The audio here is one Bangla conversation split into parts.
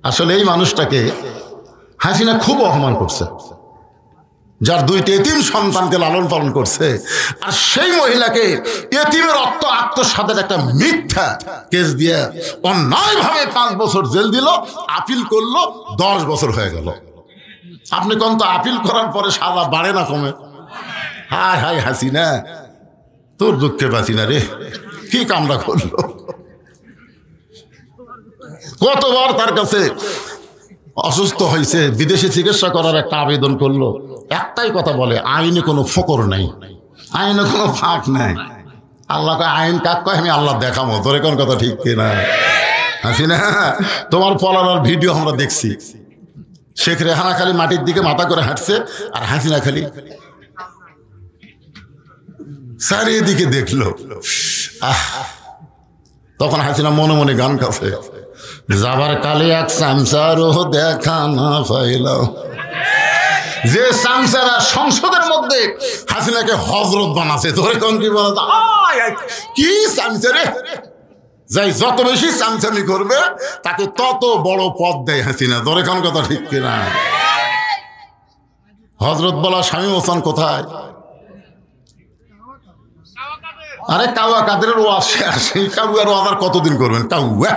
আসলে এই মানুষটাকে হাসিনা খুব অপমান করছে, যার দুইটি এতিম সন্তানকে লালন পালন করছে, আর সেই মহিলাকে এতিমের আত্মসাতের একটা মিথ্যা কেস দিয়ে অন্যায়ভাবে 5 বছর জেল দিল, আপিল করলো, 10 বছর হয়ে গেল। আপনি কোন তো আপিল করার পরে সাজা বাড়ে না কমে? হায় হায় হাসিনা, তোর দুঃখে বাঁচি না রে, কি কামড়া করলো। কতবার তার কাছে অসুস্থ হয়েছে, বিদেশে চিকিৎসা করার একটা আবেদন করলো, একটাই কথা বলে, আইনে কোনো ফকর নাই, আইনে কোনো ফাঁক নাই। আল্লাহ কয় আইন কাক কয়, আমি আল্লাহ দেখাবো, তোর কোন কথা ঠিক কিনা? হাসিনা, তোমার পলানোর ভিডিও আমরা দেখছি, শেখ রেহানা খালি মাটির দিকে মাথা করে হাঁটছে, আর হাসিনা খালি চারিদিকে দেখলো। তখন হাসিনা মনে মনে গান কাছে, যাবার কালে এক সামসারও দেখা না পাইলাম। যে সামসারা সংসদের মধ্যে হাসিনাকে হজরত বানাচ্ছে, ধরে কোন কি বলা, কি সামসারে, যাই যত বেশি চামচামি করবে তাকে তত বড় পদ দেয় হাসিনা, ধরে কোন কথা ঠিক কিনা? হজরত বলা স্বামী মোসান কোথায়? আরে কাউয়া কাদেরের ওয়াজ শেষ, সেই কাউয়ার ওয়াজ আর কতদিন করবেন? কাউয়া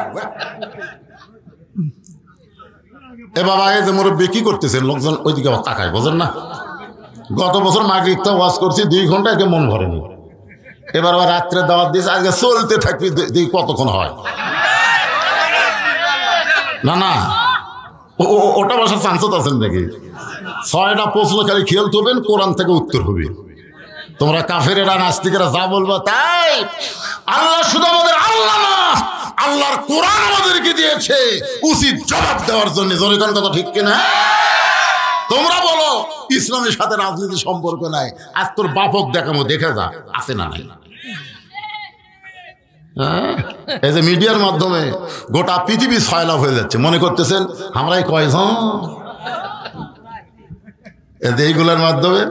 এ বাবা, এই যে মুরব্বী কি করতেছেন, লোকজন ওইদিকে তাকায়, বোঝেন না? গত বছর মাগরিবটা ওয়াজ করছি 2 ঘন্টা, একে মন ভরেনি। এবার আবার রাত্রে দাওয়াত দিয়েছে, আজকে চলতে থাকবি, দেখি কতক্ষণ হয়। না না, ওটা বসার চান্সও আছেন নাকি? 6টা প্রশ্ন খালি খেয়াল করবেন, কোরআন থেকে উত্তর হবে। তোমরা কাফেরেরা নাস্তিকেরা যা বলবা তাই। আল্লাহ শুধু আমাদের আল্লাহ না, আল্লাহর কোরআন আমাদেরকে দিয়েছে উচিত জবাব দেওয়ার জন্য, জনগণ কথা ঠিক কিনা? তোমরা বলো ইসলামের সাথে রাজনীতি সম্পর্ক নাই, আজ তোর বাপক দেখামো, দেখে যা আছে না নাই। এই যে মিডিয়ার মাধ্যমে গোটা পৃথিবী সয়লাভ হয়ে যাচ্ছে, মনে করতেছেন আমরাই কয়জন। এইগুলোর মাধ্যমে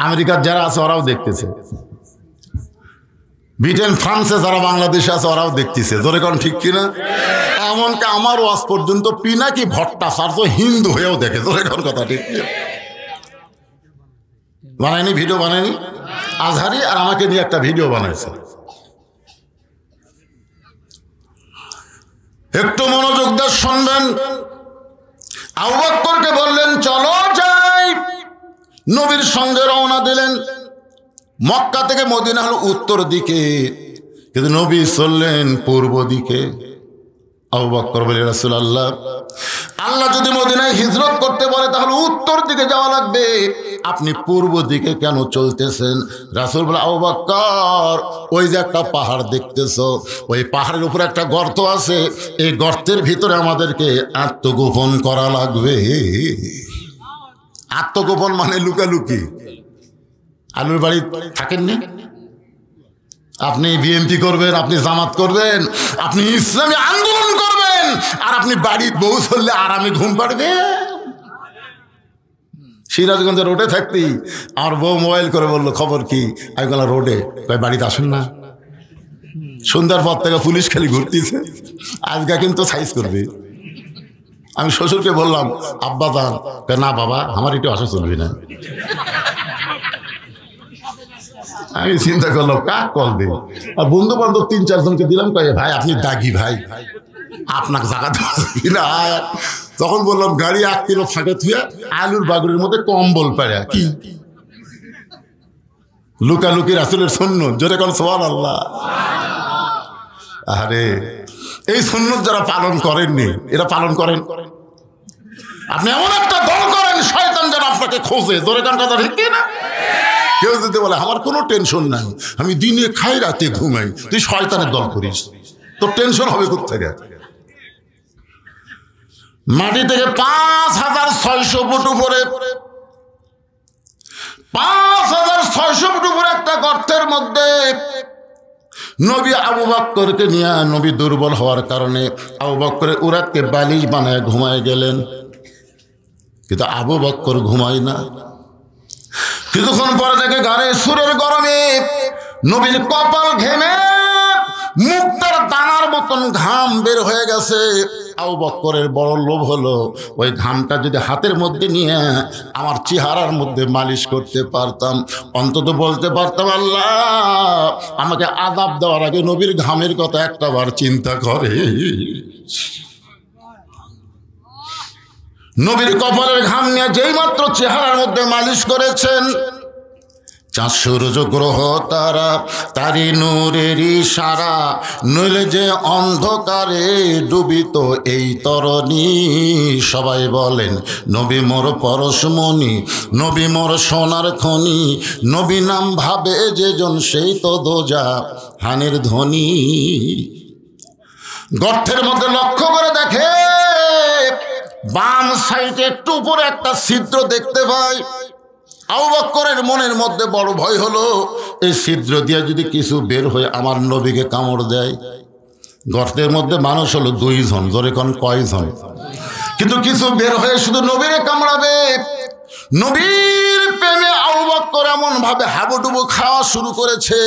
আমেরিকার যারা আছে ওরাও দেখতেছে, ব্রিটেন ফ্রান্সে যারা বাংলাদেশে আছে ওরাও দেখতেছে, ধরে কোন ঠিক কিনা? এমনকি আমার ওয়াজ পর্যন্ত পিনাকি ভট্টাচার্য হিন্দু হয়েও দেখে, ধরে কোন কথা ঠিক কিনা? বানায়নি, ভিডিও বানায়নি, আজহারি আর আমাকে নিয়ে একটা ভিডিও বানাইছে। একটু মনোযোগ দিয়ে শুনবেন। আবু বকরকে বললেন চলো যাই, নবীর সঙ্গে রওনা দিলেন। মক্কা থেকে মদিনা হলো উত্তর দিকে, কিন্তু নবী চললেন পূর্ব দিকে। আবু বকর বলে রাসূলুল্লাহ, আল্লাহ যদি মদিনায় হিজরত করতে বলে তাহলে উত্তর দিকে যাওয়া লাগবে, আপনি পূর্ব দিকে কেন চলতেছেন? রাসূল বলে, আবু বকর ওই যে একটা পাহাড় দেখতেছো, ওই পাহাড়ের উপরে একটা গর্ত আছে, এই গর্তের ভিতরে আমাদেরকে আত্মগোপন করা লাগবে। আত্মগোপন মানে লুকালুকি। আলুর বাড়ি থাকেননি আপনি? বিএনপি করবেন, আপনি জামাত করবেন, আপনি ইসলামী আন্দোলন করবেন, আর আপনি বাড়ির বউ চললে আরামে ঘুম পাড়বে। সিরাজগঞ্জের রোডে থাকতি আমার বউ মোবাইল করে বললো খবর কি, আমি বললাম রোডে, বাড়িতে আসুন না। সন্ধ্যার পর থেকে পুলিশ খালি ঘুরতেছে, আজকে কিন্তু সাইজ করবে। আমি শ্বশুরকে বললাম আব্বা যান, না বাবা আমার একটু আসা চলবি না। আমি চিন্তা করলাম কাক কল দেব, আর বন্ধু বান্ধব 3-4 জনকে দিলাম, কয়ে ভাই আপনি দাগি ভাই, আপনাকে জাগাতে না। তখন বললাম গাড়ি 1 কিলো ফাঁকে থুয়ে আলুর বাগুরের মধ্যে কম্বল পাড়া কি লুকালুকি রাসূলের সুন্নাত, জোরে কোন সুবহানাল্লাহ। আরে এই সুন্নাত যারা পালন করেননি এরা পালন করেন। আপনি এমন একটা দল করেন শয়তান যেন আপনাকে খোঁজে, জোরে কোন কথা ঠিক না? কেউ যদি বলে আমার কোনো টেনশন নাই, আমি দিনে খাই রাতে ঘুমাই, তুই শয়তানের দল করিস, তোর টেনশন হবে কোত্থেকে? মাটি থেকে 5600 ফুট উপরে, 5600 ফুট উপরে একটা গর্তের মধ্যে নবী আবু বকরকে নিয়ে, নবী দুর্বল হওয়ার কারণে আবু বকরের উরাতকে বালিশ বানায় ঘুমায় গেলেন, কিন্তু আবু বকর ঘুমায় না। কিছুক্ষণ পরে থেকে গাড়ে সুরের গরমে নবীর কপাল ঘেমে মুক্তার দানার মতন ঘাম বের হয়ে গেছে। আবু বকরের বড় লোভ হলো ওই ঘামটা যদি হাতের মধ্যে নিয়ে আমার চেহারার মধ্যে মালিশ করতে পারতাম, অন্তত বলতে পারতাম আল্লাহ আমাকে আযাব দেওয়ার আগে নবীর ঘামের কথা একটাবার চিন্তা করে। নবীর কপালের ঘাম নিয়ে যেই মাত্র চেহারার মধ্যে মালিশ করেছেন, চাঁদ সূর্য গ্রহ তারা তারি নূরেরই সারা, নইলে যে অন্ধকারে ডুবিত এই তরণী। সবাই বলেন নবী মোর পরশমণি, নবী মোর সোনার খনি, নবী নাম ভাবে যেজন সেই তো দোজা হানির ধ্বনি। গর্তের মধ্যে লক্ষ্য করে দেখে বাম সাইডে একটু উপরে একটা ছিদ্র দেখতে পাই। আবু বকরের মনের মধ্যে বড় ভয় হলো, এই ছিদ্র দিয়ে যদি কিছু বের হয়ে আমার নবীকে কামড় দেয়। গর্তের মধ্যে মানুষ হলো 2 জন, জোরে কোন কয়জন? কিন্তু কিছু বের হয়ে শুধু নবীরে কামড়াবে। নবীর প্রেমে আবু বকর এমন ভাবে হাবুডুবু খাওয়া শুরু করেছে,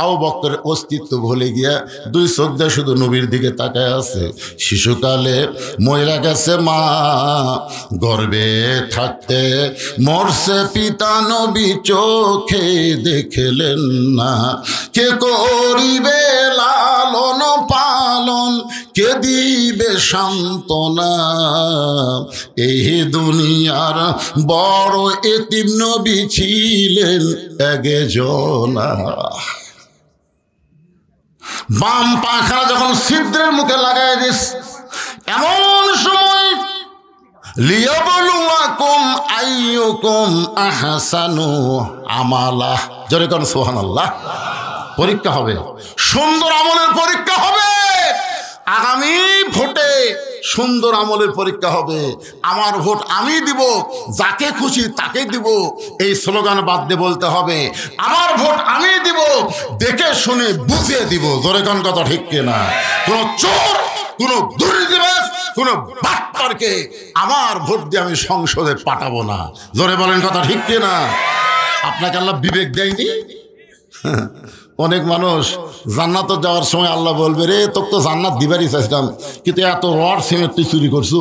আবু বকরের অস্তিত্ব ভুলে গিয়া 2 চোখ দিয়ে শুধু নবীর দিকে তাকায় আছে। শিশুকালে মইরা গেছে মা, গর্ভে থাকতে মরছে পিতা, নবী চোখে দেখলেন না। কে করিবে লালন পালন, কে দিবে সান্ত্বনা, এই দুনিয়ার বড় এতিম নবী ছিলেন একজনা। বাম পাখা যখন ছিদ্রের মুখে লাগাই দিস, এমন সময় লিয়াবলুয়াকুম আইয়ুকুম আহসানু আমালা, জোরে কোন সুবহানাল্লাহ। পরীক্ষা হবে, সুন্দর আমলের পরীক্ষা হবে। আগামী ভোটে সুন্দর আমলের পরীক্ষা হবে। আমার ভোট আমি দিব, যাকে খুশি তাকে দিব, এই স্লোগান বাদ দিয়ে বলতে হবে আমার ভোট আমি দিব, দেখে শুনে বুঝিয়ে দিব। জোরে কোন কথা ঠিক কিনা? কোন চোর, কোন দুর্নীতিবাজ, কোন বাটপারকে আমার ভোট দিয়ে আমি সংসদে পাঠাবো না। জোরে বলেন কথা ঠিক কিনা? আপনাকে আল্লাহ বিবেক দেয়নি? অনেক মানুষ জান্নাত যাওয়ার সময় আল্লাহ বলবে, রে তোকে তো জান্নাত দিবারই চাইছিলাম, কিন্তু এত রড সিমেন্ট তুই চুরি করছো।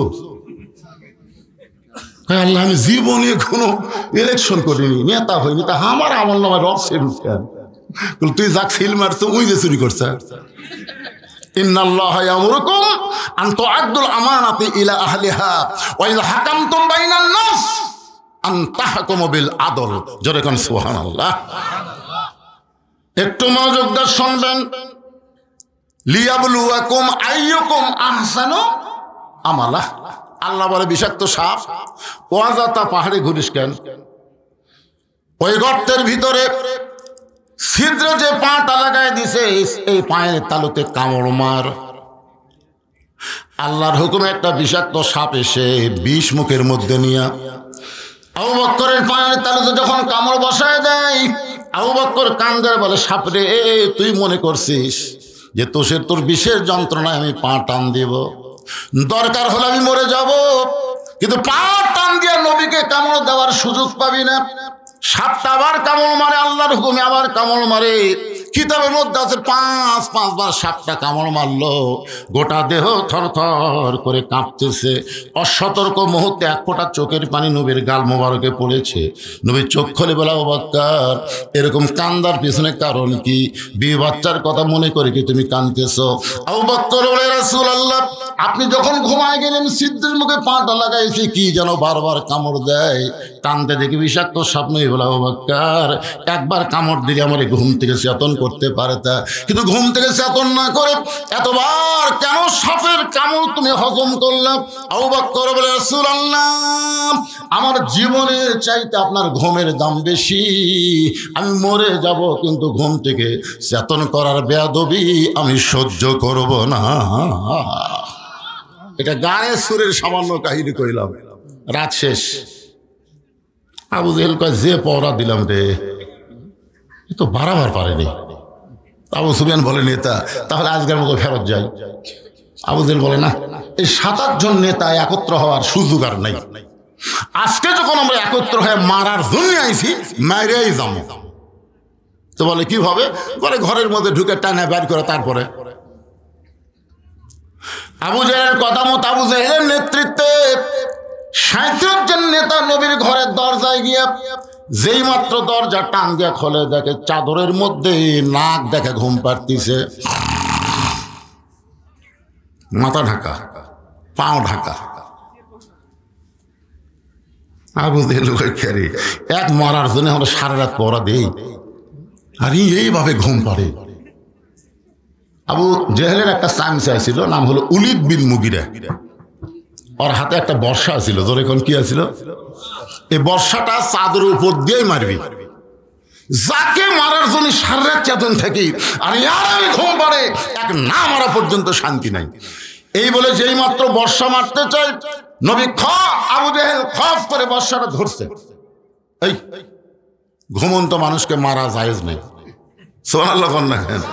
আল্লাহ আমি জীবনে কোনো ইলেকশন করিনি, নেতা হইনি, তা আমার আমল নামায় রড সিমেন্ট কেন? তুই যাক সিল মারছো ওই যে চুরি করছে। ইন্নাল্লাহা ইয়ামুরুকুম আন তুআদ্দুল আমানাতি ইলা আহলিহা ওয়া ইযা হাকামতুম বাইনান নাস আন তাহকুমু বিল আদল। জোরে কোন সুবহানাল্লাহ। একটু মনোযোগ দিয়ে শুনবেন। লিয়াবলুয়াকুম আইয়ুকুম আহসানু আমালা। আল্লাহ বলে বিষাক্ত সাপ ওয়াজাতা পাহাড়ে ঘুরিস কেন? ওই গর্তের ভিতরে ছিদ্র যে পাটা লাগাই দিছে, এই পায়ের তালুতে কামড় মার। আল্লাহর হুকুমে একটা বিষাক্ত সাপ এসে বিষ মুখের মধ্যে নিয়ে আবু বকরের পায়ের তালুতে যখন কামড় বসায় দেয়, আবু বকর কান্দার বলে, সাপরে তুই মনে করছিস যে তোর বিষের যন্ত্রণায় আমি পা টান দিব? দরকার হলে আমি মরে যাব, কিন্তু পা টান দিয়ে নবীকে কামড় দেওয়ার সুযোগ পাবি না। সাপটা আবার কামড় মারে, আল্লাহর হুকুমে আবার কামড় মারে। কিতাবের মধ্যে আছে 5-5বার সাপটা কামড় মারলো, গোটা দেহ থরথর করে কাঁপতেছে। অসতর্ক মুহূর্তে 1 ফোঁটা চোখের পানি নবীর গাল মোবারকে পড়েছে। নবীর চোখ খুলে বলা, আবু বকর এরকম কান্দার পিছনে কারণ কি? বিয়ে বাচ্চার কথা মনে করে কি তুমি কাঁদতেছ? আবু বকর বলে, রাসূলুল্লাহ আপনি যখন ঘুমায় গেলেন ছিদ্রের মুখে পাটা লাগাইছি, কি যেন বারবার কামড় দেয়। কান্দতে দেখি বিষাক্ত স্বপ্ন। বলে, আবু বকর একবার কামড় দিলে আমার ঘুম থেকে চেতন করতে পারে, তা কিন্তু ঘুম থেকে চেতন না করে এতবার কেন সাপের কামড় তুমি হজম করলাম? আবু বকর বলে, রাসূলুল্লাহ আমার জীবনের চাইতে আপনার ঘুমের দাম বেশি। আমি মরে যাব, কিন্তু ঘুম থেকে চেতন করার বেয়াদবি আমি সহ্য করব না। এটা গায়ে সুরের সামান্য কাহিনী কইলাম। রাত শেষ। আবু জেহেল কয়, যে পহরা দিলাম রে, এ তো বাড়াবার পারেনি। আবু সুফিয়ান বলে, নেতা তাহলে আজকের মতো ফেরত যাই। আবু জেহেল বলে, না, এই 7-8 জন নেতা একত্র হওয়ার সুযোগ আর নাই। আজকে যখন আমরা একত্র হয়ে মারার জন্য আইছি, মাইরেই যাবো। তো বলে কিভাবে? বলে ঘরের মধ্যে ঢুকে টানা বের করে তারপরে আবু জেহেলের কথা মতো আবু জেহেলের নেতৃত্বে 37 জন নেতা নবীর ঘরের দরজায় গিয়ে যেই মাত্র দরজা টান দিয়ে খোলে, দেখে চাদরের মধ্যে নাক দেখে ঘুম পাড়তিছে, মাথা ঢাকা, পাও ঢাকা। আবু জেহেল খেরে এক মারার জন্য আমরা সারা রাত পড়া দেই, আর এইভাবে ঘুম পাড়ে। আবু জেহেলের একটা চামচা ছিল, নাম হলো উলিদ বিন মুগিরা। ওর হাতে একটা বর্ষা ছিল, জোরে কোন কি আছিল, এই বর্ষাটা চাদরের উপর দিয়েই মারবি, যাকে মারার জন্য সারা রাত চেতন থাকি, আর আমি ঘুম পাড়ে, এক না মারা পর্যন্ত শান্তি নাই। এই বলে যেই মাত্র বর্ষা মারতে চাই, নবী আবু জেহেল খপ করে বর্ষাটা ধরছে। এই ঘুমন্ত মানুষকে মারা জায়েজ নেই, সুবহানাল্লাহ না কেন?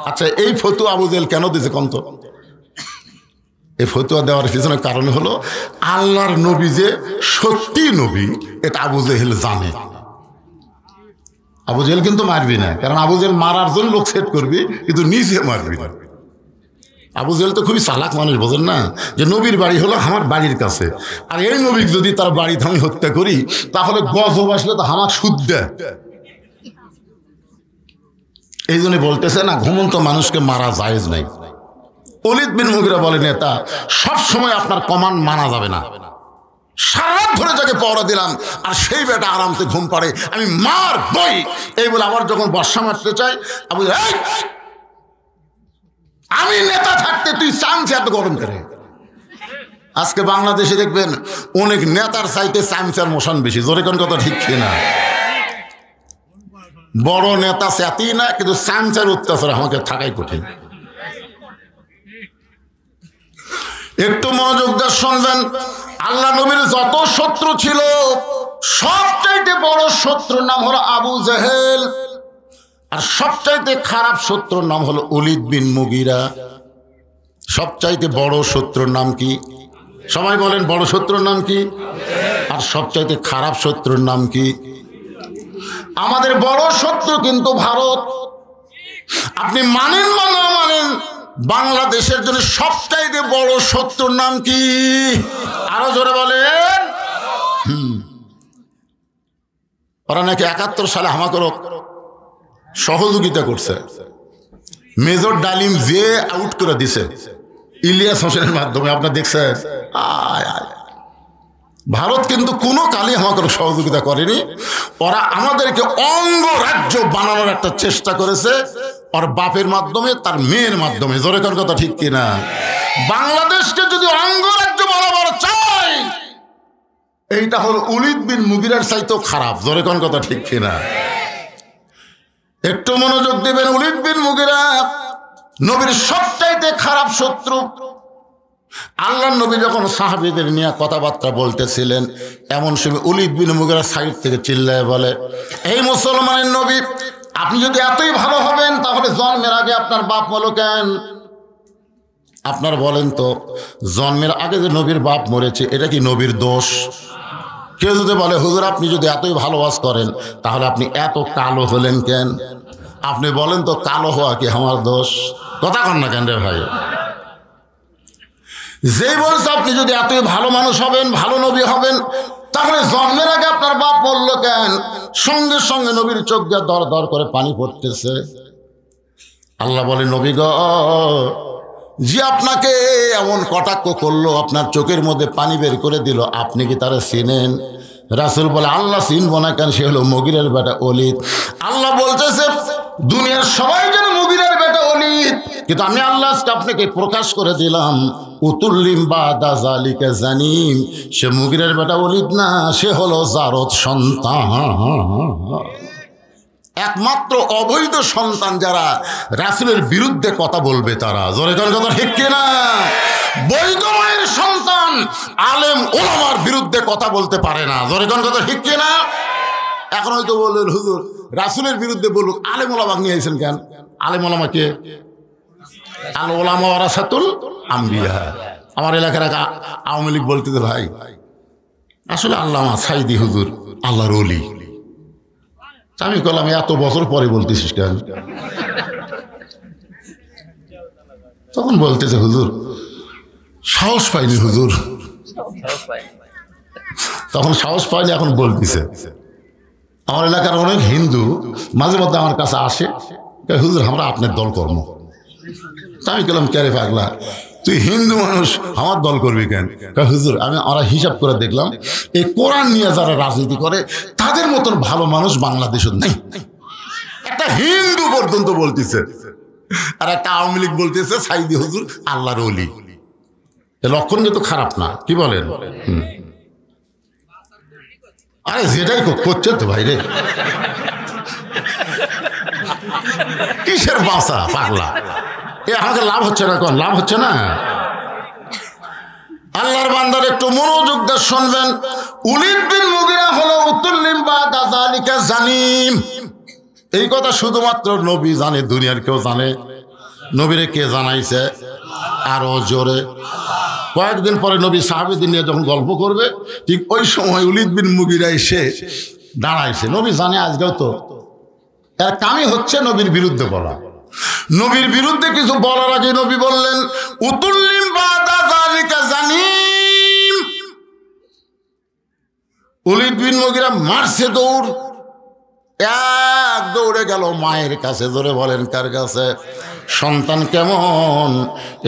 আচ্ছা, এই ফতুয়া আবু জেহেল কেন দিয়েছে কন্ত? এই ফতুয়া দেওয়ার পিছনে কারণ হলো আল্লাহর নবী যে সত্যি নবী, এটা আবু জেহেল জানে। আবু জেহেল কিন্তু মারবি না, কারণ আবু জেহেল মারার জন্য লোক সেট করবি, কিন্তু নিজে মারবি না। আবু জেহেল তো খুবই চালাক মানুষ, বোঝেন না, যে নবীর বাড়ি হলো আমার বাড়ির কাছে, আর এই নবীকে যদি তার বাড়িতে আমি হত্যা করি, তাহলে গজব আসলে তো আমার সুদ দেয়। এই জন্য বলতেছে না, ঘুমন্ত মানুষকে মারা জায়েজ নাই। উলিদ বিন মুগিরা বলে, নেতা সব সময় আপনার কমান্ড মানা যাবে না, সারা রাত ধরে যাকে পহরা দিলাম, আর সেই বেটা আরামসে ঘুম পাড়ে, আমি মার বই। এই বলে আবার যখন বর্ষা মারতে চাই, আমি নেতা থাকতে তুই চামচে এত গরম করে। আজকে বাংলাদেশে দেখবেন অনেক নেতার চাইতে চামচার মোশন বেশি, জোরে কোন কথা ঠিক না? বড় নেতা চাতি না, কিন্তু চামচার অত্যাচার আমাকে থাকাই কঠিন। একটু মনোযোগ দিয়ে শুনবেন, আল্লাহ নবীর যত শত্রু ছিল, সবচাইতে বড় শত্রুর নাম হলো আবু জেহেল, আর সবচাইতে খারাপ শত্রুর নাম হলো উলিদ বিন মুগিরা। সবচাইতে বড় শত্রুর নাম কি? সবাই বলেন, বড় শত্রুর নাম কি? আর সবচাইতে খারাপ শত্রুর নাম কি? আমাদের বড় শত্রু কিন্তু ভারত। আপনি মানেন বা না মানেন, বাংলাদেশের জন্য সবচাইতে বড় শত্রুর নাম কি? আরো জোরে বলেন। ওরা নাকি 71 সালে আমাকে সহযোগিতা করছে, মেজর ডালিম যে আউট করে দিছে ইলিয়াস হোসেনের মাধ্যমে, আপনার দেখছেন? ভারত কিন্তু কোনো কালে আমাকে সহযোগিতা করেনি। ওরা আমাদেরকে অঙ্গরাজ্য বানানোর একটা চেষ্টা করেছে, ওর বাপের মাধ্যমে, তার মেয়ের মাধ্যমে। জোরে কোন কথা ঠিক কিনা? বাংলাদেশকে যদি অঙ্গরাজ্য বানাবার চাই, এইটা হলো উলিদ বিন মুগিরার চাইতেও খারাপ। জোরে কোন কথা ঠিক কিনা? একটু মনোযোগ দেবেন। উলিদ বিন মুগিরা নবীর সবচাইতে খারাপ শত্রু। আল্লাহ নবী যখন সাহাবীদের নিয়ে কথাবার্তা বলতেছিলেন, এমন সময় উলিদ বিন মুগিরা সাইড থেকে চিল্লায় বলে, এই মুসলমানের নবী, আপনি যদি এতই ভালো হবেন, তাহলে জন্মের আগে আপনার বাপ মরল কেন? আপনার বলেন তো, জন্মের আগে যে নবীর বাপ মরেছে, এটা কি নবীর দোষ? কেউ যদি বলে, হুজুর আপনি যদি এতই ভালো ওয়াজ করেন, তাহলে আপনি এত কালো হলেন কেন? আপনি বলেন তো, কালো হওয়া কি আমার দোষ? কথা কন না কেন রে ভাই? যেই বলছে আপনি যদি এতই ভালো মানুষ হবেন, ভালো নবী হবেন, তাহলে জন্মের আগে আপনার বাপ বলল কেন? সঙ্গে সঙ্গে নবীর চোখ দিয়ে দর দর করে পানি পড়তেছে। আল্লাহ বলে, নবী গো, যে আপনাকে এমন কটাক্ষ করলো, আপনার চোখের মধ্যে পানি বের করে দিল, আপনি কি তারা চিনেন? রাসূল বলে, আল্লাহ চিনবো না কেন? সে হলো মুগিরের বেটা ওলীদ। আল্লাহ বলতেছে, দুনিয়ার সবাই যেন মুগিরের বেটা ওলীদ, কিন্তু আমি আল্লাহ আপনাকে প্রকাশ করে দিলাম, উতুল্লিম বাদা জালিকা জানিম, সে মুগিরের বেটা ওলীদ না, সে হলো জারদ সন্তান। একমাত্র অবৈধ সন্তান যারা রাসূলের বিরুদ্ধে কথা বলবে তারা। জোরে জোরে কথা ঠিক কিনা? বৈধ মায়ের সন্তান আলেম ওলামার বিরুদ্ধে কথা বলতে পারে না। জোরে জোরে কথা ঠিক কিনা? এখন হয়তো বললেন, হুজুর রাসূলের বিরুদ্ধে বলুক, আলেম ওলামা নিয়ে আইছেন কেন? আলেম ওলামা কে? আল ওলামা ওয়ারাসাতুল আম্বিয়া। আমার এলাকার আওয়ামী লীগ বলতেছে, ভাই আসলে আল্লামা সাইদি হুজুর আল্লাহর ওলি। আমি বললাম, এত বছর পরে বলতেছিস কেন? তখন বলতেছে, হুজুর সাহস পাইনি হুজুর, তখন সাহস পাইনি, এখন বলতেছে। আমার এলাকার অনেক হিন্দু মাঝে মধ্যে আমার কাছে আসে, হুজুর আমরা আপনার দল কর্ম। আমি বললাম কে রে পাগলা, তুই হিন্দু মানুষ আমার দল করবি কেন? হুজুর আমরা হিসাব করে দেখলাম এই কোরআন নিয়ে যারা রাজনীতি করে তাদের মতন ভালো মানুষ বাংলাদেশে নেই। একটা হিন্দু পর্যন্ত বলতেছে, আর একটা আওয়ামী লীগ বলতেছে সাইদি হুজুর আল্লাহর ওলি। লক্ষণ কিন্তু খারাপ না, কি বলেন? আরে যেটাই করছে তো ভাই রে, কিসের বাঁচা পাগলা, এ আমাকে লাভ হচ্ছে না, কোন লাভ হচ্ছে না। আল্লাহর বান্দার একটু মনোযোগ দিয়ে শুনবেন। ওলীদ বিন মুগীরা হলো উতুল্লিম বাদা যালিকা জানিম। এই কথা শুধুমাত্র নবী জানে, দুনিয়ার কেউ জানে? নবীরে কে জানাইছে? আরো জোরে। কয়েকদিন পরে নবী সাহাবীদের নিয়ে যখন গল্প করবে, ঠিক ওই সময় ওলীদ বিন মুগীরা এসে দাঁড়াইছে। নবী জানে আজকেও তো এর কামই হচ্ছে নবীর বিরুদ্ধে বলা। নবীর বিরুদ্ধে কিছু বলার আগে নবী বললেন উতুল্লিম বাদা যালিকা জানিম। ওলীদ বিন মুগীরা মারছে দৌড়, এক দৌড়ে গেল মায়ের কাছে। ধরে বলেন কার কাছে? সন্তান কেমন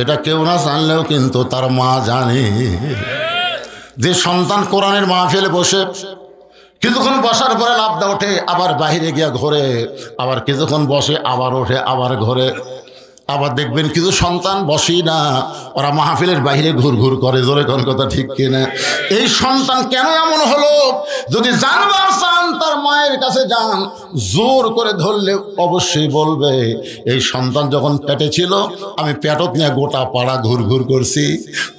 এটা কেউ না জানলেও কিন্তু তার মা জানে। যে সন্তান কোরআনের মাহফিলে বসে কিছুক্ষণ বসার পরে লাফদা ওঠে, আবার বাহিরে গিয়া ঘরে, আবার কিছুক্ষণ বসে আবার ওঠে আবার ঘরে। আবার দেখবেন কিছু সন্তান বসেই না, ওরা মাহফিলের বাইরে ঘুরঘুর করে। জোরে কোন কথা ঠিক কিনা? এই সন্তান কেন এমন হলো? যদি জানবার চান তার মায়ের কাছে যান, জোর করে ধরলে অবশ্যই বলবে এই সন্তান যখন পেটে ছিল আমি পেটত নিয়ে গোটা পাড়া ঘুরঘুর করছি,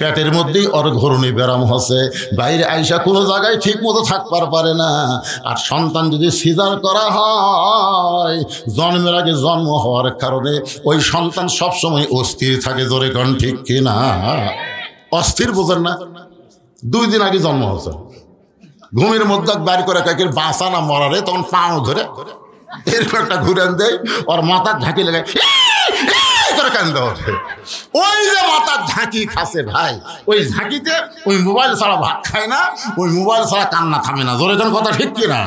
পেটের মধ্যেই ওর ঘূর্ণি ব্যারাম হচ্ছে, বাইরে আইসা কোনো জায়গায় ঠিক মতো থাকবার পারে না। আর সন্তান যদি সিজার করা হয়, জন্মের আগে জন্ম হওয়ার কারণে ওই সন্তান সবসময় অস্থির থাকে। জোরে কোন ঠিক কিনা? অস্থির বোঝেন না? 2 দিন আগে জন্ম হচ্ছে, ঘুমের মধ্যে বাইর করে কাকের বাঁচা না মরারে, তখন পাও ধরে এরকম একটা ঘুরান দেয়, ওর মাথার ঝাঁকি লাগায় করে কান্দে ওঠে। ওই যে মাথার ঝাঁকি খাসে ভাই, ওই ঝাঁকিতে ওই মোবাইল ছাড়া ভাত খায় না, ওই মোবাইল ছাড়া কান্না থামে না। জোরে কোন কথা ঠিক কিনা?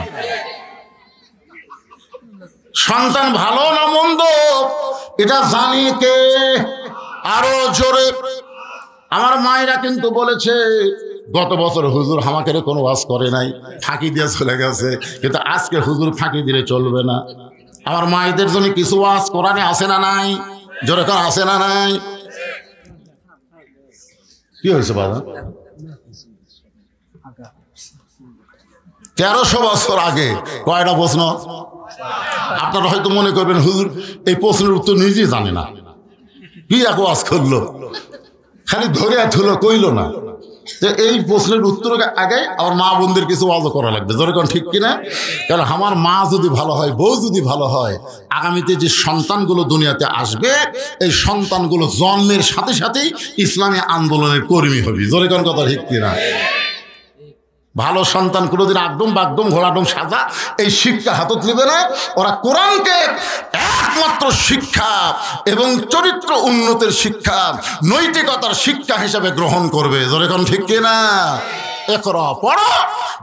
সন্তান ভালো না মন্দ এটা জানি কে? আরো জোরে। আমার মায়েরা কিন্তু বলেছে গত বছর হুজুর আমাকে কোনো ওয়াজ করে নাই, ফাঁকি দিয়ে চলে গেছে, কিন্তু আজকে হুজুর ফাঁকি দিলে চলবে না। আমার মায়েদের জন্য কিছু ওয়াজ কোরআনে আসে না নাই? জোরে কোন আসে না নাই? কি হয়েছে বাবা? 1300 বছর আগে কয়টা প্রশ্ন? আপনারা হয়তো মনে করবেন হুজুর এই প্রশ্নের উত্তর নিজেই জানে না, কি এক ওয়াজ করলো, খালি ধরে থুলো কইল না। তো এই প্রশ্নের উত্তর আগে আমার মা বোনদের কিছু ওয়াজ করা লাগবে। জোরে কোন ঠিক কিনা? কারণ আমার মা যদি ভালো হয়, বউ যদি ভালো হয়, আগামীতে যে সন্তানগুলো দুনিয়াতে আসবে এই সন্তানগুলো জন্মের সাথে সাথেই ইসলামী আন্দোলনের কর্মী হবে। জোরে কোন কথা ঠিক কিনা? ভালো সন্তান কোনোদিন আগডুম বাগডুম ঘোড়াডুম সাজা এই শিক্ষা হাতত নেবে না। ওরা কোরআনকে একমাত্র শিক্ষা এবং চরিত্র উন্নতির শিক্ষা, নৈতিকতার শিক্ষা হিসাবে গ্রহণ করবে। জোরে কোন ঠিক কিনা? ইকরা পড়ো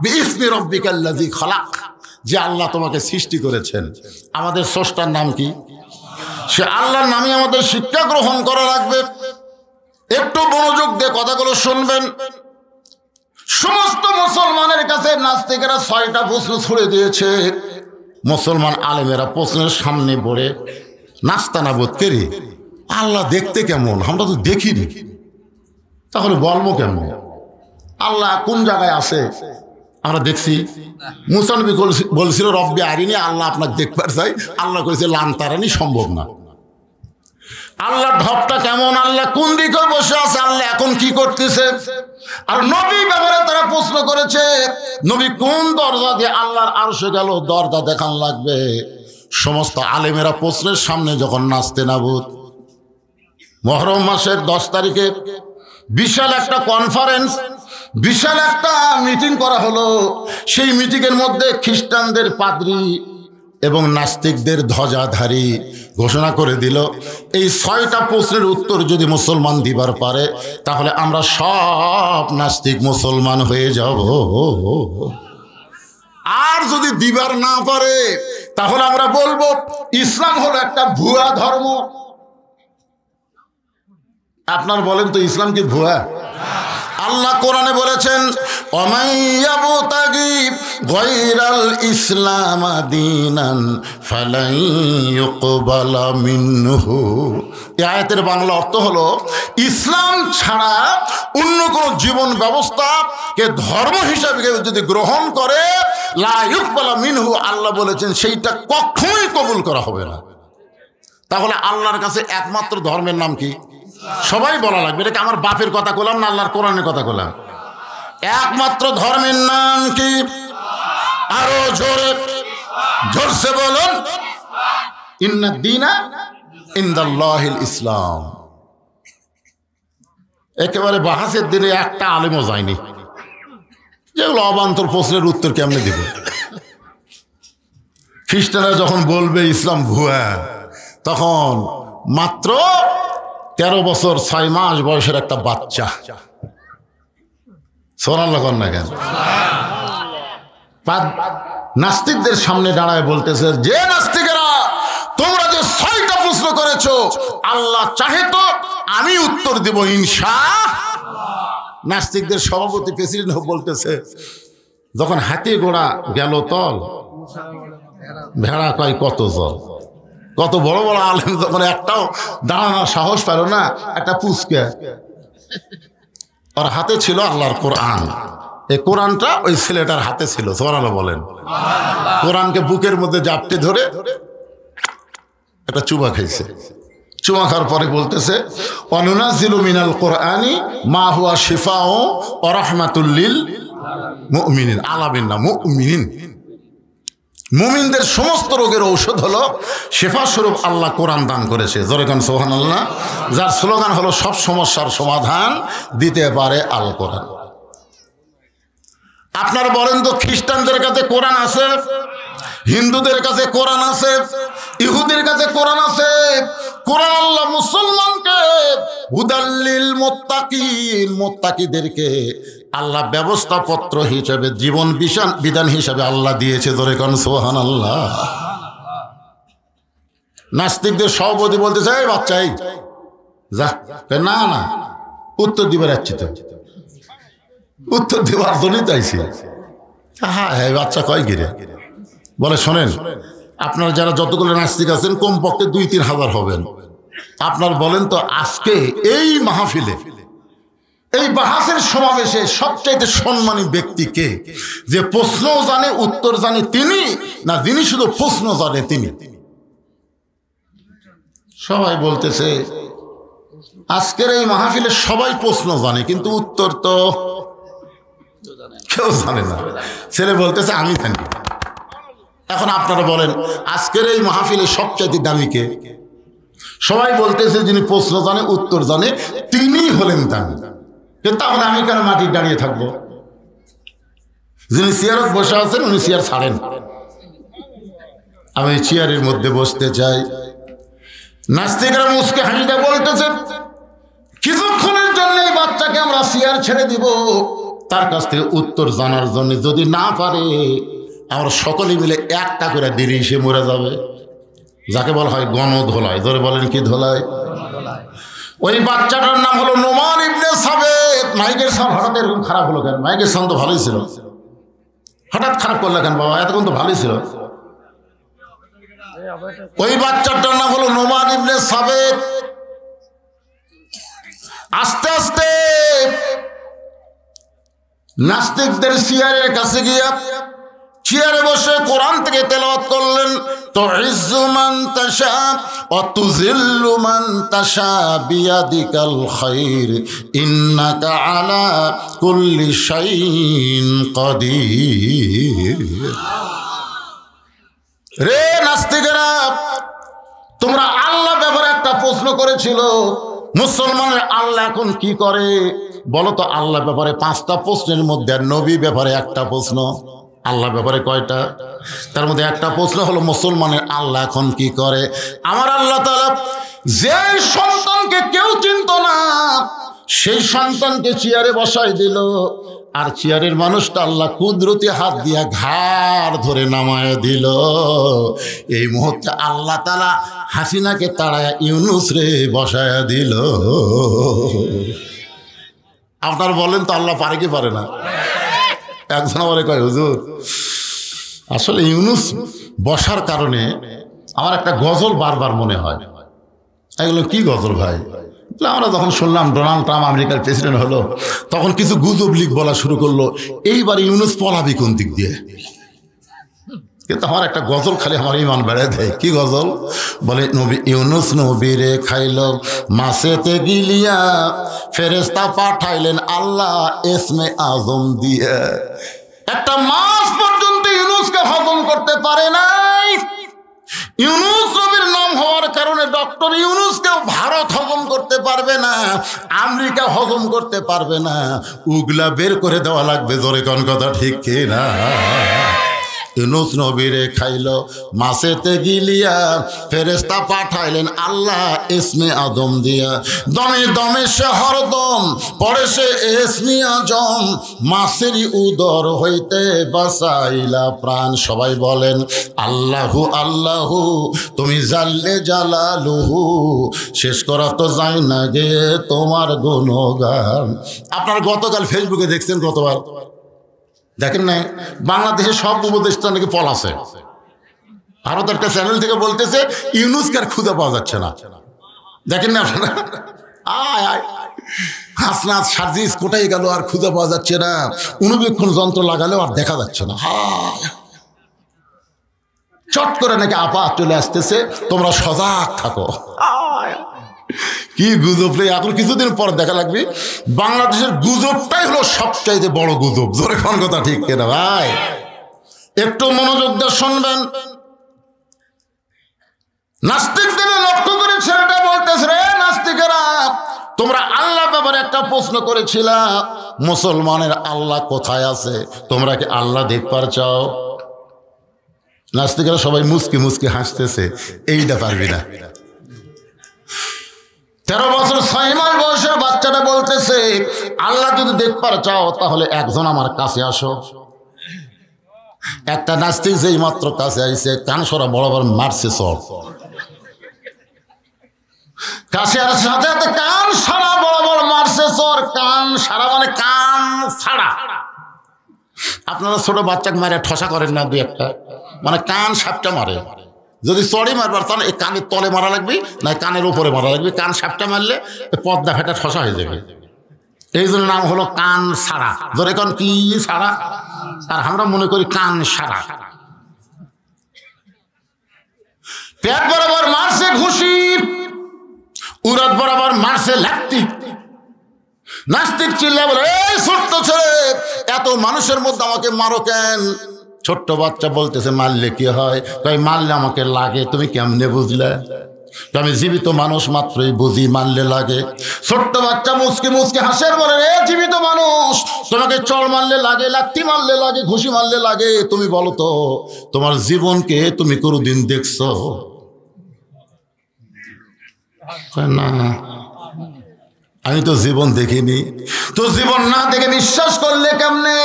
বিইসমি রাব্বিকাল্লাযী খালাক। যে আল্লাহ তোমাকে সৃষ্টি করেছেন, আমাদের স্রষ্টার নাম কি? সে আল্লাহর নামে আমাদের শিক্ষা গ্রহণ করা লাগবে। একটু মনোযোগ দিয়ে কথাগুলো শুনবেন। সমস্ত মুসলমানের কাছে নাস্তিকেরা 6টা প্রশ্ন ছুড়ে দিয়েছে। মুসলমান আলেমেরা প্রশ্নের সামনে পড়ে নাস্তানাবুদ করে আল্লাহ দেখতে কেমন আমরা তো দেখিনি, তাহলে বলবো কেমন? আল্লাহ কোন জায়গায় আছে আমরা দেখছি? মুসা নবী বলছিল রব্বি আরিনি, আল্লাহ আপনাকে দেখবার চাই। আল্লাহ করেছে লান তারানি, সম্ভব না। আল্লাহ ঢপটা কেমন? আল্লাহ কোন দিকে বসে আছে? আল্লাহ এখন কি করতেছে? আর নবী ব্যাপারে তারা প্রশ্ন করেছে নবী কোন দরজা দিয়ে আল্লাহর আরশে গেল, দরজা দেখান লাগবে। সমস্ত আলেমেরা প্রশ্নের সামনে যখন নাস্তানাবুদ। মুহররম মাসের 10 তারিখে বিশাল একটা কনফারেন্স, বিশাল একটা মিটিং করা হলো। সেই মিটিংয়ের মধ্যে খ্রিস্টানদের পাদ্রী, এবং নাস্তিকদের ধ্বজাধারী ঘোষণা করে দিল, এই 6টা প্রশ্নের উত্তর যদি মুসলমান দিবার পারে তাহলে আমরা সব নাস্তিক মুসলমান হয়ে যাব। আর যদি দিবার না পারে তাহলে আমরা বলবো ইসলাম হলো একটা ভুয়া ধর্ম। আপনার বলেন তো ইসলাম কি ভুয়া? আল্লাহ কোরআনে বলেছেন ওমাইয়াবতাগি গায়রাল ইসলাম দীনান ফালাই ইউকবালা মিনহু। এই আয়াতের বাংলা অর্থ হলো ইসলাম ছাড়া অন্য কোনো জীবন ব্যবস্থাকে ধর্ম হিসাবে যদি গ্রহণ করে লা ইউকবালা মিনহু, আল্লাহ বলেছেন সেইটা কখনোই কবুল করা হবে না। তাহলে আল্লাহর কাছে একমাত্র ধর্মের নাম কি? সবাই বলা লাগবে, এটা কি আমার বাপের কথা বললাম না আল্লাহর কোরআনের কথা বললাম? একমাত্র ধর্মের নাম কি? আরো জোরে জোরসে বলুন, ইন্না দীনা ইনদাল্লাহিল ইসলাম। একেবারে বাহাসের দিনে একটা আলেমও যায়নি, যেগুলো অবান্তর প্রশ্নের উত্তর কেমনে দিব। খ্রিস্টানরা যখন বলবে ইসলাম ভুয়া, তখন মাত্র 13 বছর 6 মাস বয়সের একটা বাচ্চা, সুবহানাল্লাহ কর না কেন, নাস্তিকদের সামনে দাঁড়ায় বলতেছে, যে নাস্তিকেরা তোমরা যে 6টা প্রশ্ন করেছো, আল্লাহ চাহে তো আমি উত্তর দেব ইনশাআল্লাহ। নাস্তিকদের সভাপতি প্রেসিডেন্ট বলতেছে, যখন হাতি ঘোড়া গেল তল, ভেড়া কয় কত জল। কত বড় বড় আলেম যখন একটাও দাঁড়ানোর সাহস পেল না, একটা পুচকে ওর হাতে ছিল আল্লাহর কোরআন, এই কোরআনটা ওই ছেলেটার হাতে ছিল, সুবহানাল্লাহ বলেন। কোরআনকে বুকের মধ্যে জাপটে ধরে একটা চুমা খাইছে। চুমা খাওয়ার পরে বলতেছে, অনুনাজিলু মিনাল কোরআনি মা হুয়া শিফাউ ওয়া রাহমাতুল লিল মুমিনিন, আলামিন না মুমিনিন। মুমিনদের সমস্ত রোগের ঔষধ হলো শেফা স্বরূপ আল্লাহ কোরআন দান করেছে। জোরে গান সুবহানাল্লাহ। যার স্লোগান হলো সব সমস্যার সমাধান দিতে পারে আল কোরআন। আপনারা বলেন তো, খ্রিস্টানদের কাছে কোরআন আছে, হিন্দুদের কাছে কোরআন আছে, ইহুদের কাছে কোরআন আছে। কোরআন আল্লাহ মুসলমানকে হুদাল্লিল মুত্তাকিন, মুত্তাকিদেরকে আল্লাহ ব্যবস্থাপত্র হিসেবে, জীবন বিধান হিসেবে আল্লাহ দিয়েছে। ধরে কোন সুবহানাল্লাহ। নাস্তিকদের সভাপতি বলতেছে, এই বাচ্চা এই যা, না না উত্তর দিবার যাচ্ছি তো, উত্তর দেওয়ার জন্যই চাইছি। হ্যাঁ এই বাচ্চা কয় গিরে বলে, শোনেন আপনারা যারা যতগুলো নাস্তিক আছেন কমপক্ষে 2-3 হাজার হবেন। আপনার বলেন তো, আজকে এই মাহফিলে, এই বাহাসের সমাবেশে সবচাইতে সম্মানী ব্যক্তি কে? যে প্রশ্নও জানে উত্তর জানে তিনি, না যিনি শুধু প্রশ্ন জানে তিনি? সবাই বলতেছে আজকের এই মাহফিলে সবাই প্রশ্ন জানে, কিন্তু উত্তর তো কেউ জানে না। ছেলে বলতেছে আমি জানি। এখন আপনারা বলেন, আজকের এই মাহফিলে সবচাইতে দামি কে? সবাই বলতেছে যিনি প্রশ্ন জানে উত্তর জানে তিনি হলেন দামি। তাহলে আমি কেন মাটি দাঁড়িয়ে থাকবো? যিনি চেয়ারে বসে আছেন উনি চেয়ার ছাড়েন, আমি চেয়ারের মধ্যে বসতে চাই। নাস্তিকরা মুসকে হাসিতে বলতেছে, কিছুক্ষণের জন্য এই বাচ্চাকে আমরা চেয়ার ছেড়ে দিব তার কাছ থেকে উত্তর জানার জন্য। যদি না পারে আমরা সকলে মিলে একটা করে দিলে সে মরে যাবে, যাকে বলা হয় গণধোলাই। ধরে বলেন কি ধোলাই? ওই বাচ্চাটার নাম হলো নোমান ইবনে সাবেত। মাইকের সাউন্ড হঠাৎ এরকম খারাপ হলো কেন? মাইকের সাউন্ড তো ভালোই ছিল, হঠাৎ খারাপ করলে কেন বাবা? এতক্ষণ তো ভালোই ছিল। ওই বাচ্চাটার নাম হলো নোমান ইবনে সাবেত। আস্তে আস্তে নাস্তিকদের চেয়ারের কাছে গিয়া চেয়ারে বসে কোরআন থেকে তেলাওয়াত করলেন, তুইজ্জু মান তাশা ওয়া তুযিল্লু মান তাশা বিয়াদিকাল খায়র ইন্নাকা আলা কুল্লি শাইইন কাদির। রে নাস্তিকেরা, তোমরা আল্লাহ ব্যাপারে একটা প্রশ্ন করেছিল, মুসলমানের আল্লাহ এখন কি করে বলো তো? আল্লাহ ব্যাপারে 5টা প্রশ্নের মধ্যে নবী ব্যাপারে একটা প্রশ্ন। আল্লাহ ব্যাপারে কয়টা? তার মধ্যে একটা প্রশ্ন হলো মুসলমানের আল্লাহ এখন কি করে? আমার আল্লাহ তাআলা যে সন্তানকে কেউ চিনত না সেই সন্তানকে চেয়ারে বসাই দিল, আর চেয়ারের মানুষটা আল্লাহ কুদরতি হাত দিয়া ঘাড় ধরে নামায় দিল। এই মুহূর্তে আল্লাহ তাআলা হাসিনাকে তাড়ায় ইউনুস রে বসায়া দিল। আপনার বলেন তো আল্লাহ পারে কি পারে না? একজন বলে কয় হুজুর আসলে ইউনুস বসার কারণে আমার একটা গজল বারবার মনে হয়। এগুলো কি গজল ভাই? আমরা যখন শুনলাম ডোনাল্ড ট্রাম্প আমেরিকার প্রেসিডেন্ট হলো, তখন কিছু গুজব লিগ বলা শুরু করলো, এইবার ইউনুস পলাবি কোন দিক দিয়ে। কিন্তু আমার একটা গজল খালি আমার ইমান বেড়ায় দেয়। কি গজল? বলে নবী ইউনুস নবীরে খাইল মাছেতে গিলিয়া, ফেরেশতা পাঠাইলেন আল্লাহ ইসমে আজম দিয়ে। একটা মাছ পর্যন্ত ইউনুসকে হজম করতে পারে নাই। ইউনুস নবীর নাম হওয়ার কারণে ডক্টর ইউনুসকেও ভারত হজম করতে পারবে না, আমেরিকা হজম করতে পারবে না, উগলা বের করে দেওয়া লাগবে। জোরে কোন কথা ঠিক কিনা? ইউনুস নবীরে খাইল মাছেতে গিলিয়া, ফেরেশতা পাঠাইলেন আল্লাহ ইসমে আদম দিয়া। দমে দমে সে হরদম পড়ে সে ইসমে আজম, মাছেরই উদর হইতে বাঁচাইলা প্রাণ। সবাই বলেন আল্লাহু আল্লাহু তুমি জাল্লে জালালুহু, শেষ করা তো যায় না গে তোমার গুণগান। আপনার গতকাল ফেসবুকে দেখছেন, গতবার দেখেন নাই? বাংলাদেশের সব উপদেষ্টা নাকি পলাছে। ভারত একটা চ্যানেল থেকে বলতেছে ইউনুসকে আর খুঁজে পাওয়া যাচ্ছে না। দেখেন না আপনারা? হাসনাত সার্জিস কোথায় গেল আর খুঁজে পাওয়া যাচ্ছে না, অনুবীক্ষণ যন্ত্র লাগালেও আর দেখা যাচ্ছে না। চট করে নাকি আপা চলে আসতেছে, তোমরা সজাগ থাকো। কি গুজব রে! এখন কিছুদিন পর দেখা লাগবে বাংলাদেশের গুজবটাই হলো সবচাইতে বড় গুজব। জোরে কোন কথা ঠিক কিনা ভাই? একটু মনোযোগ দিয়ে শুনবেন। নাস্তিকদের লক্ষ্য করে ছেলেটা বলতেছে, রে নাস্তিকেরা, তোমরা আল্লাহ ব্যাপারে একটা প্রশ্ন করেছিল, মুসলমানের আল্লাহ কোথায় আছে? তোমরা কি আল্লাহ দেখবার চাও? নাস্তিকেরা সবাই মুসকি মুসকি হাসতেছে, এইটা পারবি না। 13 বছর 6 মাস বয়সের বাচ্চাটা বলতেছে, আল্লাহ যদি দেখবার চাও তাহলে একজন আমার কাছে আসো। একটা নাস্তিক যেই মাত্র কাছে আইছে, কান সরা বরাবর মারছে সব। কাছে আর সাথে সাথে কান সারা বরাবর মারছে সর। কান সারা মানে কান ছাড়া। আপনারা ছোট বাচ্চাকে মারে ঠসা করেন না? দুই একটা মানে কান সাপটা মারে। যদি চড়ি মারবার তাহলে এই কানের তলে মারা লাগবে, না কানের উপরে মারা লাগবে। কান সাপটা মারলে পর্দা ফেটা ঠসা হয়ে যাবে। এই জন্য নাম হলো কান সারা। ধরে কোন কি সারা, আর আমরা মনে করি কান সারা। পেট বরাবর মারছে ঘুষি, উরাত বরাবর মারছে লাত্তি। নাস্তিক চিল্লা বলে, এই ছোট্ট ছেলে, এত মানুষের মধ্যে আমাকে মারো কেন? ছোট্ট বাচ্চা বলতেছে, মারলে কি হয়? তাই মারলে আমাকে লাগে। তুমি কেমনে বুঝলে? আমি জীবিত মানুষ মাত্রই বুঝি মারলে লাগে। ছোট্ট বাচ্চা মুসকি মুসকি হাসের বলে, এ জীবিত মানুষ, তোমাকে চড় মারলে লাগে, লাথি মারলে লাগে, ঘুষি মারলে লাগে। তুমি বলো তো, তোমার জীবনকে তুমি কোনদিন দেখছো? না, আমি তো জীবন দেখিনি। তো জীবন না দেখে বিশ্বাস করলে কেমনে?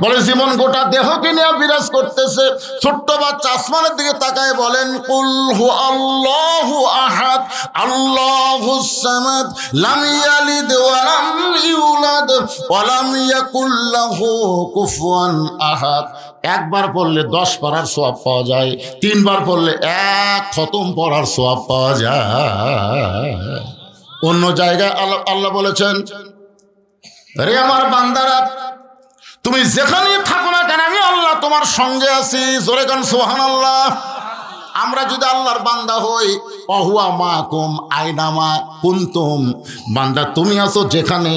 বলে জীবন গোটা দেহকে নিয়ে বিরাজ করতেছে। ছোট্ট বাচ্চা আসমানের দিকে তাকায় বলেন, কুল হু আল্লাহু আহাদ আল্লাহুস সামাদ লাম ইয়ালিদ ওয়া লাম ইউলাদ ওয়া লাম ইয়াকুল লাহু কুফুয়ান আহাদ। একবার পড়লে 10 পারার সওয়াব পাওয়া যায়, 3 বার পড়লে 1 খতম পড়ার সওয়াব পাওয়া যায়। অন্য জায়গায় আল্লাহ বলেছেন, রে আমার বান্দারা, তুমি যেখানে থাকো না কেন আমি আল্লাহ তোমার সঙ্গে আছি। জোরে গান সুবহানাল্লাহ। আমরা যদি আল্লাহর বান্দা হই, অহুয়া মাকুম আইনামা কুনতুম, বান্দা তুমি আছো যেখানে,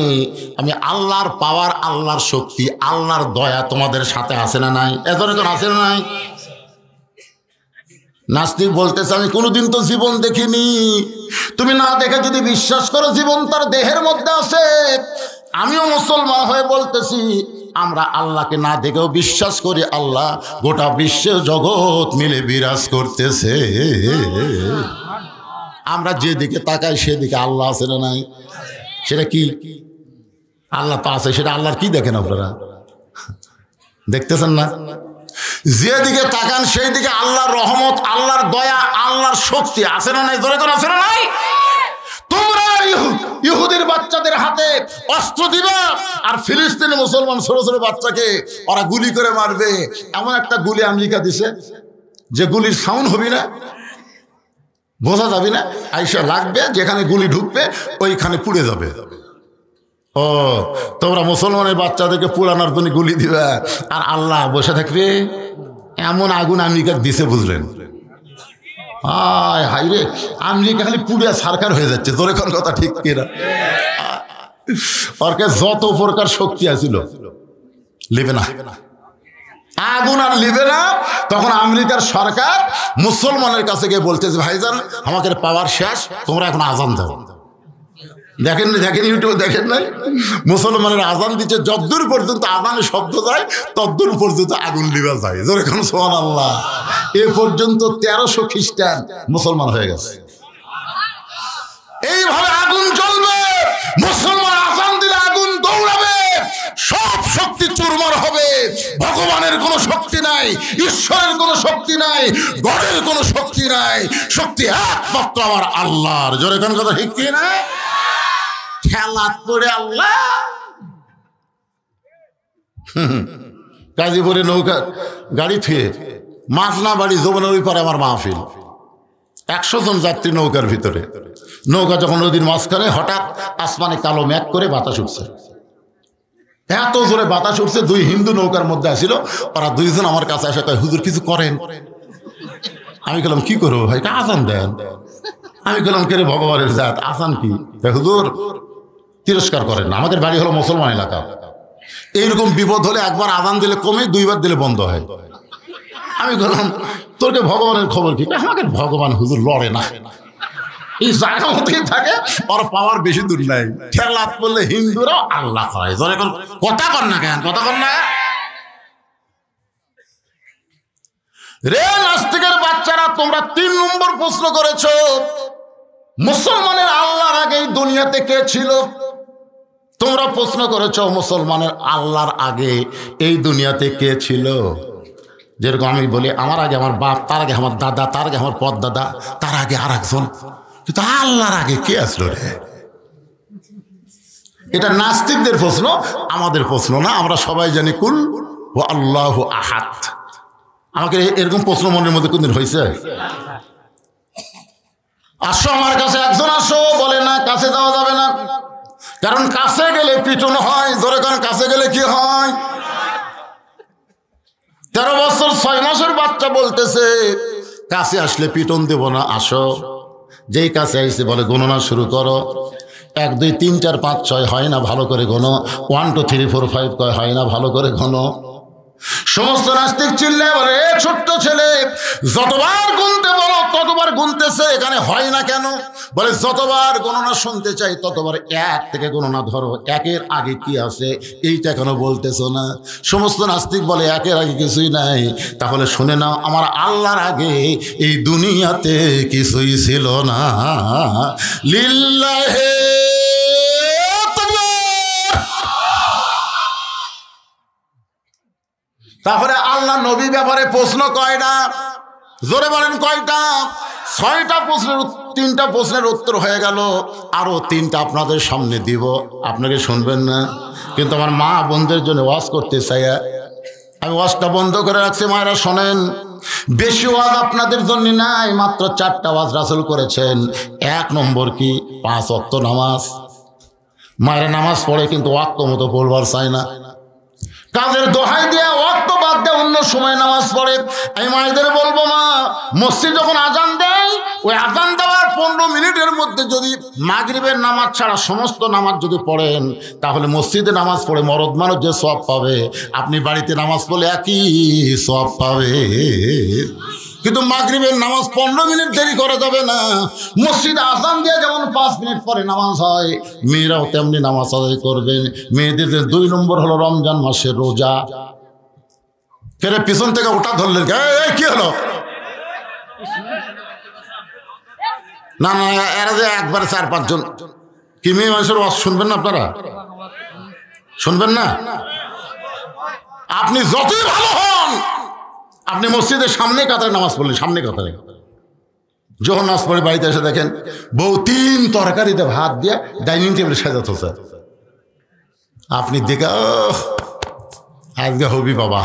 আমি আল্লাহর পাওয়ার, আল্লাহর শক্তি, আল্লাহর দয়া তোমাদের সাথে আছে না নাই? এজন্য তো আছে না নাই? নাস্তিক বলতেছে, আমি কোনোদিন তো জীবন দেখিনি। তুমি না দেখে যদি বিশ্বাস করো জীবন তার দেহের মধ্যে আছে, আমিও মুসলমান হয়ে বলতেছি আমরা আল্লাহকে না দেখেও বিশ্বাস করি আল্লাহ গোটা বিশ্বের জগৎ মিলে বিরাজ করতেছে। আমরা যেদিকে তাকাই সেদিকে আল্লাহ আছে না নাই? সেটা কি? আল্লাহ তো আছে, সেটা আল্লাহর কি দেখেন আপনারা? দেখতেছেন না? যেদিকে তাকান সেই দিকে আল্লাহর রহমত, আল্লাহর দয়া, আল্লাহর শক্তি আছে না নাই? জোরে করে আছে না নাই? তোমরা ইহুদির বাচ্চাদের হাতে অস্ত্র দিবা আর ফিলিস্তিনি মুসলমান ছোট ছোট বাচ্চাকে ওরা গুলি করে মারবে। এমন একটা গুলি আমেরিকা দিছে যে গুলির সাউন্ড হবে না, বোঝা যাবে না, আইসা লাগবে, যেখানে গুলি ঢুকবে ওইখানে পুড়ে যাবে। ও তোমরা মুসলমানের বাচ্চাদেরকে পুরানোর জন্য গুলি দিবা আর আল্লাহ বসে থাকবে? এমন আগুন আমেরিকা দিছে, বুঝলেন? হাই রে, আমেরিকা খালি পুড়িয়া সারকার হয়ে যাচ্ছে। তোর এখন কথা ঠিক কিনা? ওর কাছে যত প্রকার শক্তি আছিল লিবে না, আগুন আর লিবে না। তখন আমেরিকার সরকার মুসলমানের কাছে গিয়ে বলতেছে, ভাইজান আমাকে পাওয়ার শেষ, তোমরা এখন আজান দাও। দেখেন ইউটিউবে দেখেন নাই? মুসলমানের আজান দিচ্ছে, যদ্দূর পর্যন্ত আজানের শব্দ যায় তদ্দূর পর্যন্ত আগুন লিবা যায়। যেরকম সুবহানাল্লাহ। এ পর্যন্ত 1300 খ্রিস্টান মুসলমান হয়ে গেছে। এইভাবে আগুন জ্বলবে, মুসলমান আজান দিলে আগুন দৌড়াবে, সব শক্তি চুরমার হবে। ভগবানের কোনো শক্তি নাই, ঈশ্বরের কোনো শক্তি নাই, গডের কোনো শক্তি নাই, শক্তি একমাত্র আমার আল্লাহর। জোরে কোন কথা ঠিক কি না? খেলাত পড়ে আল্লাহ। গাজীপুরে নৌকা গাড়ি থুয়ে মাঝনা বাড়ি যমুনার ওই পারে আমার মাহফিল, 100 জন যাত্রী নৌকার ভিতরে। নৌকা যখন নদীর মাঝখানে, হঠাৎ আসমানে কালো মেঘ করে বাতাস উঠছে, এত জোরে বাতাস উঠছে। 2 হিন্দু নৌকার মধ্যে আসিল, ওরা 2 জন আমার কাছে আসে কয়, হুজুর কিছু করেন। আমি বললাম কি করবো ভাই? আজান দেন। আমি বললাম কে রে ভগবানের জাত, আজান কি? হুজুর তিরস্কার করেন না, আমাদের বাড়ি হলো মুসলমান এলাকা, এইরকম বিপদ হলে একবার আজান দিলে কমে, 2 বার দিলে বন্ধ হয়। আমি বললাম তোরকে ভগবানের খবর কি? আমাকে ভগবান হুজুর লড়ে না, এই জায়গা মতোই থাকে, ওর পাওয়ার বেশি দূর নাই। খেলাত করলে হিন্দুরাও আল্লাহ হয়। কথা কর না কেন? কথা কর না রে নাস্তিকের বাচ্চারা, তোমরা 3 নম্বর প্রশ্ন করেছ। মুসলমানের আল্লাহর আগে এই দুনিয়াতে কে ছিল? তোমরা প্রশ্ন করেছ মুসলমানের আল্লাহর আগে এই দুনিয়াতে কে ছিল? যেরকম আমি বলি আমার আগে আমার বাপ, তার আগে আমার দাদা, তার আগে আমার পরদাদা, তার আগে আর একজন, কিন্তু আল্লাহর আগে কে আসলো রে? এটা নাস্তিকদের প্রশ্ন, আমাদের প্রশ্ন না। আমরা সবাই জানি কুল ওয়া আল্লাহু আহাদ। আমাকে এরকম প্রশ্ন মনের মধ্যে কোনদিন হয়েছে? আসো আমার কাছে, একজন আসো, বলে না কাছে যাওয়া যাবে না, কারণ কাছে গেলে পিটন হয়। ধরে কারণ কাছে গেলে কি হয়? 13 বছর 6 মাসের বাচ্চা বলতেছে কাছে আসলে পিটন দেব না, আসো। যেই কাছে আইসে বলে গণনা শুরু করো, 1 2 3 4 5 6 হয় না, ভালো করে গোনো। 1 2 3 4 5 কয়, হয় না, ভালো করে গোনো। সমস্ত নাস্তিক চিল্লে বলে এ ছোট্ট ছেলে, যতবার গুনতে বলো ততবার গুনতেছে, এখানে হয় না কেন? বলে যতবার গণনা শুনতে চাই ততবার 1 থেকে গণনা ধরো, 1-এর আগে কি আছে এইটা কেন বলতেছো না? সমস্ত নাস্তিক বলে 1-এর আগে কিছুই নাই। তাহলে শুনে নাও, আমার আল্লাহর আগে এই দুনিয়াতে কিছুই ছিল না। লিল্লাহে তারপরে আল্লাহ নবী ব্যাপারে প্রশ্ন কয়টা? জোরে বলেন কয়টা? 6টা প্রশ্নের 3টা প্রশ্নের উত্তর হয়ে গেল, আরো 3টা আপনাদের সামনে দিব, আপনাকে শুনবেন না। কিন্তু আমার মা বোনদের জন্য ওয়াজ করতে চাই, আমি ওয়াজটা বন্ধ করে রাখছি। মায়েরা শোনেন, বেশি ওয়াজ আপনাদের জন্য নাই, মাত্র 4টা ওয়াজ রাসূল করেছেন। 1 নম্বর কি? 5 ওয়াক্ত নামাজ। মায়েরা নামাজ পড়ে কিন্তু ওয়াক্ত মতো পড়বার চায় না, কাজের দোহাই দিয়ে ওয়াক্ত বাদ দিয়ে অন্য সময় নামাজ পড়ে। আমি মায়েদের বলবো, মা মসজিদ যখন আজান দেয়, ওই আজান দেওয়ার 15 মিনিটের মধ্যে যদি মাগরিবের নামাজ ছাড়া সমস্ত নামাজ যদি পড়েন, তাহলে মসজিদে নামাজ পড়ে মরদ মানুষ যে সওয়াব পাবে, আপনি বাড়িতে নামাজ পড়লে একই সওয়াব পাবে। কিন্তু মাগরিবের নামাজ 15 মিনিট দেরি করা যাবে না। মসজিদে আযান দিয়ে যেমন 5 মিনিট পরে নামাজ হয়, মেয়েরাও তেমনি নামাজ আদায় করবেন। মেয়েদের 2 নম্বর হলো রমজান মাসের রোজা। ফেরে পিছন থেকে ওটা ধরলেন, কি হলো? না না, এরা যে একবারে 4-5 জন কি মেয়ে মানুষের ওয়াজ শুনবেন না? আপনারা শুনবেন না? আপনি যতই ভালো হন, আপনি মসজিদের সামনে কাতারে নামাজ পড়লেন, সামনে কাতারে যখন নামাজ পড়ে বাড়িতে এসে দেখেন বউ 3 তরকারিতে ভাত দিয়ে ডাইনিং টেবিলে সাজাতেছে, আপনি দেখে আজকে হবি বাবা,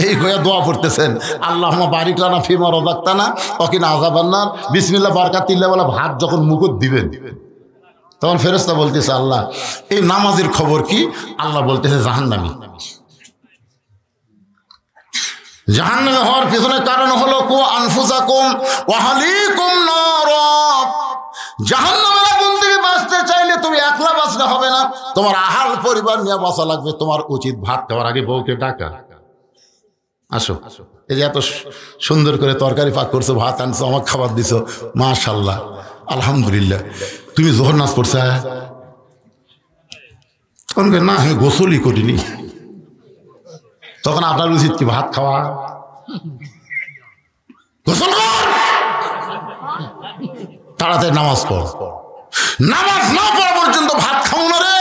এই হয়ে দোয়া পড়তেছেন, আল্লাহুম্মা বারিক লানা ফিমা রাযাকতানা ওয়া কিনা আযাবান্নার, বিসমিল্লাহ বারাকাতিল্লাহ বলে ভাত যখন মুখত দিবেন, তখন ফেরেশতা বলতেছে আল্লাহ এই নামাজের খবর কি? আল্লাহ বলতেছে জাহান্নামী। জাহান্নামে হওয়ার পিছনে কারণ হলো কু আনফুসাকুম ওয়া আহলিকুম নার। জাহান্নামের আগুন থেকে বাঁচতে চাইলে তুমি একলা বাঁচলে হবে না, তোমার আহাল পরিবার নিয়ে বাঁচা লাগবে। তোমার উচিত ভাত খাওয়ার আগে বউকে ডাকা, আসো, এই যে এত সুন্দর করে তরকারি পাক করছো, ভাত আনছো, আমার খাবার দিছো, মাশাআল্লাহ আলহামদুলিল্লাহ, তুমি যোহর নামাজ পড়ছো? তখন না আমি গোসলই করিনি। তখন আপনার উচিত কি ভাত খাওয়া, গোসল কর, তাড়াতাড়ি নামাজ পড়। নামাজ না পড়া পর্যন্ত ভাত খাও না রে,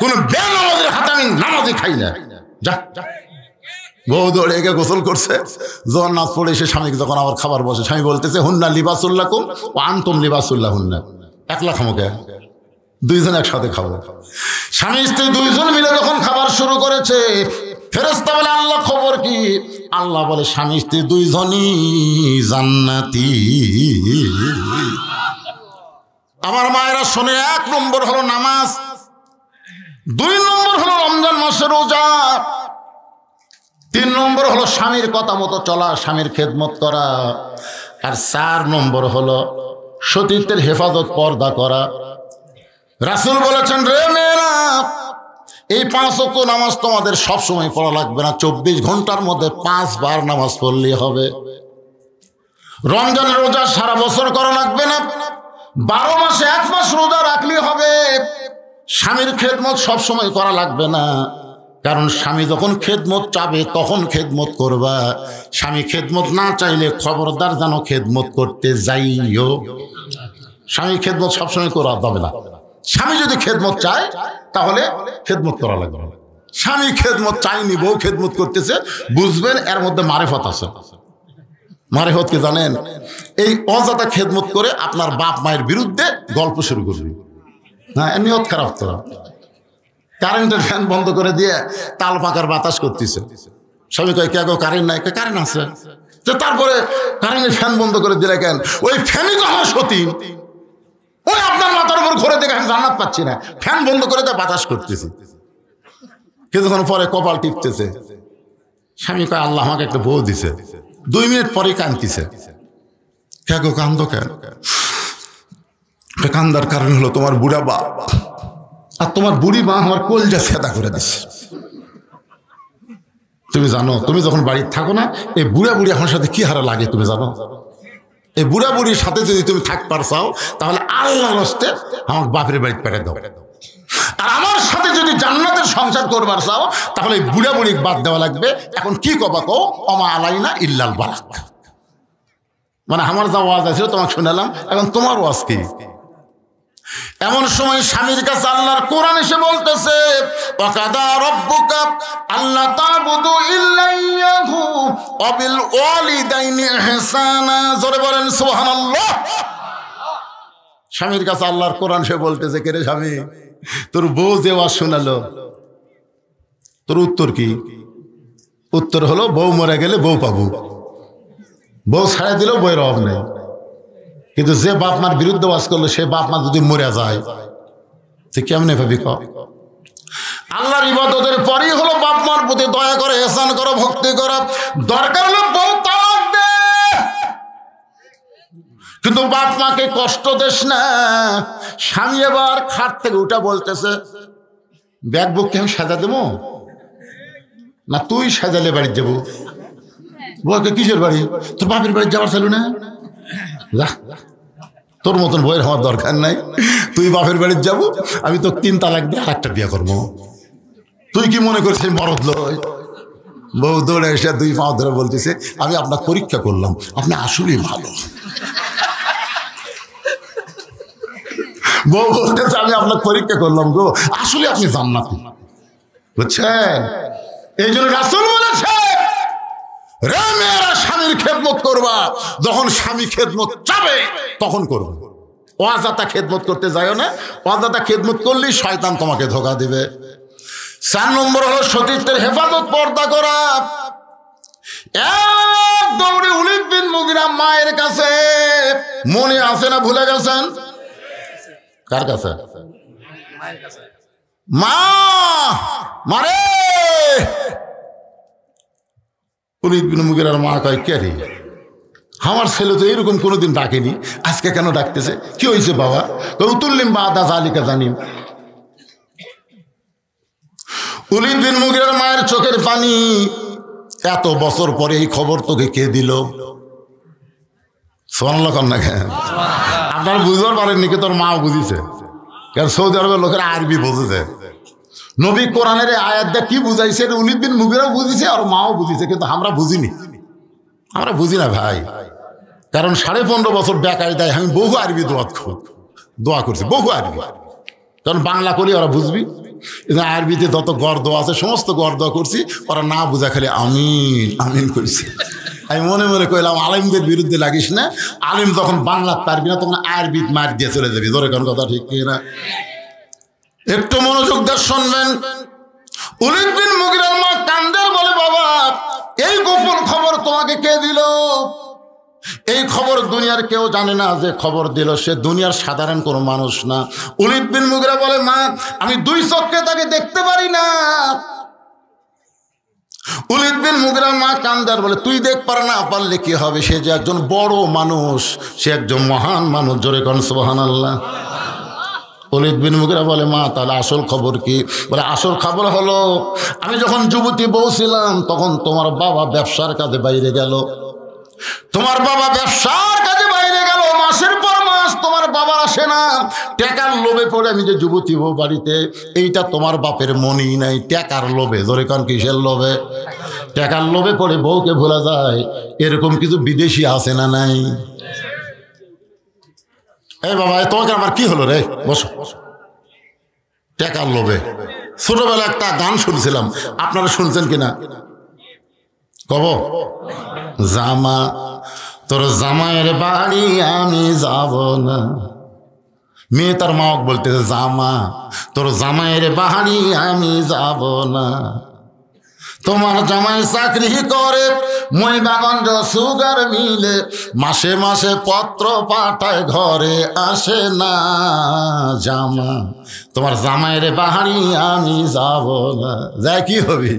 কোন বেনামাজের হাতে আমি নামাজই খাই না। যা বউ দৌড়ে গিয়ে গোসল করছে, যখন নামাজ পড়ে এসে স্বামীকে যখন আবার খাবার বসে, স্বামী বলতেছে হুন্না লিবাসুল লাকুম ওয়া আনতুম লিবাসুল লাহুন্না। একলা খামোকে, 2 জন একসাথে খাবো। স্বামী স্ত্রী 2 জন মিলে যখন খাবার শুরু করেছে, ফেরেশতা বলে আল্লাহ খবর কি? আল্লাহ বলে স্বামী স্ত্রী 2 জনই জান্নাতি। আমার মায়েরা শোনে, 1 নম্বর হলো নামাজ, 2 নম্বর হলো রমজান মাসের রোজা, 3 নম্বর হলো স্বামীর কথা মতো চলা, স্বামীর খেদমত করা, আর 4 নম্বর হলো সতীত্বের হেফাজত, পর্দা করা। রাসূল বলেছেন রে মেয়েরা, এই 5 ওয়াক্ত নামাজ তোমাদের সবসময় পড়া লাগবে না, 24 ঘন্টার মধ্যে 5 বার নামাজ পড়লেই হবে। রমজানের রোজা সারা বছর করা লাগবে না, 12 মাসে 1 মাস রোজা রাখলেই হবে। স্বামীর খেদমত সবসময় করা লাগবে না, কারণ স্বামী যখন খেদমত চাবে তখন খেদমত করবা। স্বামী খেদমত না চাইলে খবরদার যেন খেদমত করতে যাইও। স্বামী খেদমত সবসময় করা যাবে না। স্বামী যদি খেদমত চায় তাহলে খেদমত করা লাগবে। স্বামী খেদমত চাইনি, বউ খেদমত করতেছে, বুঝবেন এর মধ্যে মারেফত আছে। মারেফত কি জানেন? এই অজাতা খেদমত করে আপনার বাপ মায়ের বিরুদ্ধে গল্প শুরু করবে। না, নিয়ত খারাপ করা। কারেন্টের ফ্যান বন্ধ করে দিয়ে তাল পাকার বাতাস করতেছে, স্বামী কয় কে গো কারেন্ট নাই? কারেন্ট আছে। তারপরে কারেন্টের ফ্যান বন্ধ করে দিলে কেন? ওই ফ্যানই তো আমার সতী, ওই আপনার মাথার উপর ঘুরে দেখে আমি জান্নাত পাচ্ছি না, ফ্যান বন্ধ করে দিয়ে বাতাস করতেছি। কিছুক্ষণ পরে কপাল টিপতেছে, স্বামী কয় আল্লাহ আমাকে একটা বউ দিছে। 2 মিনিট পরেই কাঁদতেছে। কে গো কান্দো কেন? কান্দার কারণ হলো তোমার বুড়া বাপ আর তোমার বুড়ি মা আমার কলজা সেদা করে দিচ্ছে। তুমি জানো, তুমি যখন বাড়িতে থাকো না, এই বুড়া বুড়ি আমার সাথে কি হারা লাগে তুমি জানো? এই বুড়া বুড়ির সাথে যদি তুমি থাকবার চাও তাহলে আল্লাহর রাস্তে আমার বাপের বাড়িতে পাঠিয়ে দাও। আর আমার সাথে যদি জান্নাতের সংসার করবার চাও তাহলে এই বুড়া বুড়ি বাদ দেওয়া লাগবে। এখন কি কবা কো, অমা আলাইনা ইল্লাল বালাগ। মানে আমার যা ওয়াজ আছে তোমাকে শোনালাম, এখন তোমার ওয়াজ কি? এমন সময় স্বামীর কাছে আল্লাহর কোরআন এসে বলতেছে ওয়াকাদা রাব্বুকা আল্লা তা'বুদু ইল্লা ইয়াহু ওয়া বিল ওয়ালিদাইনি ইহসানা। জোরে বলেন সুবহানাল্লাহ। স্বামীর কাছে আল্লাহর কোরআন এসে বলতেছে কে রে স্বামী, তোর বউ যে ওয়াজ শোনালো, তোর উত্তর কি? উত্তর হলো বউ মরে গেলে বউ পাবো, বউ ছাড়া দিলেও বউয়ের অভাব নেই। কিন্তু যে বাপ মার বিরুদ্ধে ওয়াজ করলো সে বাপ মা যদি মরে যায় তুই কেমনে ভাবি? আল্লাহর ইবাদতের পরেই হলো বাপ মার প্রতি দয়া করে, ইহসান করো, ভক্তি করো। দরকার হলো বউ তালাক দে, কিন্তু বাপ মাকে কষ্ট দেস না। স্বামী এবার খাট থেকে উঠা বলতেছে ব্যাগ বুককে আমি সাজা দেবো না তুই সাজালে বাড়ি যাবো? বউকে কিসের বাড়ি? তোর বাপের বাড়ি যাওয়ার ছিল না? তোর মতন বইয়ের আমার দরকার নাই, তুই বাপের বাড়ির যাবো, আমি তো 3 তালাক দিয়ে আরেকটা বিয়ে করবো। তুই কি মনে করছিস মরদ লয়? বউ দৌড়ে এসে 2 পা ধরে বলতেছে, আমি আপনার পরীক্ষা করলাম, আপনি আসলেই ভালো। বউ বলতেছে, আমি আপনার পরীক্ষা করলাম গো, আসলে আপনি জান্নাতি। বুঝছেন? এই জন্য রাসূল বলেছে, রে মেয়েরা স্বামীর খেদমত করবা, যখন স্বামী খেদমত চাবে তখন করবে। অযথা খেদমত করতে যাও না, অযথা খেদমত করলেই শয়তান তোমাকে ধোঁকা দিবে। 4 নম্বর হলো সতীত্বের হেফাজত, পর্দা করা। এক দৌড়ে ওলীদ বিন মুগীরা মায়ের কাছে, মনে আছে না ভুলে গেছেন? কার কাছে? মা, মারে। ওলীদ বিন মুগীরার মা কয়, কে রে? আমার ছেলে তো এরকম কোনোদিন ডাকেনি, আজকে কেন ডাকতেছে? কি হয়েছে বাবা? উতুল্লিম বাদা জালিকা জানিম। ওলীদ বিন মুগীরার মায়ের চোখের পানি। এত বছর পরে এই খবর তোকে কে দিল? সুবহানাল্লাহ কন না কেন? আপনারা বুঝতে পারেননি, কি তোর মাও বুঝিছে? কারণ সৌদি আরবের লোকেরা আরবি বুঝেছে। নবী কোরআনের আয়াত দিয়ে কি বুঝাইছে ওলীদ বিন মুগীরাও বুঝিছে আর মাও বুঝিছে, কিন্তু আমরা বুঝিনি। আমরা বুঝি না ভাই, কারণ 15.5 বছর বেকায়দায় আমি বহু আরবি দোয়া করছি, বহু আরবি। কারণ বাংলা করি ওরা বুঝবি, আরবিতে যত গর্দ আছে সমস্ত গর্দ করছি, ওরা না বুঝা খালি আমিন আমিন করছে। আমি মনে মনে কইলাম, আলেমদের বিরুদ্ধে লাগিস না, আলেম যখন বাংলা পারবি না তখন আরবি মার দিয়ে চলে যাবি। ধরে কোন কথা ঠিক না? একটু মনোযোগ দিয়ে শুনবেন। ওলীদ বিন মুগীরার মা কান্দের বলে, বাবা এই গোপন খবর তোমাকে কে দিল? এই খবর দুনিয়ার কেউ জানে না, যে খবর দিল সে দুনিয়ার সাধারণ কোনো মানুষ না। ওলীদ বিন মুগীরা বলে, মা আমি 2 চোখে তাকে দেখতে পারি না। ওলীদ বিন মুগীরার মা কান্দার বলে, তুই দেখ পারে না পারলে কি হবে? সে যে একজন বড় মানুষ, সে একজন মহান মানুষ। জোরে কোন সুবহানাল্লাহ। ওলীদ বিন মুগীরা বলে, মা তাহলে আসল খবর কি? বলে, আসল খবর হলো আমি যখন যুবতী বউ ছিলাম তখন তোমার বাবা ব্যবসার কাজে বাইরে গেল। তোমার বাবা ব্যবসার কাজে বাইরে গেল, মাসের পর মাস তোমার বাবা আসে না। টাকার লোভে পড়ে আমি যে যুবতী বউ বাড়িতে, এইটা তোমার বাপের মনেই নাই, টাকার লোভে। ধরে কারণ কিসের লোভে? টাকার লোভে পড়ে বউকে ভোলা যায়। এরকম কিছু বিদেশি আছে না নাই? এই বাবা, তোমাকে আমার কি হলো রে? বসো। টাকার লোভে। ছোটবেলা একটা গান শুনছিলাম, আপনারা শুনছেন কিনা কব? জামা তোর জামাইয়ের বাড়ি আমি যাব না। মেয়ে তার মা বলতেছে, জামা তোর জামাইয়ের বাড়ি আমি যাব না। তোমার জামাই চাকরি করে মহিমাগঞ্জ সুগার মিলে, মাসে মাসে পত্র পাঠায়, ঘরে আসে না। জামা তোমার জামাইয়ের বাড়ি আমি যাব না। যা কি হবে?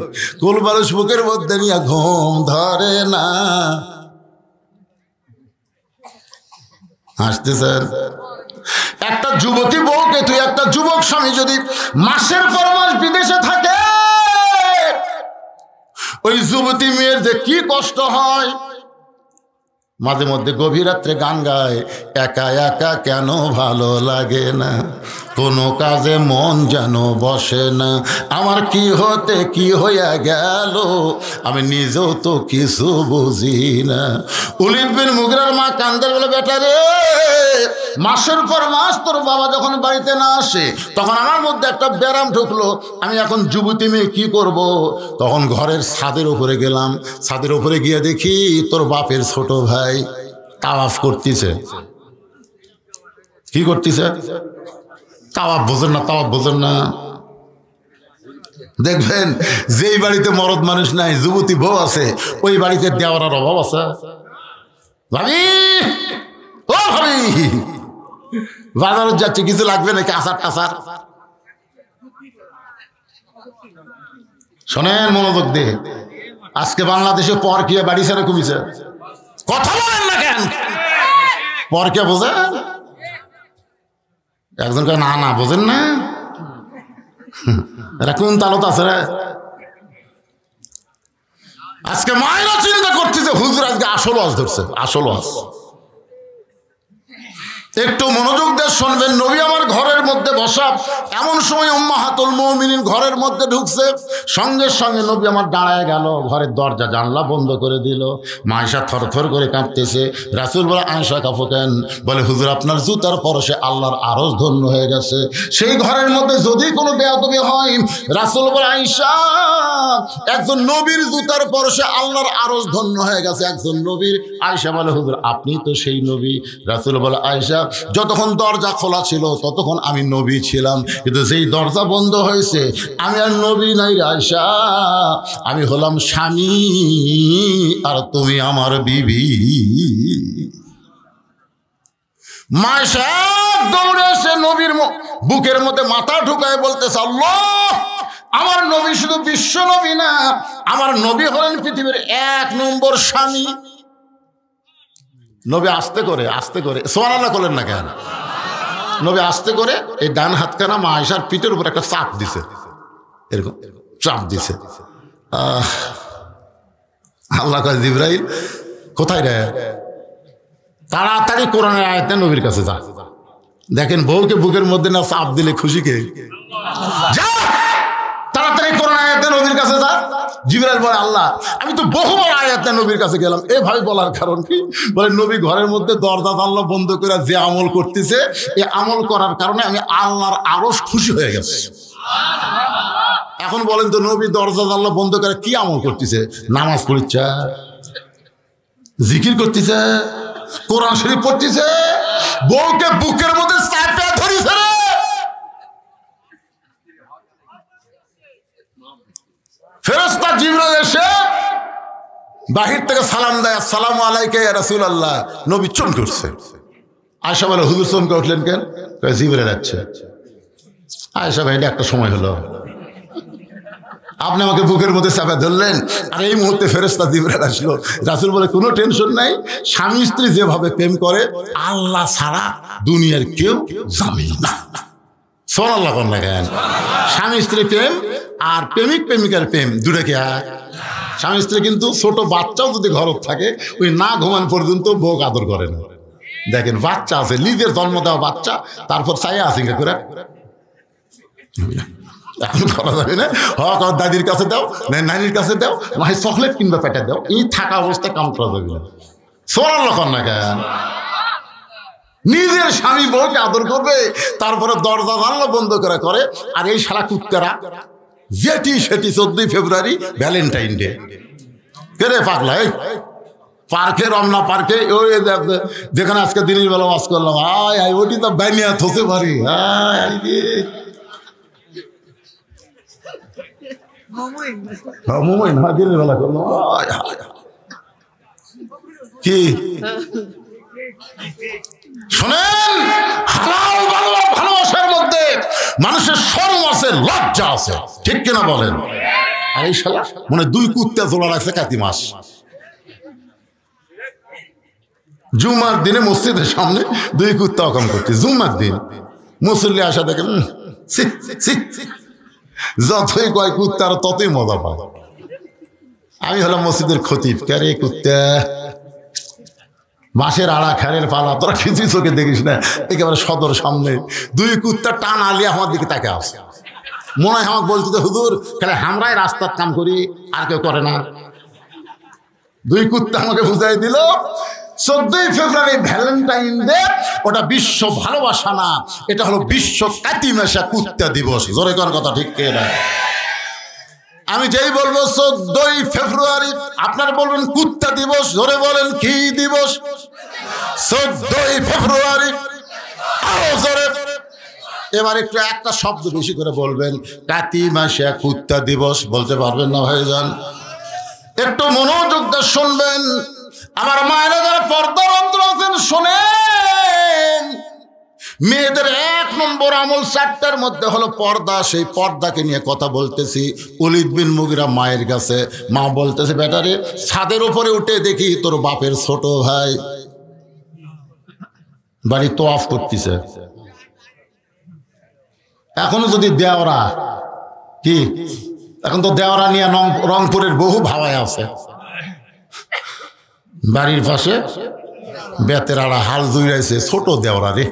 কুলবালুস বুকের মধ্যে নিয়ে ঘুম ধরে না। আসতেছেন? একটা যুবতী বউকে তুই, একটা যুবক স্বামী যদি মাসের পর মাস বিদেশে থাকে, ওই যুবতী মেয়ের যে কি কষ্ট হয়। মাঝে মধ্যে গভীর রাত্রে গান গায়, একা একা কেন ভালো লাগে না, কোনো কাজে মন যেন বসে না, আমার কি হতে কি হইয়া গেল, আমি নিজেও তো কিছু বুঝি না। ওলীদ বিন মুগীরার মা কান্দের বলে, বেটা রে, মাসের পর মাস তোর বাবা যখন বাড়িতে না আসে তখন আমার মধ্যে একটা ব্যারাম ঢুকলো, আমি এখন যুবতী মেয়ে কি করব? তখন ঘরের ছাদের উপরে গেলাম, ছাদের উপরে গিয়ে দেখি তোর বাপের ছোট ভাই তাওয়াফ করতেছে। কি করতেছে? তাওয়াফ বোঝেন না? তাওয়াফ বোঝেন না? দেখবেন যেই বাড়িতে মরদ মানুষ নাই, যুবতী বউ আছে, ওই বাড়িতে দেওয়ার অভাব আছে। ভাবি, ও ভাবি, বাজারে যাচ্ছে, কিছু লাগবে নাকি? আচার টাচার? শোনেন মনোযোগ দিয়ে, আজকে বাংলাদেশে পরকিয়া বাড়িছে না কমিছে? কথা বলেন না কেন? পরকিয়া বোঝেন? একজন না না বোঝেন না, এরা কোন তালত আছে রে? আজকে মায়েরা চিন্তা করতেছে হুজুর আজকে আসল ওয়াজ ধরছে, আসল ওয়াজ। একটু মনোযোগ দিয়ে শুনবেন। নবী আমার ঘরের মধ্যে বসা, এমন সময় উম্মাহাতুল মুমিনিন ঘরের মধ্যে ঢুকছে। সঙ্গে সঙ্গে নবী আমার দাঁড়ায় গেল, ঘরের দরজা জানলা বন্ধ করে দিল। মা আয়েশা থরথর করে কাঁপতেছে। রাসূল বলে, আয়েশা কাঁপো কেন? বলে, হুজুর আপনার জুতার পরশে আল্লাহর আরশ ধন্য হয়ে গেছে। সেই ঘরের মধ্যে যদি কোনো বেয়াদবি হয়, রাসূল বলে, আয়েশা একজন নবীর জুতার পরশে আল্লাহর আরশ ধন্য হয়ে গেছে, একজন নবীর। আয়েশা বলে, হুজুর আপনি তো সেই নবী। রাসূল বলে, আয়েশা যতক্ষণ দরজা খোলা ছিল ততক্ষণ আমি নবী ছিলাম, কিন্তু যেই দরজা বন্ধ হয়েছে আমি আর নবী নাই আয়েশা, আমি হলাম স্বামী আর তুমি আমার বিবি। মা আয়েশা দৌড়ে এসে নবীর বুকের মধ্যে মাথা ঢুকায় বলতেছে, আল্লাহ, আমার নবী শুধু বিশ্ব নবী না, আমার নবী হলেন পৃথিবীর 1 নম্বর স্বামী। নবী আস্তে করে সুবহানাল্লাহ করলেন না কেন? নবী আস্তে করে এই ডান হাতখানা মা আয়েশার পিঠের উপর একটা চাপ দিছে, এরকম চাপ দিছে। আল্লাহ কয়, জিবরাইল কোথায় রে? তাড়াতাড়ি কোরআনের আয়াতে নবীর কাছে যা। দেখেন বউকে বুকের মধ্যে না চাপ দিলে খুশি কে? যা তাড়াতাড়ি কোরআনের আয়াতে নবীর কাছে যা। জিবরাইল বলে, আল্লাহ আমি তো বহুবার আয়াতে নবীর কাছে গেলাম। এভাবে বলার কারণ কি? বলে, নবী ঘরের মধ্যে দরজা জানলা বন্ধ করে যে আমল করতেছে, এই আমল করার কারণে আমি আল্লাহর আরশ খুশি হয়ে গেছে। এখন বলেন তো, নবী দরজা জানলা বন্ধ করে কি আমল করতেছে? নামাজ পড়ছে, জিকির করতেছে, কোরআন শরীফ পড়তেছে, বউকে বুকের মধ্যে চাপা ধরেছে। ফেরেশতা জিবরাইল এসে বাহির থেকে সালাম দেয়, আসসালামু আলাইকা ইয়া রাসূলুল্লাহ। নবী চমকে উঠছে। আয়েশা বলে, হুজুর চমকে উঠলেন কেন? জিবরাইল আসছে। আয়েশা ভাই, এটা একটা সময় হলো, আপনি আমাকে বুকের মধ্যে চাপা ধরলেন, আর এই মুহূর্তে ফেরেশতা জিবরাইল আসলো। রাসূল বলে, কোনো টেনশন নাই, স্বামী স্ত্রী যেভাবে প্রেম করে আল্লাহ ছাড়া দুনিয়ার কেউ জানে না। সুবহানাল্লাহ কোন লাগেন? স্বামী স্ত্রী প্রেম আর প্রেমিক প্রেমিকার প্রেম দুটাকে এক। স্বামী স্ত্রী কিন্তু ছোট বাচ্চাও যদি ঘরত থাকে, ওই না ঘুমান পর্যন্ত বউ আদর করে না। দেখেন বাচ্চা আছে, নিজের জন্ম দেওয়া বাচ্চা, তারপর চাইয়া আছে করে এখন করা যাবে না। হক দাদির কাছে দাও, নানির কাছে দাও, না হয় চকলেট কিনবা পেটে দাও, এই থাকা অবস্থায় কাম করা যাবে না। সুবহানাল্লাহ না কেন? নিজের স্বামী বউকে আদর করবে, তারপরে দরজা জানলা বন্ধ করে। আর এই শালা কুত্তারা যেটি সেটি 14 ফেব্রুয়ারি ভ্যালেন্টাইন ডে কেরে পাগলা, এই পার্কে, রমনা পার্কে, ওই যেখানে আজকে দিনের বেলা ওয়াজ করলাম, আয় ওটি তো বাইনিয়া থসে পারি। দিনের বেলা করলাম কি শোনেন, হালাল ভালোবাসার মধ্যে মানুষের শরম আছে, লজ্জা আছে, ঠিক কিনা বলেন? আর এই শালা মনে 2 কুত্তা জোড়া রাখছে কাতি মাস। জুমার দিনে মসজিদের সামনে 2 কুত্তা অকাম করছে। জুমার দিন মুসল্লি আসা দেখেন, যতই কয় কুত্তা আর ততই মজা পায়। আমি হলাম মসজিদের খতিব, কারে কুত্তা মাসের আড়া খেরের পালা, তোরা কিছুই চোখে দেখিস না, একেবারে সদর সামনে 2 কুত্তা টান আলিয়ে আমার দিকে তাকে আসে। মনে হয় আমাকে বলতে, হুজুর খালি আমরাই রাস্তার কাম করি, আর কেউ করে না। 2 কুত্তা আমাকে বুঝাই দিল 14 ফেব্রুয়ারি ভ্যালেন্টাইন ডে, ওটা বিশ্ব ভালোবাসা না, এটা হলো বিশ্ব কাতিমেশা কুত্তা দিবস। জোরে কোন কথা ঠিক কে না? আমি যেই বলবো 14 ফেব্রুয়ারি, আপনারা বলবেন কুত্তা দিবস। ধরে বলেন কি দিবস? 14 ফেব্রুয়ারি। আরো জোরে। এবার একটু একটা শব্দ বেশি করে বলবেন, কাতিমাশা কুত্তা দিবস। বলতে পারবেন না ভাইজান? একটু মনোযোগ দিয়ে শুনবেন। আমার মায়েরা যারা পর্দার অন্তর আছেন শোনেন, মেয়েদের 1 নম্বর আমল 4টার মধ্যে হলো পর্দা। সেই পর্দাকে নিয়ে কথা বলতেছি। ওলীদ বিন মুগীরা মায়ের কাছে, মা বলতেছে, বেটারে ছাদের উপরে উঠে দেখি তোর বাপের ছোট ভাই বাড়ি তোয়াফ করতেছে। এখনো যদি দেওরা কি, এখন তো দেওরা নিয়ে রংপুরের বহু ভাওয়ায় আছে, বাড়ির পাশে বেতের আড়া হাল দুইরাইছে, ছোট দেওরা রে।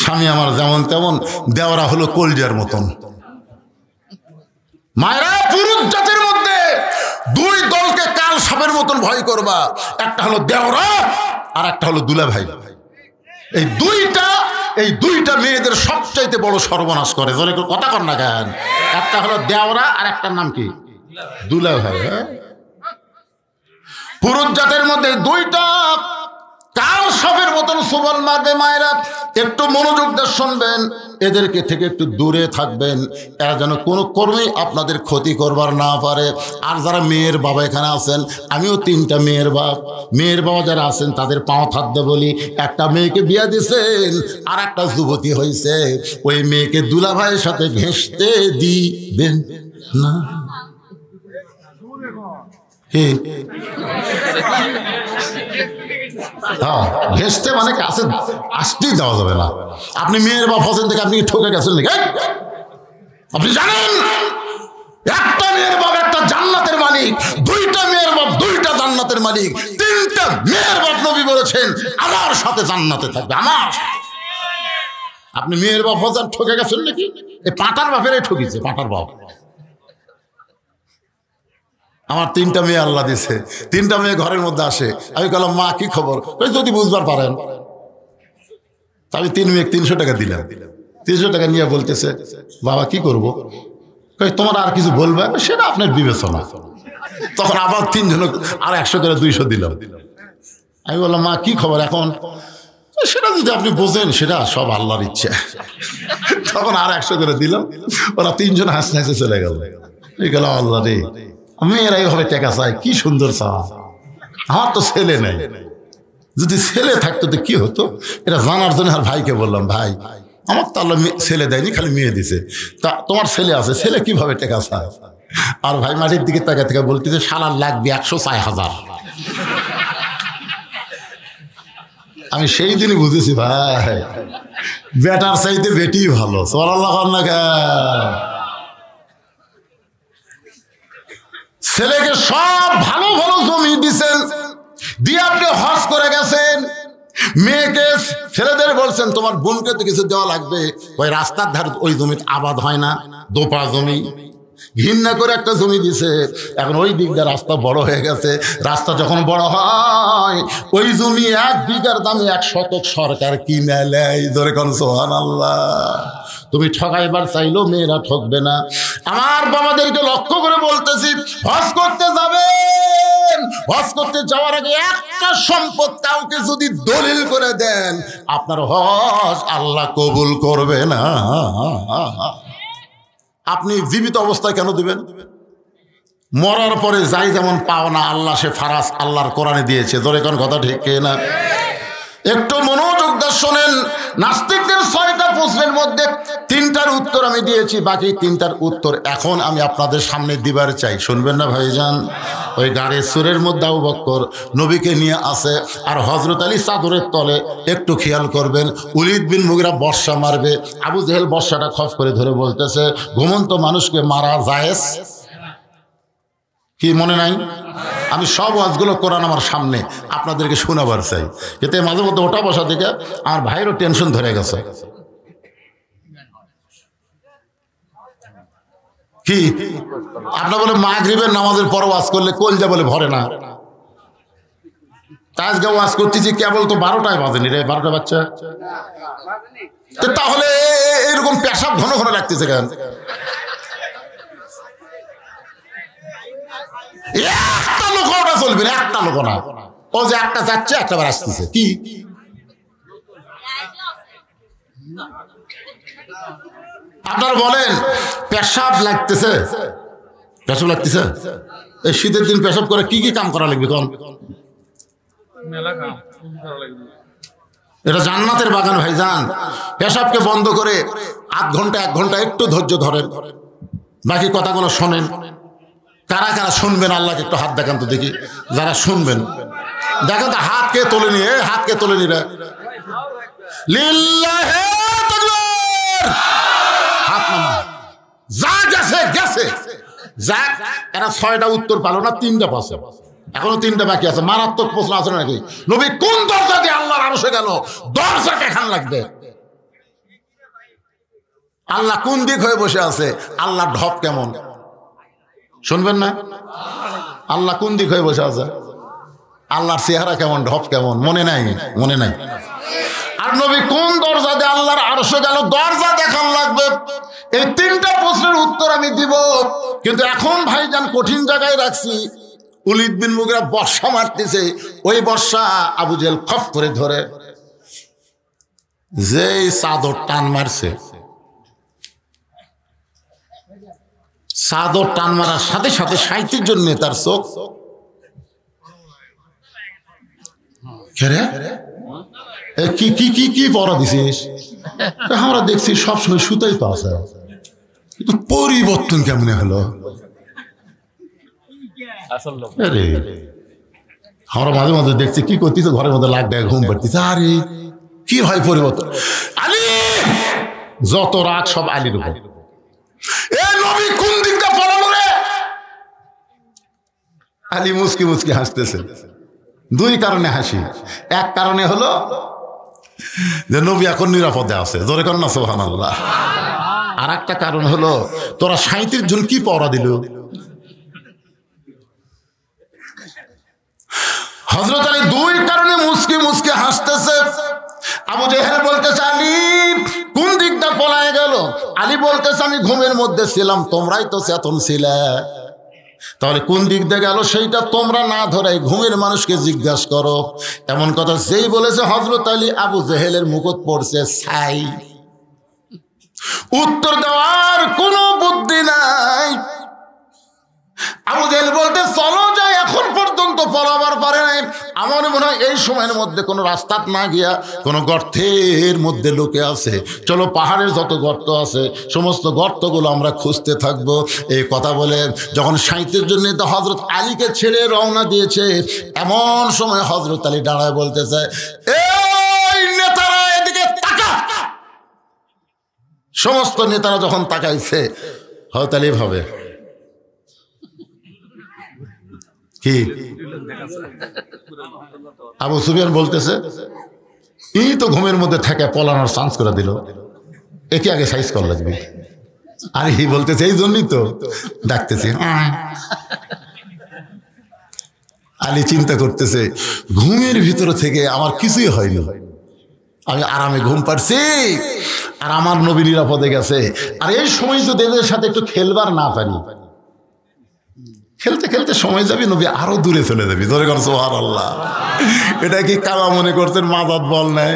স্বামী আমার যেমন তেমন, দেওরা হলো কলজার মতন। মায়েরা, পুরুষ জাতির মধ্যে দুই দলকে কাল সাপের মতন ভয় করবা, একটা হলো দেওরা আর একটা হলো দুলাভাই। এই দুইটা মেয়েদের সবচাইতে বড় সর্বনাশ করে। কথা কর না কেন? একটা হলো দেওরা আর একটার নাম কি? দুলাভাই। হ্যাঁ, পুরুষ জাতের মধ্যে দুইটা কাল সাপের মতন সুবল মারবে। মায়েরা, একটু মনোযোগ দিয়ে শুনবেন, এদেরকে থেকে একটু দূরে থাকবেন, এরা যেন কোনো কর্মেই আপনাদের ক্ষতি করবার না পারে। আর যারা মেয়ের বাবা এখানে আছেন, আমিও 3টা মেয়ের বাপ, মেয়ের বাবা যারা আছেন তাদের পাও থাকতে বলি, একটা মেয়েকে বিয়ে দিয়েছেন আর একটা যুবতী হয়েছে, ওই মেয়েকে দুলাভাইয়ের সাথে ঘেঁষতে দিবেন না। ঘেঁষতে মানে কাছে আসতেই দেওয়া যাবে না। আপনি মেয়ের বাপ হোসেন থেকে আপনি ঠকে গেছেন নাকি? আপনি জানেন একটা মেয়ের বাপ একটা জান্নাতের মালিক, 2টা মেয়ের বাপ 2টা জান্নাতের মালিক, 3টা মেয়ের বাপ নবী বলেছেন আমার সাথে জান্নাতে থাকবে। আমার, আপনি মেয়ের বাপ হোসেন ঠকে গেছেন নাকি? এই পাঁটার বাপেরাই ঠকিছে, পাঁটার বাপ। আমার 3টা মেয়ে আল্লাহ দিছে, 3টা মেয়ে ঘরের মধ্যে আসে। আমি বললাম, মা কি খবর? যদি বুঝবার পারেন। আমি 3 মেয়ে 300 টাকা দিলাম। 300 টাকা নিয়ে বলতেছে, বাবা কি করবো? তোমার আর কিছু বলবে? সেটা আপনার বিবেচনা। তখন আবার 3 জন আর 100 করে 200 দিলাম। আমি বললাম, মা কি খবর এখন? সেটা যদি আপনি বোঝেন, সেটা সব আল্লাহর ইচ্ছে। তখন আর 100 করে দিলাম। ওরা 3 জন হাসতে হাসতে চলে গেল। গেলাম, আল্লাহ রে, মেয়েরা এইভাবে টাকা চায়, কি সুন্দর চা। আমার তো ছেলে নেই, যদি ছেলে থাকতো তো কি হতো? এটা জানার জন্য আর ভাইকে বললাম, ভাই আমার তো আল্লাহ ছেলে দেয়নি, খালি মেয়ে দিছে, তা তোমার ছেলে আছে, ছেলে কিভাবে টাকা চায়? আর ভাই মাটির দিকে তাকা থেকে বলতেছে, শালার লাগবে 106,000। আমি সেই দিনই বুঝেছি, ভাই বেটার চাইতে বেটি ভালো। সুবহানাল্লাহ। ছেলেকে সব ভালো ভালো জমি দিছেন, দিয়ে আপনি হজ করে গেছেন। মেয়েকে ছেলেদের বলছেন, তোমার বোনকে তো কিছু দেওয়া লাগবে। ওই রাস্তার ধারে ওই জমিতে আবাদ হয় না, দোপা জমি, ঘৃণা করে একটা জমি দিছে। এখন ওই দিক দিয়ে রাস্তা বড় হয়ে গেছে। রাস্তা যখন বড় হয়, ওই জমি 1 বিঘার দামে 1 শতক সরকার কিনে নেয়। ধরে কোন সুবহানাল্লাহ। তুমি ঠকাইবার চাইলেও মেয়েরা ঠকবে না। আমার বাবাদেরকে লক্ষ্য করে বলতেছি, হজ করতে যাবেন, হজ করতে যাওয়ার আগে একটা সম্পদ কাউকে যদি দলিল করে দেন, আপনার হজ আল্লাহ কবুল করবে না। আপনি জীবিত অবস্থায় কেন দিবেন? মরার পরে যাই যেমন পাও না, আল্লাহ সে ফারাজ আল্লাহর কোরআনে দিয়েছে। ধরে কোন কথা ঠিক না? একটু মনোযোগ দিয়ে শোনেন। নাস্তিকদের 6টা প্রশ্নের মধ্যে 3টার উত্তর আমি দিয়েছি, বাকি 3টার উত্তর এখন আমি আপনাদের সামনে দিবার চাই। শুনবেন না ভাইজান? ওই গাড়ি সুরের মধ্যে আবু বকর নবীকে নিয়ে আসে, আর হযরত আলী চাদরের তলে একটু খেয়াল করবেন, ওলীদ বিন মুগীরা বর্ষা মারবে। আবু জেহেল বর্ষাটা খপ করে ধরে বলতেছে, ঘুমন্ত মানুষকে মারা জায়েজ কি মনে নাই? আমি সব ওয়াজগুলো কোরআন আমার সামনে আপনাদেরকে শোনাবার চাই, এতে মাঝে মধ্যে ওটা বসা থেকে আমার ভাইয়েরও টেনশন ধরে গেছে। কি আপনার বলে মাগরিবের নামাজের পর ওয়াজ করলে কলজা বলে ভরে না? আজকে ওয়াজ করতেছি কেবল তো 12টায় বাজেনি রে, 12টা বাচ্চা। তাহলে এরকম পেশাব ঘন ঘন লাগতেছে কেন? একটা লোক ওটা চলবে না, একটা লোক না। ও যে একটা যাচ্ছে একটা বার আসতেছে। কি আপনারা বলেন পেশাব লাগতেছে? পেশাব লাগতেছে? এই শীতের দিন পেশাব করে কি কি কাম করা লাগবে? কোন এটা জান্নাতের বাগান ভাইজান। পেশাবকে বন্ধ করে 1 ঘন্টা 1 ঘন্টা একটু ধৈর্য ধরেন, বাকি কথাগুলো শোনেন। কারা কারা শুনবেন আল্লাহকে একটু হাত দেখান তো দেখি। যারা শুনবেন দেখেন তো, হাত কে তোলে নি? হাত কে তোলে নি রে? লিল্লাহে তাকবীর। হাত নামা। যা গেছে গেছে, যাক। এরা 6টা উত্তর পালো না, 3টা পাশে। এখনো 3টা বাকি আছে। মারাত্মক প্রশ্ন আছে নাকি? নবী কোন দরজা দিয়ে আল্লাহর আরশে গেল? দরজা কেখান লাগবে? আল্লাহ কোন দিক হয়ে বসে আছে? আল্লাহ ঢপ কেমন শুনবেন না? আল্লাহ কোন দিক হয়ে বসে আছে? আল্লাহর চেহারা কেমন, ঢপ কেমন? মনে নাই? মনে নাই। আর নবী কোন দরজা দিয়ে আল্লাহর আরশে গেল? দরজা দেখান লাগবে। এই 3টা প্রশ্নের উত্তর আমি দিব, কিন্তু এখন ভাইজান কঠিন জায়গায় রাখছি। উলিদ বিন মুগিরা বর্ষা মারতেছে, ওই বর্ষা আবু জেহেল খপ করে ধরে যেই চাদর টান মারছে, চাদর টান মারার সাথে সাথে 37 জন নেতার চোখ কি কি কি কি পড়া দিছিস? আমরা দেখছি সবসময় সুতাই তো আছে, কিন্তু পরিবর্তন কেমনে হলো? আমরা মাঝে মাঝে দেখছি কি করতেছে, ঘরের মধ্যে লাখ টাকা ঘুম পাড়তেছে। আরে কি হয় পরিবর্তন? আলী, যত রাত সব আলীর উপর। নবী কোন দিকটা পড়ালো রে? আলী মুসকি মুসকি হাসতেছে। 2 কারণে হাসি। এক কারণে হলো যে নবী এখন নিরাপদে আছে, জোরে কর না সুবহানাল্লাহ। আর একটা কারণ হলো তোরা 37 জন কি পড়া দিল? হযরত আলী 2 কারণে মুসকি মুসকি হাসতেছে। আবু জেহেল বলতেছে আলী কোন দিকটা পলায় গেল? আলী বলতেছে আমি ঘুমের মধ্যে ছিলাম, তোমরাই তো চেতন ছিলে, তাহলে কোন দিক দিয়ে গেল সেইটা তোমরা না ধরে ঘুমের মানুষকে জিজ্ঞাসা করো। এমন কথা যেই বলেছে হযরত আলী, আবু জেহেলের মুখত পড়ছে ছাই। উত্তর দেওয়ার কোনো বুদ্ধি নাই। আবু জেহেল বলতে চলো যাই, এখন পর্যন্ত পলাবার পারে নাই। আমার মনে হয় এই সময়ের মধ্যে কোনো রাস্তা না গিয়া কোনো গর্তের মধ্যে লুকে আছে। চলো পাহাড়ের যত গর্ত আছে সমস্ত গর্তগুলো আমরা খুঁজতে থাকবো। এই কথা বলে যখন 37 জন নেতা হযরত আলীকে ছেড়ে রওনা দিয়েছে, এমন সময় হযরত আলী দাঁড়ায় বলতেছে এই নেতারা এদিকে তাকা। সমস্ত নেতারা যখন তাকাইছে, হযরত আলী ভাবে কি? আবু সুফিয়ান বলতেছে এই তো ঘুমের মধ্যে থেকে পলানোর চান্স করে দিল, একে আগে সাইজ করা লাগবে। আর এই বলতেছে এই জন্যই তো ডাকতেছে। আলী চিন্তা করতেছে ঘুমের ভিতর থেকে আমার কিছুই হয়নি, আমি আরামে ঘুম পাচ্ছি, আর আমার নবী নিরাপদে গেছে। আর এই সময় যদি এদের সাথে একটু খেলবার না পারি, খেলতে খেলতে সময় যাবি, নবী আরো দূরে চলে যাবি। ধরে কর সুবহানাল্লাহ। এটা কি কালা মনে করছেন মাজাত বল নাই?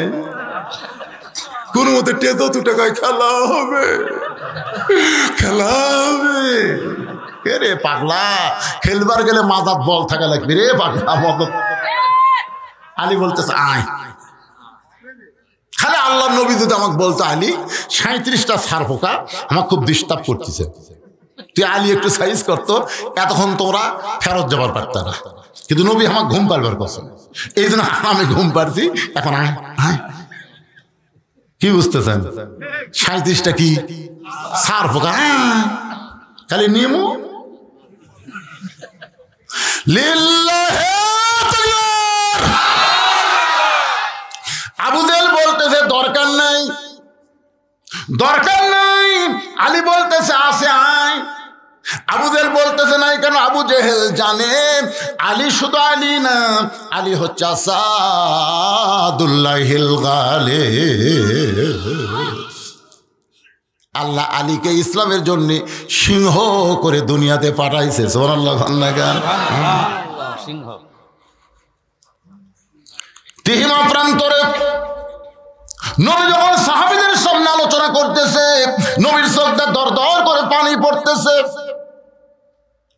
কোন মতে টেতো তুটে কয় খেলা হবে, খেলা হবে। কে রে পাগলা, খেলবার গেলে মাজাত বল থাকা লাগবে রে পাগলা। আলী বলতেছে আয়। খালি আল্লাহ নবী যদি আমাকে বলতো আলী 37টা সার পোকা আমার খুব ডিস্টার্ব করতেছে, তুই আলী একটু সাইজ করতো, এতক্ষণ তোমরা ফেরত যাবার পারত না। কিন্তু নবী আমার ঘুম পারবার কথা, এই জন্য আমি ঘুম পারছি। এখন আয় আয়। কি বুঝতেছেন? 37টা কি সার পোকা, খালি নিয়ম। আবু জেহেল বলতেছে দরকার নাই, দরকার নাই। আলী বলতেছে আসে আয়। আবু জেহেল বলতেছে নাই কেন? আবু জেহেল জানে আলী শুধু আলী না, আলী হচ্ছে আসাদুল্লাহিল গালিব। আল্লাহ আলীকে ইসলামের জন্য সিংহ করে দুনিয়াতে পাঠাইছে। সুবহানাল্লাহ। সিংহ তিহিমা প্রান্তরে নবী যখন সাহাবীদের সামনে আলোচনা করতেছে, নবীর চোখে দর দর করে পানি পড়তেছে।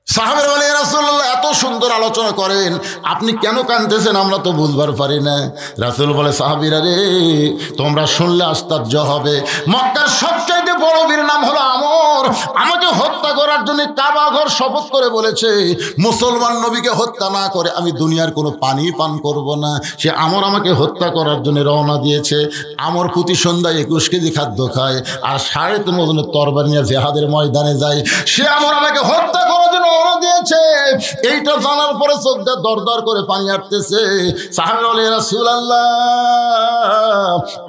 সাহাবীরা বলে রাসূলুল্লাহ এত সুন্দর আলোচনা করেন, আপনি কেন কাঁদতেছেন আমরা তো বুঝবার পারি না। রাসূল বলে সাহাবীরা রে, তোমরা শুনলে আশ্চর্য হবে। মক্কার সবচেয়ে বড় বীর নাম হলো আমর, আমাকে হত্যা করার জন্য কাবা ঘর শপথ করে বলেছে মুসলমান নবীকে হত্যা না করে আমি দুনিয়ার কোনো পানি পান করব না। সে আমর আমাকে হত্যা করার জন্য রওনা দিয়েছে। আমর প্রতি সন্ধ্যায় 21 কেজি খাদ্য খায় আর 3.5 ওজনের তরবারি নিয়ে জিহাদের ময়দানে যায়। সে আমর আমাকে হত্যা করার জন্য রওনা দিয়েছে। এইটা জানার পরে চোখটা দরদর করে পানি আসতেছে। সাহাবী বলে, রাসূলুল্লাহ,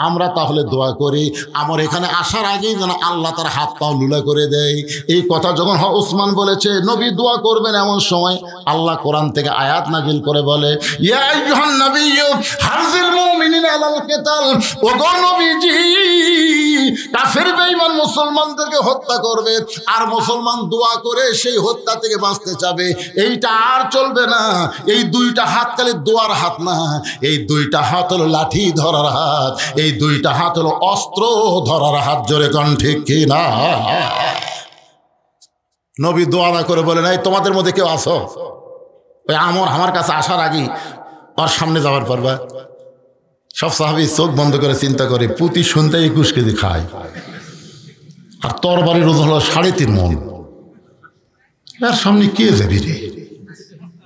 আমরা তাহলে দোয়া করি আমার এখানে আসার আগেই যেন আল্লাহ তার হাত পাও লুলা করে দেয়। এই কথা যখন ওসমান বলেছে, নবী দোয়া করবেন এমন সময় আল্লাহ কোরআন থেকে আয়াত নাজিল করে বলে, ইয়া আইয়ুহান নাবিয়্যু হারজিল মুমিনিনা আলাল কিতাল, ওগো নবীজি কাফের বেঈমান মুসলমানদেরকে হত্যা করবে আর মুসলমান দোয়া করে সেই হত্যা থেকে বাঁচতে চাবে, এইটা আর চলবে না। এই দুইটা হাত খালি দোয়ার হাত না, এই দুইটা হাত হলো লাঠি ধরার হাত, এই দুইটা হাত হলো অস্ত্র ধরার হাত। জোরে কোন ঠিক কি না? নবী দোয়া না করে বলে, নাই তোমাদের মধ্যে কেউ আসো, ওই আমার কাছে আসার আগেই ওর সামনে যাওয়ার পারবা। সব সাহাবী চোখ বন্ধ করে চিন্তা করে, প্রতি সন্ধ্যায় 21 কেজি খায় আর তরবারির ওজন হলো 3.5 মণ, এর সামনে কে যাবি রে?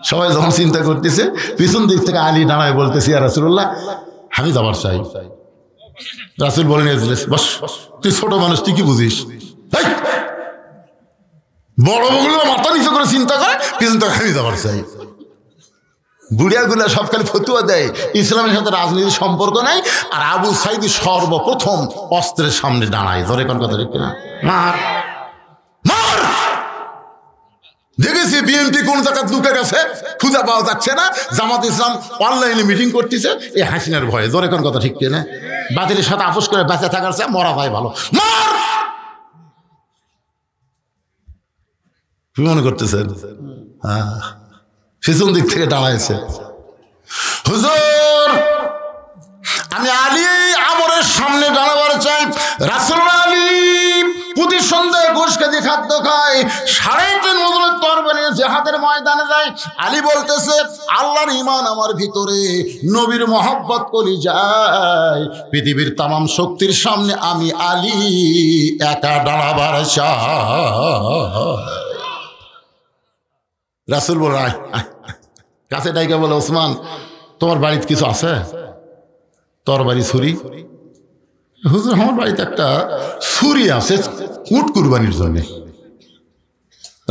সবাই যখন চিন্তা করতেছে, পিছন দিক থেকে আলী দাঁড়ায় বলতেছে, ইয়া রাসূলুল্লাহ আমি যাবার চাই। রাসূল বলেন, বস, তুই ছোট মানুষ, তুই কি বুঝিস? বড় বগুলো মাথা নিচে করে চিন্তা করে, পিছন থেকে আমি যাবার চাই। বুড়িয়াগুলা সব খালি ফতুয়া দেয়, ইসলামের সাথে রাজনীতির সম্পর্ক নাই। আর আবু সাইদ সর্বপ্রথম অস্ত্রের সামনে দাঁড়ায়। ধরে কোন কথা ঠিক না? মার মার। দেখেছি বিএনপি কোন জায়গায় লুকে গেছে, খুঁজে পাওয়া যাচ্ছে না। জামাত ইসলাম অনলাইনে মিটিং করতেছে এই হাসিনার ভয়ে। ধরে কোন কথা ঠিক না? বাতিলের সাথে আপোষ করে বেঁচে থাকার চেয়ে মরা ভাই ভালো। মার। কি মনে করতেছেন? হ্যাঁ, পিছন দিক থেকে দাঁড়াইছে, হুজুর আমি আলী আমরের সামনে দাঁড়াবার চাই। রাসূল আলী প্রতি সন্ধ্যায় 21 কেজি খাদ্য খায়, 3.5 মজুরের তরবারি নিয়ে জিহাদের ময়দানে যায়। আলী বলতেছে, আল্লাহর ঈমান আমার ভিতরে, নবীর মহব্বত করি যায়, পৃথিবীর তামাম শক্তির সামনে আমি আলী একা দাঁড়াবার চাই। রাসূল বলে, কাছে ডাইকা বলে, ওসমান তোমার বাড়িতে কিছু আছে? তরবারি ছুরি? হুজুর আমার বাড়িতে একটা ছুরি আছে উট কুরবানির জন্য।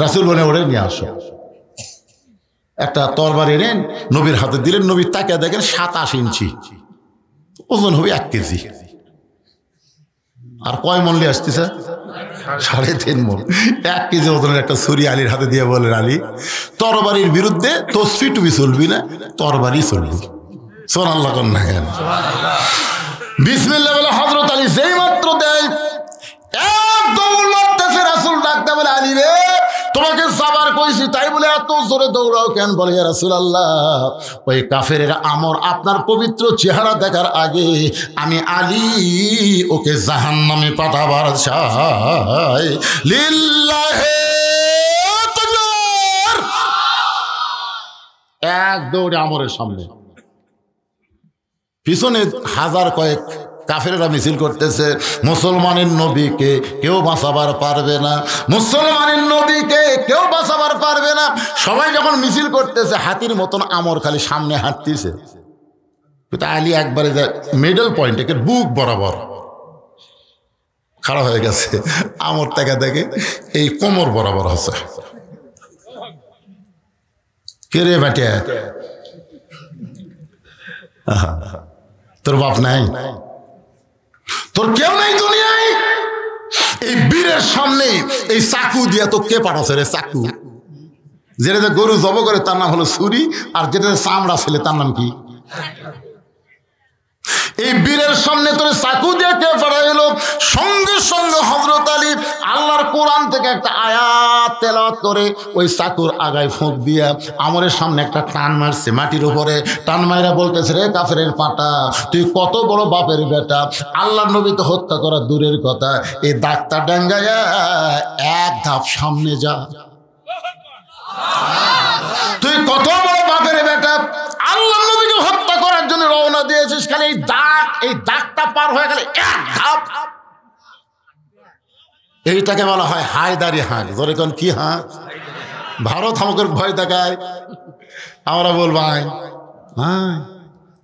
রাসূল বলে, ওরে নিয়ে আসো। একটা তরবারি এনেন, নবীর হাতে দিলেন। নবীর তাকিয়ে দেখেন 27 ইঞ্চি, ওজন হবে 1 কেজি। আর কয় মন নিয়ে আসতেছে? 3.5 মণ। 1 কেজি ওজনের একটা ছুরি আলীর হাতে দিয়ে বলেন, আলী তরবারির বিরুদ্ধে তসফি টুবি চলবি না, তরবারি চলবি। সুবহানাল্লাহ কোন না কেন? বিসমিল্লাহ বলে হযরত আলী যেই মাত্র দেয়, এক দৌড় মারতেছে। রাসূল ডাকতে বলে, আলী রে তোমাকে সাবার কইছি, তাই বলে এত জোরে দৌড়াও কেন? বলে, ইয়া রাসূলুল্লাহ ওই কাফেরের আমর আপনার পবিত্র চেহারা দেখার আগে আমি আলী ওকে জাহান্নামে পাঠাবার চাই। লিল্লাহে তাকবীর। এক দৌড়ে আমরের সামনে, পিছনে হাজার কয়েক কাফেররা মিছিল করতেছে, মুসলমানের নবীকে কেউ বাঁচাবার পারবে না, মুসলমানের নবীকে কেউ বাঁচাবার পারবে না। সবাই যখন মিছিল করতেছে, হাতির মতন আমর খালি সামনে হাঁটতেছে। আলী একবারে মিডল পয়েন্ট, একে বুক বরাবর খাড়া হয়ে গেছে। আমর থেকে দেখে এই কোমর বরাবর আছে। কে রে বেটে, তোর বাপ নাই, তোর কেউ নাই দুনিয়ায়? এই বীরের সামনে এই চাকু দিয়া তো কে পাঠাচ্ছে রে? চাকু যেটা গরু জব করে তার নাম হলো ছুরি, আর যেটা চামড়া ছেলে তার নাম কি? এই বীরের সামনে তোর চাকু দিয়ে কে পাঠাইলো? সঙ্গে সঙ্গে হযরত আলী আল্লাহর কোরআন থেকে একটা আয়াত তেলাওয়াত করে ওই চাকুর আগায় ফুঁক দিয়া আমরের সামনে একটা টান মারছে মাটির উপরে। টান মাইরা বলতেছে, রে কাফেরের পাটা, তুই কত বড় বাপের বেটা, আল্লাহর নবী তো হত্যা করা দূরের কথা, এই দাগটা ডাঙ্গায়া 1 ধাপ সামনে যা। তুই কত বড় বাপের বেটা, আল্লাহর নবীকে হত্যা করার জন্য রওনা দিয়েছিস, খালি এই দাগটা পার হয়ে গেলে 1 ধাপ। এইটাকে বলা হয় হায়দারি হাঁক। ধরে কোন কি হাঁক? ভারত আমাকে ভয় দেখায়, আমরা বলবো হ্যাঁ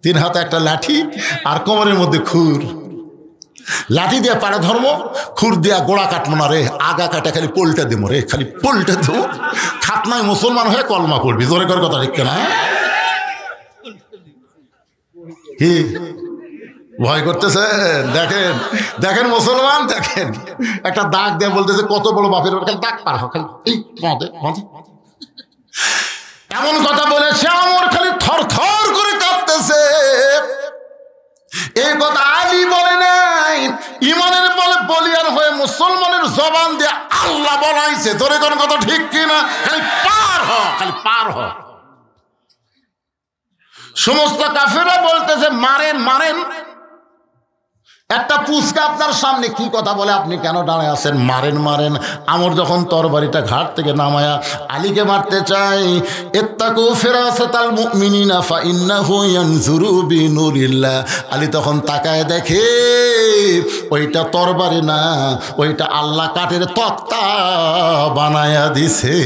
3 হাতে একটা লাঠি আর কোমরের মধ্যে খুর। লাঠি দিয়ে পাড়া ধর্ম, খুর দিয়া গোড়া কাটবো না রে, আগা কাটা খালি পোলটা দেবো রে, খালি পোলটা দেবো, খাতনায় মুসলমান হয়ে কলমা পড়বি, জোরে করে কথা ঠিক না? কি ভয় করতেছেন? দেখেন দেখেন মুসলমান, দেখেন একটা দাগ দিয়ে বলতেছে কত বড় বাপের দাগ পার এমন কথা বলেছে, আমার খালি থর থর করে কাঁপতেছে। এই কথা আলী বলে নাই, ইমানের বলে বলিয়ান হয়ে মুসলমানের জবান দিয়ে আল্লাহ বলাইছে। তোর কোন কথা ঠিক কিনা? খালি পার হ, খালি পার হ। সমস্ত কাফেররা বলতেছে মারেন মারেন। একটা পুচকা আপনার সামনে কি কথা বলে, আপনি কেন দাঁড়ায় আছেন? মারেন মারেন। আমর যখন তরবারিটা ঘাট থেকে নামায়া আলীকে মারতে চাই, ইত্তাকু ফিরাসাতাল মুমিনিনা ফাইন্নাহু ইয়ানজুরু বিনুরিল্লাহ। আলী তখন তাকায় দেখে ওইটা তরবারি না, ওইটা আল্লাহ কাঠের তক্তা বানায়া দিছে।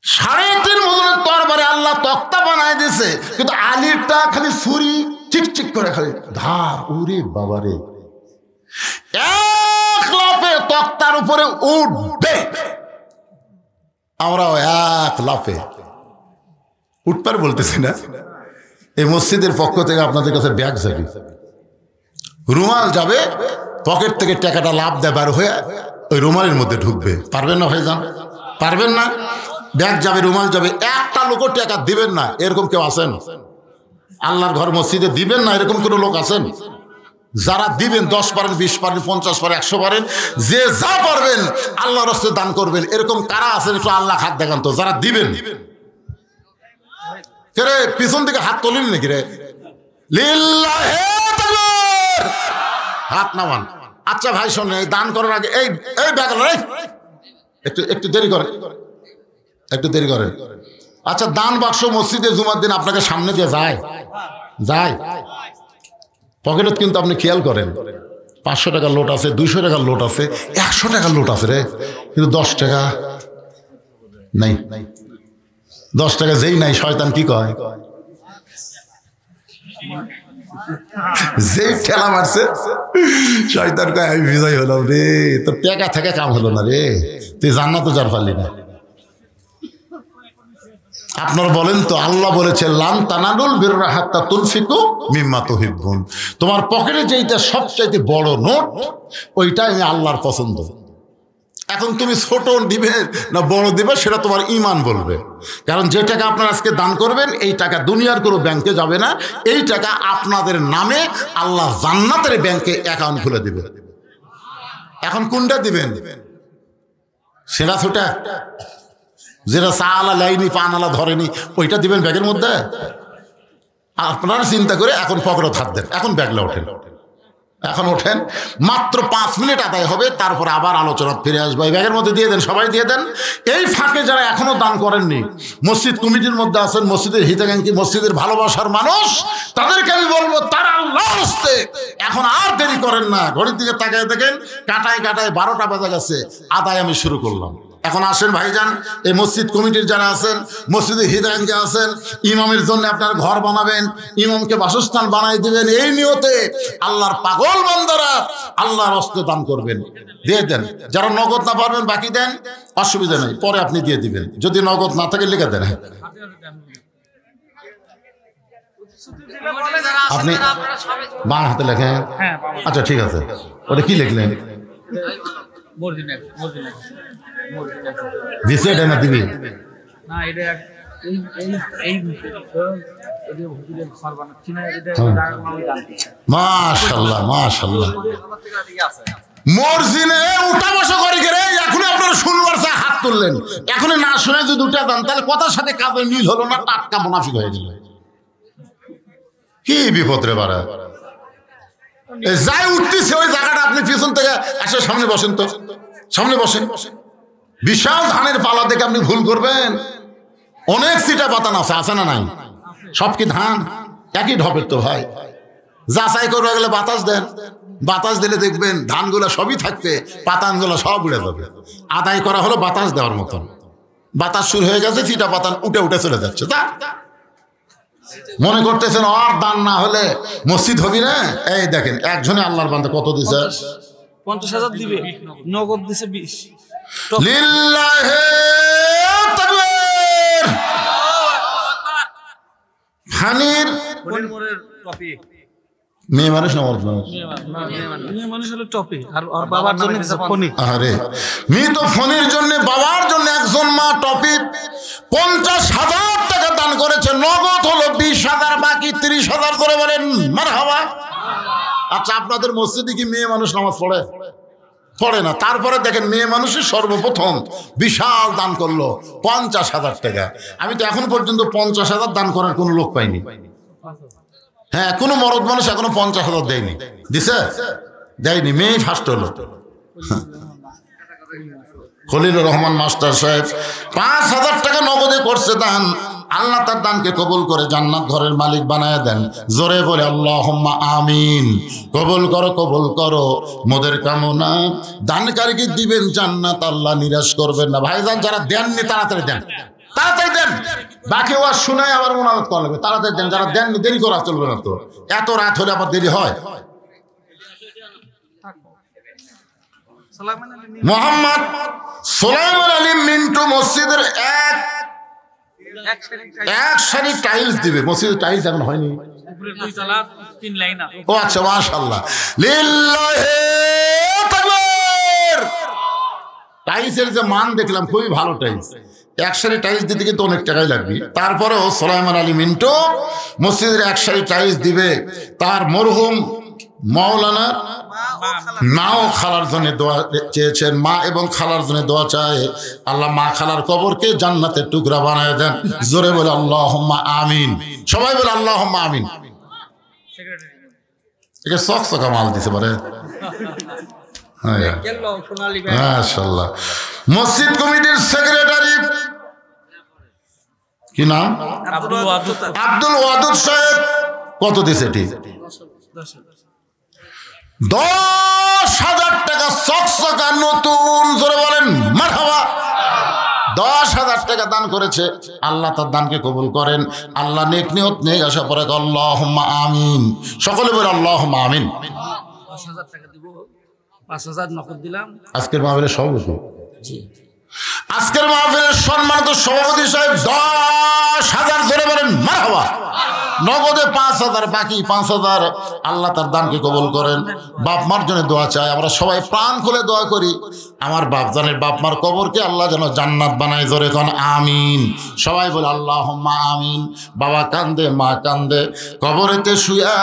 সাড়ে 3 ওজনের তরবারি আল্লাহ তক্তা বানায় দিছে, কিন্তু আলীরটা খালি ছুরি চিকচিক করে খালি ধার। ওরে বাবারে, এক লাফে তক্তার উপরে উঠবে। আমরাও এক লাফে উঠপার বলতেছি না। এই মসজিদের পক্ষ থেকে আপনাদের কাছে ব্যাগ যাবে, রুমাল যাবে, পকেট থেকে টাকাটা লাভ দেয় বার হয়ে ওই রুমালের মধ্যে ঢুকবে। পারবেন না ভাইজান? পারবেন না? ব্যাগ যাবে, রুমাল যাবে, একটা লোকও টাকা দিবেন না, এরকম কেউ আছেন? আল্লাহর ঘর মসজিদে দিবেন না এরকম কোনো লোক আছেন? যারা দিবেন 10 পারেন, 20 পারেন, 50 পারেন, 100 পারেন, যে যা পারবেন আল্লাহর রাস্তায় দান করবেন, এরকম কারা আছেন? একটু আল্লাহ হাত দেখান তো যারা দিবেন। রে পিছন থেকে হাত তোলেন নাকি রে? লিল্লাহে তাকবীর, হাত নামান। আচ্ছা ভাই শোনেন, দান করার আগে এই এই ব্যাগ একটু দেরি করেন, একটু দেরি করেন। আচ্ছা, দান বাক্স মসজিদে জুমার দিন আপনাকে সামনে দিয়ে যায় যায় পকেটত, কিন্তু আপনি খেয়াল করেন 500 টাকার লোট আছে, 200 টাকার লোট আছে, 100 টাকার লোট আছে রে, কিন্তু 10 টাকা নাই। 10 টাকা যেই নাই, শয়তান কি কয়? যেই ঠেলা মারছে শয়তান কয় আমি বিজয় হলাম রে, তোর টাকা থেকে কাম হলো না রে, তুই জান্নাত যার পারলি না। আপনারা বলেন তো, আল্লাহ বলেছে লান তানালুল বিররা হাত্তা তুনফিকু মিম্মা তুহিব্বুন। তোমার পকেটে যেইটা সবচাইতে বড় নোট, ওইটাই আমি আল্লাহর পছন্দ। এখন তুমি ছোট দিবে না বড় দিবে, সেটা তোমার ঈমান বলবে। কারণ যে টাকা আপনারা আজকে দান করবেন, এই টাকা দুনিয়ার কোনো ব্যাংকে যাবে না, এই টাকা আপনাদের নামে আল্লাহ জান্নাতের ব্যাংকে অ্যাকাউন্ট খুলে দিবে। এখন কোনটা দিবেন? সেটা ছোটা যেটা চা আলা লাইনি, পান আলা ধরেনি, ওইটা দিবেন ব্যাগের মধ্যে? আপনারা চিন্তা করে এখন পকেটে হাত দেন, এখন ব্যাগলা ওঠেন, এখন ওঠেন। মাত্র 5 মিনিট আদায় হবে, তারপর আবার আলোচনা ফিরে আসবে। ব্যাগের মধ্যে দিয়ে দেন, সবাই দিয়ে দেন। এই ফাঁকে যারা এখনো দান করেননি, মসজিদ কমিটির মধ্যে আছেন, মসজিদের হিতাকাঙ্ক্ষী, মসজিদের ভালোবাসার মানুষ, তাদেরকে আমি বলবো তারা আল্লাহর হস্তে এখন আর দেরি করেন না। ঘড়ির দিকে তাকায় দেখেন, কাটায় কাটায় 12টা বাজে গেছে, আদায় আমি শুরু করলাম। এখন আসেন ভাইজান, এই মসজিদ কমিটির যারা আছেন, মসজিদের হিদায়াতকে আছেন, ইমামের জন্য আপনার ঘর বানাবেন, ইমামকে বাসস্থান বানাই দিবেন, এই নিয়তে আল্লাহর পাগল বান্দারা আল্লাহর হস্তে দান করবেন, দিয়ে দেন। যারা নগদ না পারবেন বাকি দেন, অসুবিধা নেই, পরে আপনি দিয়ে দিবেন। যদি নগদ না থাকে লিখে দেন। আপনি বাম হাতে লেখেন? আচ্ছা ঠিক আছে, ওটা কি লিখলেন? দিছে এটা না দিবি? মাশাআল্লাহ মাশাআল্লাহ। মর্জিনে উঠা বসা করে গেলে এখন আপনারা শুনবার চা হাত তুললেন, এখন না শুনে যদি উঠে যান তাহলে কথার সাথে কাজে মিল হলো না, টাটকা মুনাফিক হয়ে গেল। কি বিপদ রে বাড়া! যাই উঠতেছে ওই জায়গাটা আপনি পিছন থেকে আসে সামনে বসেন তো, সামনে বসেন। বিশাল ধানের পালা দেখে আপনি ভুল করবেন। অনেক সিটা পাতান আছে, আছে না নাই? সব কি ধান একই ঢপের তো ভাই? যাচাই করে গেলে বাতাস দেন, বাতাস দিলে দেখবেন ধানগুলো সবই থাকবে, পাতানগুলো সব উড়ে যাবে। আদায় করা হলো বাতাস দেওয়ার মতন। বাতাস শুরু হয়ে গেছে, চিটা পাতান উঠে উঠে চলে যাচ্ছে। তা মনে করতেছেন আর দান না হলে মসজিদ হবি না? এই দেখেন একজনে আল্লাহর বান্দা কত দিছে, 50,000 দিবে, নগদ দিছে 20। লিল্লাহে তাকবীর। ফানির মেয়ে মানুষ না মরদ মানুষ? মেয়ে মানুষ হলো টপে, আর বাবার জন্য দিছে ফনি। আরে মৃত ফনির জন্য বাবার জন্য একজন মা টপি 50,000 টাকা দান করেছে। নগদ হলো 20,000, বাকি 30,000 করে বলেন মারহাবা। আচ্ছা, আপনাদের মসজিদে কি মেয়ে মানুষ নামাজ পড়ে? পড়ে না। তারপরে দেখেন মেয়ে মানুষের সর্বপ্রথম বিশাল দান করলো 50,000 টাকা। আমি তো এখন পর্যন্ত 50,000 দান করার কোনো লোক পাইনি। হ্যাঁ, কোনো মরদ মানুষ এখনো 50,000 দেয়নি। দিছে? দেয়নি। মেয়ে ফার্স্ট হলো। খলিলুর রহমান মাস্টার সাহেব 5,000 টাকা নগদে করছে দান। আল্লাহ তার দানকে কবুল করে জান্নাত ঘরের মালিক বানায় দেন। জোরে বলে আল্লাহুম্মা আমিন। কবুল করো, কবুল করো মোদের কামনা। দানকারীকে দিবেন জান্নাত, আল্লাহ নিরাশ করবেন না। ভাইজান, যারা দেননি তাড়াতাড়ি দেন, তাড়াতাড়ি দেন। বাকি ওয়াজ শুনে আবার মোনাজাত করা লাগবে। তাড়াতাড়ি দেন। যারা দেননি দেরি করা চলবে না তো। এত রাত হলে আবার দেরি হয়। মোহাম্মদ সুলাইমান আলী মিন্টু মসজিদের এক সারি টাইলস দিবে। মসজিদের টাইলস এখন হয়নি। ও আচ্ছা, মাশাআল্লাহ, লিল্লাহি তাকবীর। টাইলসের যে মান দেখলাম খুবই ভালো টাইলস। এক সারি টাইলস দিতে কিন্তু অনেক টাকাই লাগবে। তারপরেও সুলাইমান আলী মিন্টু মসজিদের এক সারি টাইলস দিবে। তার মরহুম মাওলানা মা ও খালার জন্য দোয়া চেয়েছেন। মা এবং খালার জন্য দোয়া চায়, আল্লাহ মা খালার কবরকে জান্নাতের টুকরা বানায় দেন। জোরে বলে আল্লাহুম্মা আমিন। সবাই বলে আল্লাহুম্মা আমিন। এটা চকচকা মাল দিতে পারে। মাশাআল্লাহ। মসজিদ কমিটির সেক্রেটারি কি নাম? আব্দুল ওয়াদুদ সাহেব। কত দিছে? ঠিক 10,000 টাকা চকচকা নতুন। জোরে বলেন মারহাবা। 10,000 টাকা দান করেছে। আল্লাহ তার দানকে কবুল করেন। আল্লাহ নেক নিয়ত নেক আশা পরে আল্লাহুম্মা আমিন। সকলে বলে আল্লাহুম্মা আমিন। 10,000 টাকা দিব, 5,000 নগদ দিলাম। আজকের মাহফিলের সভাপতি, আজকের মাহফিলের সম্মানিত সভাপতি সাহেব 10,000 জোরে বলেন মারহাবা। নগদে 5,000, বাকি 5,000 আল্লাহ তার দানকে কবুল করেন। বাপ মার জন্য দোয়া চাই। আমরা সবাই প্রাণ খুলে দোয়া করি, আমার বাপ জানের বাপ মার কবরকে আল্লাহ যেন জান্নাত বানায়। জোরে কোন আমিন। সবাই বলে আল্লাহুম্মা আমিন। বাবা কান্দে, মা কান্দে, কবরেতে শুয়া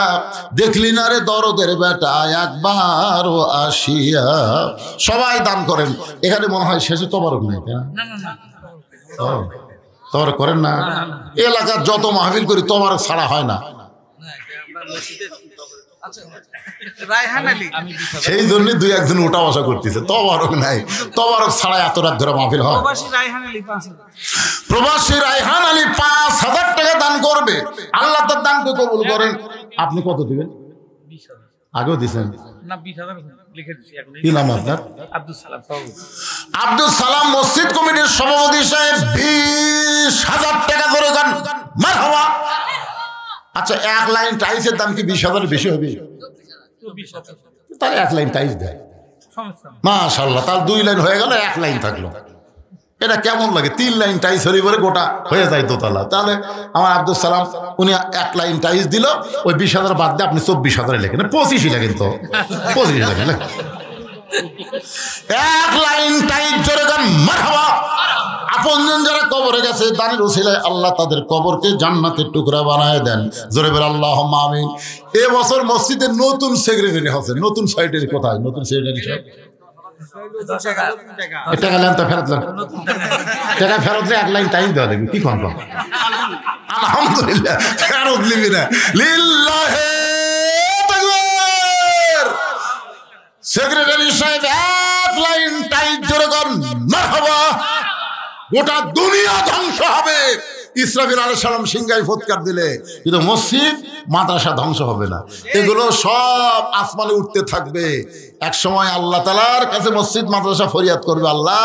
দেখলি না রে দরদের বেটা একবারও আসিয়া। সবাই দান করেন। এখানে মনে হয় শেষে তবারক নাই, তবারক করেন না? এলাকার যত মাহফিল করি তবারক ছাড়া হয় না। সেই জন্য 2-1 উঠা বসা করতেছে। তবারক নাই, তবারক ছাড়া এত রাত ধরে মাহফিল হয়। প্রবাসী রায়হান আলী 5,000 টাকা দান করবে। আল্লাহ তার দানকে কবুল করেন। আপনি কত দিবেন? আগেও দিচ্ছেন না? 20,000 লিখে দিচ্ছি। কি নাম আপনার? আব্দুল সালাম মসজিদ কমিটির সভাপতি সাহেব 20,000 টাকা করে দেন মারহাবা। আচ্ছা, 1 লাইন টাইলসের দাম কি 20,000 বেশি হবে? তাহলে 1 লাইন টাইলস দেয়। মাশাআল্লাহ, তাহলে 2 লাইন হয়ে গেল, 1 লাইন থাকলো। এটা কেমন লাগে? 3 লাইন টাইলস হলে পরে গোটা হয়ে যায় দোতলা। তাহলে আমার আব্দুল সালাম উনি 1 লাইন টাইলস দিল। ওই 20,000 বাদ দিয়ে আপনি 24,000 লেখেন। 25 লেখেন তো, 25 লেখেন। 1 লাইন টাইলস জোরে গান মারহাবা। আপনজন যারা কবরে গেছে দানের উসিলায় আল্লাহ তাদের কবরকে জান্নাতের টুকরা বানায় দেন। জোরে বলে আল্লাহুম্মা আমিন। এবছর মসজিদে নতুন সেক্রেটারি হচ্ছে। নতুন সেক্রেটারি কোথায়? নতুন সেক্রেটারি সাহেব টাকা লেন তো ফেরত লেন। টাকা ফেরত দিয়ে 1 লাইন টাইম দেওয়া দেখবি। কি কন? আলহামদুলিল্লাহ, ফেরত নিবি না। লিল্লাহি তাকবীর। সেক্রেটারি সাহেব 1 লাইন টাইম জোরে কর মারহাবা। গোটা দুনিয়া ধ্বংস হবে, ইসরাফিল আলাইহিস সালাম সিংহায় ফুৎকার দিলে, কিন্তু মসজিদ মাদ্রাসা ধ্বংস হবে না। এগুলো সব আসমানে উঠতে থাকবে। এক সময় আল্লাহ তাআলার কাছে মসজিদ মাদ্রাসা ফরিয়াদ করবে, আল্লাহ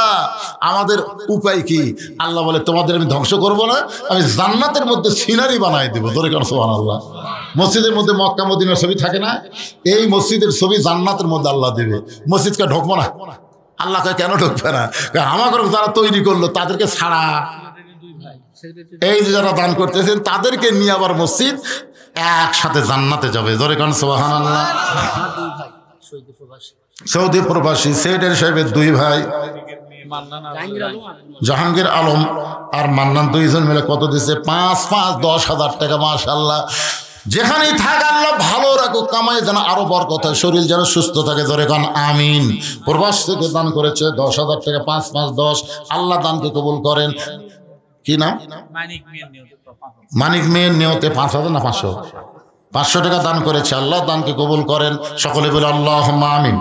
আমাদের উপায় কি? আল্লাহ বলে, তোমাদের আমি ধ্বংস করব না, আমি জান্নাতের মধ্যে সিনারি বানাই দেবো। ধরে কেন সুবহানাল্লাহ। মসজিদের মধ্যে মক্কা মদিনার ছবি থাকে না, এই মসজিদের ছবি জান্নাতের মধ্যে আল্লাহ দেবে। মসজিদকে ঢোকবো না। আল্লাহ কেন ঢুকবে না? আমাকে যারা তৈরি করলো তাদেরকে ছাড়া, এই যে যারা দান করতেছেন তাদেরকে নিয়ে আবার মসজিদ একসাথে জান্নাতে যাবে। ধরে কেন সুবহানাল্লাহ। সৌদি প্রবাসী সেক্রেটারি সাহেবের দুই ভাই জাহাঙ্গীর আলম আর মান্নান, দুইজন মিলে কত দিচ্ছে? 5,5,10,000 টাকা। মাশাআল্লাহ। যেখানেই থাক আল্লাহ ভালো রাখুক, কামাই যেন আরো বরকত হয়, শরীর যেন সুস্থ থাকে। ধরে কান আমিন। প্রবাস থেকে দান করেছে 10,000 টাকা, 5,5,10। আল্লাহ দানকে কবুল করেন। কি নাম? মানিক মেয়ের নিয়তে 5,000 না 500? 500 টাকা দান করেছে। আল্লাহ দানকে কবুল করেন। সকলে বলে আল্লাহুম্মা আমিন।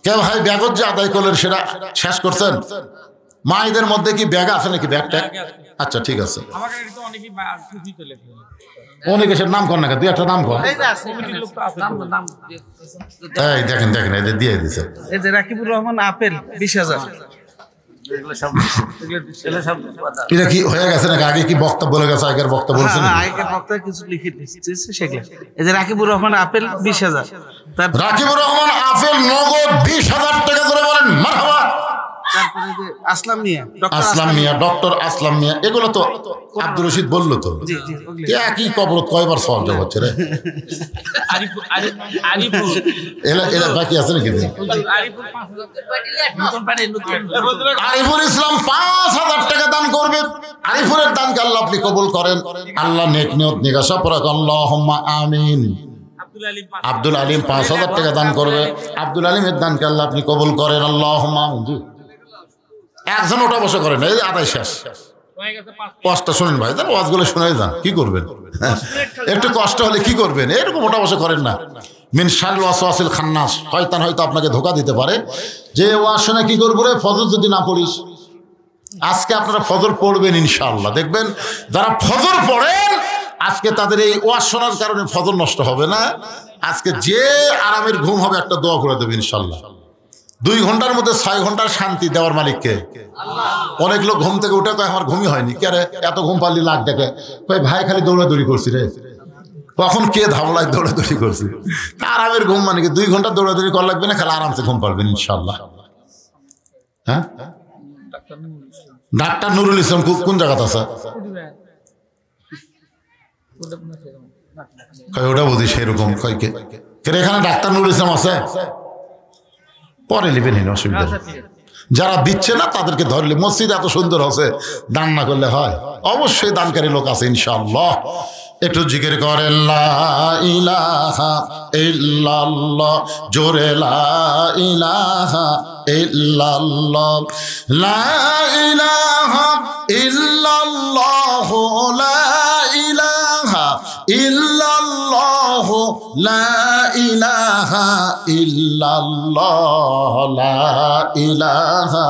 কে ভাই ব্যাগত যে আদায় করলেন সেটা শেষ করছেন? মায়েদের মধ্যে কি ব্যাগ আছে নাকি? ব্যাগটা আচ্ছা ঠিক আছে। অনেকে সে নাম কর না, দুই একটা নাম কর। এই দেখেন দেখেন, এই যে দিয়ে দিছে, এই যে রাকিবুর রহমান আপেল 20,000। এটা কি হয়ে গেছে নাকি? আগে কি বক্তা বলে গেছে? আগের বক্তা বলছেন? আগের বক্তা কিছু লিখে দিচ্ছে সেগুলো। এই যে রাকিবুর রহমান আপেল 20,000। রাকিবুর রহমান আপেল নগদ 20,000 টাকা ধরে বলেন মারহাবা। তারপরে যে আসলাম মিয়া, ডক্টর আসলাম মিয়া, এগুলো তো আব্দুর রশিদ বললো তো। একই কবরত কয়বার সওয়াল জবাব হচ্ছে রে। এলা বাকি আছে নাকি? আরিফুল ইসলাম 5,000 টাকা দান করবে। আরিফুলের দানকে আল্লাহ আপনি কবুল করেন। আল্লাহ নেক নিয়ত নিগাসা পড়া আল্লাহুম্মা আমিন। আব্দুল আলিম 5,000 টাকা দান করবে। আব্দুল আলিমের দানকে আল্লাহ আপনি কবুল করেন। আল্লাহুম্মা আমিন। একজন ওটা বসে করেন, এই আদায় শেষ। কষ্ট শোনেন ভাই, ওয়াজগুলো শুনে যান। কি করবেন? একটু কষ্ট হলে কি করবেন? এরকম ওটা বসে করেন না। মিন শাররিল ওয়াসওয়াসিল খান্নাস, শয়তান হয়তো আপনাকে ধোঁকা দিতে পারে। যে ওয়াজ শুনে কি করবো রে, ফজর যদি না পড়িস। আজকে আপনারা ফজর পড়বেন ইনশাআল্লাহ। দেখবেন যারা ফজর পড়েন আজকে তাদের এই ওয়াজ শোনার কারণে ফজর নষ্ট হবে না। আজকে যে আরামের ঘুম হবে একটা দোয়া করে দেবে ইনশাআল্লাহ। 2 ঘন্টার মধ্যে 6 ঘন্টার শান্তি দেওয়ার মালিককে। অনেক লোক ঘুম থেকে উঠে কয় আমার ঘুমই হয়নি। কে রে এত ঘুম পারলি? লাখ দেখে ভাই খালি দৌড়াদৌড়ি করছি রে। কখন কে ধাবলায় দৌড়াদৌড়ি করছি? আরামের ঘুম মানে কি? 2 ঘন্টা দৌড়াদৌড়ি করা লাগবে না, খালি আরামসে ঘুম পারবেন ইনশাআল্লাহ। হ্যাঁ, ডাক্তার নুরুল ইসলাম কোন জায়গাতে আছে? ওটা বুঝি সেরকম কয় কে এখানে ডাক্তার নুরুল ইসলাম আছে? পরে নেবেন, অসুবিধা। যারা দিচ্ছে না তাদেরকে ধরলে, মসজিদ এত সুন্দর আছে, দান না করলে হয়? অবশ্যই দানকারী লোক আছে ইনশাআল্লাহ। একটু জিকির করেন লা ইলাহা ইল্লাল্লাহ, জোরে লা ইলাহা ইল্লাল্লাহ, লা ইলাহা ইল্লাল্লাহ, লা ইলাহা ইল্লাল্লাহ, লা ইলাহা ইল্লাল্লাহ, লা ইলাহা।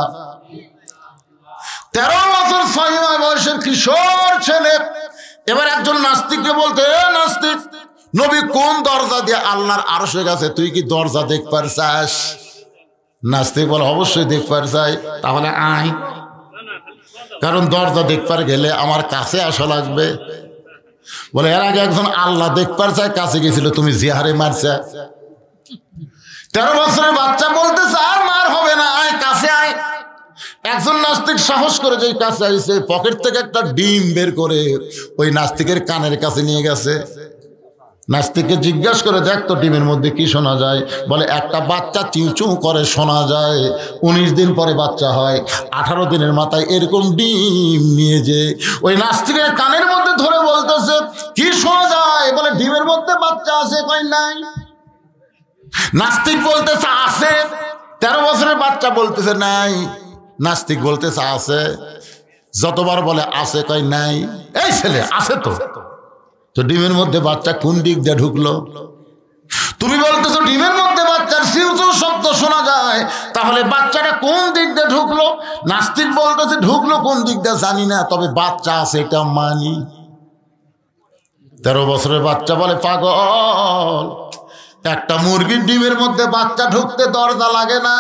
13 বছর 6 মাস বয়সের কিশোর ছেলে এবার একজন নাস্তিককে বলতে, নাস্তিক, নবী কোন দরজা দিয়ে আল্লাহর আরশের কাছে? তুই কি দরজা দেখবার চাস? নাস্তিক বলে অবশ্যই দেখবার চাই। তাহলে আয়, কারণ দরজা দেখবার গেলে আমার কাছে আসা লাগবে। বলে এর আগে একজন আল্লাহ দেখবার চাই, কাছে গেছিল, তুমি জিহারে মারছে। 13 বছরের বাচ্চা বলতেছে আর মার হবে না, আয় কাছে আয়। একজন নাস্তিক সাহস করে যে কাছে আইছে, পকেট থেকে একটা ডিম বের করে ওই নাস্তিকের কানের কাছে নিয়ে গেছে। নাস্তিককে জিজ্ঞাসা করে, দেখ তো ডিমের মধ্যে কি শোনা যায়? বলে একটা বাচ্চা চিউচু করে শোনা যায়। 19 দিন পরে বাচ্চা হয়, 18 দিনের মাথায় এরকম ডিম নিয়ে যে ওই নাস্তিকের কানের মধ্যে ধরে বলতেছে, কি শোনা যায়? বলে ডিমের মধ্যে বাচ্চা আছে। কয় নাই। নাস্তিক বলতেছে আছে। 13 বছরের বাচ্চা বলতেছে নাই। নাস্তিক বলতেছে আছে। যতবার বলে আছে, কয় নাই। এই ছেলে আছে তো ডিমের মধ্যে বাচ্চা কোন দিক দিয়ে ঢুকলো? তুমি বলতেছো ডিমের মধ্যে বাচ্চার সিউচু শব্দ শোনা যায়, তাহলে বাচ্চাটা কোন দিক দিয়ে ঢুকলো? নাস্তিক বলতেছে ঢুকলো কোন দিক দিয়ে জানি না, তবে বাচ্চা আছে এটা মানি। 13 বছরের বাচ্চা বলে পাগল, একটা মুরগির ডিমের মধ্যে বাচ্চা ঢুকতে দরজা লাগে না।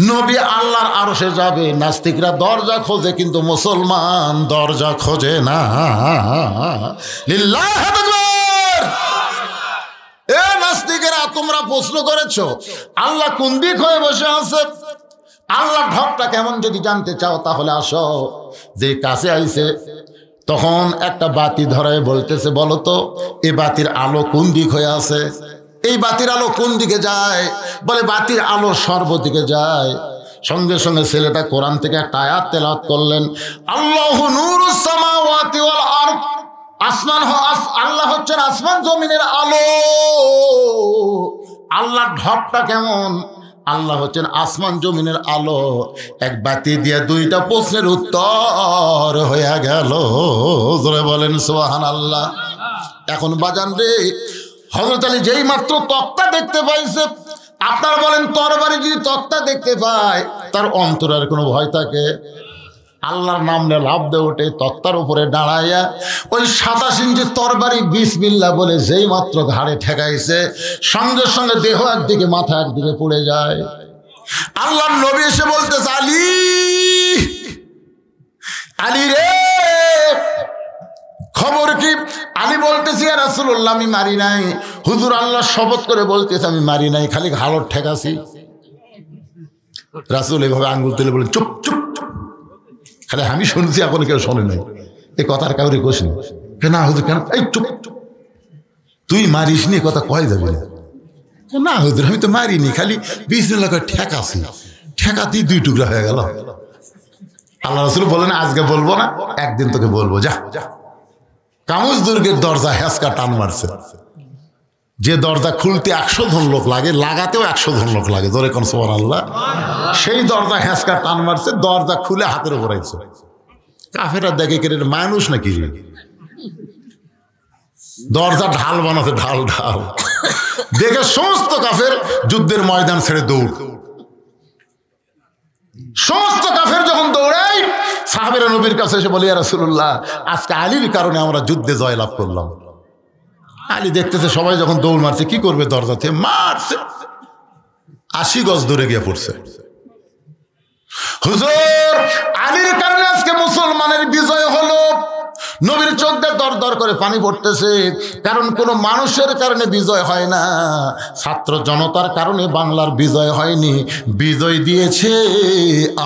নবী আল্লাহর আরশে যাবে, নাস্তিকরা দরজা খোঁজে কিন্তু মুসলমান দরজা খোঁজে না। লিল্লাহ আকবার। এ নাস্তিকেরা, তোমরা প্রশ্ন করেছো আল্লাহ কোন দিক হয়ে বসে আছে? আল্লাহর ঢপটা কেমন যদি জানতে চাও তাহলে আসো। যে কাছে আইছে তখন একটা বাতি ধরায় বলতেছে, বলো তো এই বাতির আলো কোন দিক হয়ে আছে? এই বাতির আলো কোন দিকে যায়? বলে বাতির আলো সর্বদিকে যায়। সঙ্গে সঙ্গে ছেলেটা কোরআন থেকে একটা আয়াত তেলাওয়াত করলেন, আল্লাহু নূরুস সামাওয়াতি ওয়াল আরদ। আল্লাহ হচ্ছেন আসমান জমিনের আলো। আল্লাহর ঢপটা কেমন? আল্লাহ হচ্ছেন আসমান জমিনের আলো। এক বাতি দিয়ে 2টা প্রশ্নের উত্তর হয়ে গেল। জোরে বলেন সুবহানাল্লাহ। এখন বাজান রে, হযরত আলী যেই মাত্র তক্তা দেখতে পাইছে, আপনারা বলেন তরবারি যদি তক্তা দেখতে পায় তার অন্তরের কোনো ভয় থাকে? আল্লাহর নাম নিয়ে লাফ দিয়ে ওঠে, তক্তার উপরে দাঁড়াইয়া ওই 27 ইঞ্চি তরবারি বিসমিল্লাহ বলে যেই মাত্র ঘাড়ে ঠেকাইছে, সঙ্গে সঙ্গে দেহ একদিকে মাথা একদিকে পড়ে যায়। আল্লাহর নবী এসে বলতেছে, আলী, আলী রে খবর কি? আলী বলতেছি, ইয়া রাসূলুল্লাহ আমি মারি নাই। হুজুর আল্লাহ শপথ করে বলতেছে আমি মারি নাই, খালি ঘাড় ঠেকাছি। রাসূল এভাবে আঙ্গুল তুলে বলেন, চুপ চুপ চুপ। খালি আমি শুনছি, এখন কেউ শোনে নাই। এই কথার কাউরে কোশ নেই। না হুজুর কেন? এই চুপ চুপ, তুই মারিস নি কথা কয় যাবে না। না হুজুর আমি তো মারিনি, খালি বিসমিল্লাহ করে ঠেকাছি। ঠেকাতেই 2 টুকরা হয়ে গেল। আল্লাহ রাসূল বলেন আজকে বলবো না, একদিন তোকে বলবো, যা। কামুজ দুর্গের দরজা হ্যাঁচকা টান মারছে। যে দরজা খুলতে 100 জন লোক লাগে, লাগাতেও 100 জন লোক লাগে। জোরে কোন সুবহানাল্লাহ। সেই দরজা হ্যাঁচকা টান মারছে, দরজা খুলে হাতের উপর আইছে। কাফেরা দেখে কে মানুষ নাকি, দরজা ঢাল বানাতে, ঢাল ঢাল দেখে সমস্ত কাফের যুদ্ধের ময়দান ছেড়ে দৌড়। সমস্ত কাফের যখন দৌড়াই, সাহাবেরা নবীর কাছে এসে বলে, ইয়া রাসূলুল্লাহ আজকে আলীর কারণে আমরা যুদ্ধে জয়লাভ করলাম। আলী দেখতেছে সবাই যখন দৌড় মারছে, কি করবে? দরজা থেকে মারছে, 80 গজ দূরে গিয়ে পড়ছে। হুজুর আলীর কারণে আজকে মুসলমানের বিজয় হলো। নবীর চোখ দিয়ে দর দর করে পানি পড়তেছে, কারণ কোনো মানুষের কারণে বিজয় হয় না। ছাত্র জনতার কারণে বাংলার বিজয় হয়নি, বিজয় দিয়েছে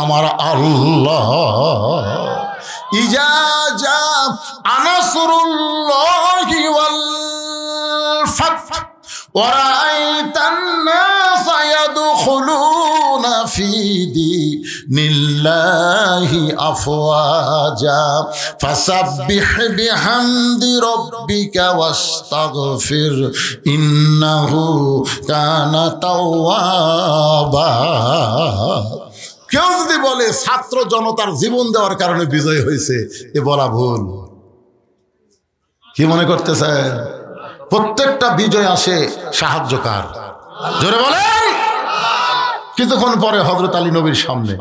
আমার আল্লাহ। ইজা জা আনাসরুল্লাহি ওয়াল ফাth ওয়া রাআইতান নাসা ইয়াদখুলুনা ফি দীনিল্লাহি আফওয়াজা ফাসাব্বিহ বিহামদি রাব্বিকা ওয়াস্তাগফির ইন্নাহু কানা তাওয়াবা। কেউ যদি বলে ছাত্র জনতার জীবন দেওয়ার কারণে বিজয় হয়েছে, এ বলা ভুল। কি মনে করতেছে? প্রত্যেকটা বিজয় আসে সাহায্যকার। জোরে বলেন। কিছুক্ষণ পরে হযরত আলী নবীর সামনে।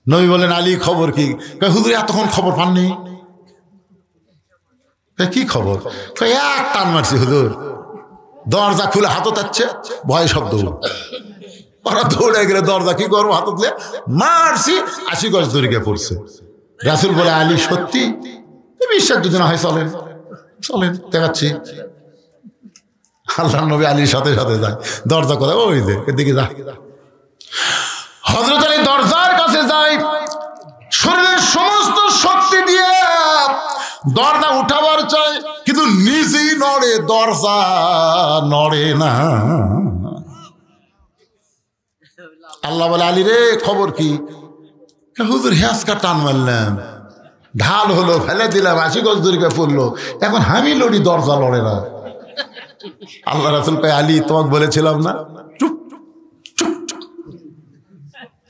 নবী বলেন, আলী খবর কি? হুজুর এতক্ষণ খবর পাননি? কি খবর? এক টান মারছি হুজুর, দরজা খুলে হাতত যাচ্ছে, ভয় শব্দ। ওরা দৌড়ে গেলে দরজা কি করবো, হাতত দিয়ে মারছি, 80 গজ দূরে গিয়ে পড়ছে। রাসূল বলে, আলী সত্যি? বিশ্বাস যদি না হয় চলেন, চলেন দেখাচ্ছি। আল্লাহর নবী আলীর সাথে সাথে যায়। দরজা কোথায়? ওই যে এদিকে যা। হযরত আলী দরজার কাছে যায়, শরীরের সমস্ত শক্তি দিয়ে দরজা উঠাবার চায়, কিন্তু নিজেই নড়ে, দরজা নড়ে না। আল্লাহ বলে, আলী রে খবর কি? হুজুর হ্যাঁচকা টান মারলাম, ঢাল হলো, ফেলে দিলাম, 80 গজ দূরে পড়লো, এখন আমি লড়ি, দরজা লড়ে না। আল্লাহ রাসূল কয়, আলী তোমাকে বলেছিলাম না? চুপ চুপ,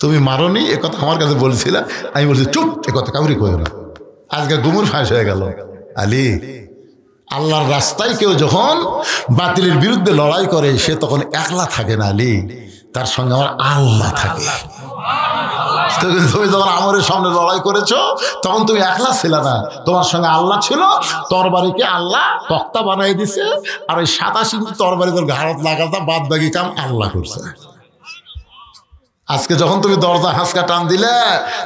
তুমি মারোনি, এ কথা আমার কাছে বলছিলা, আমি বলছি চুপ, এ কথা কাউরি কই না। আজকে গুমুর ফাঁস হয়ে গেল। আলী আল্লাহর রাস্তায় কেউ যখন বাতিলের বিরুদ্ধে লড়াই করে সে তখন একলা থাকে না আলী, তার সঙ্গে আমার আল্লাহ থাকে। তুমি যখন আমরের সামনে লড়াই করেছো তখন তুমি একলা ছিল না, তোমার সঙ্গে আল্লাহ ছিল। তরবারিকে আল্লাহ তক্তা বানাই দিছে, আর ওই 87 তরবারি তোর ঘাড়ত লাগাতা বাদ বাকি কাম আল্লাহ করছে। আজকে যখন তুমি দরজা হাঁসকা টান দিলে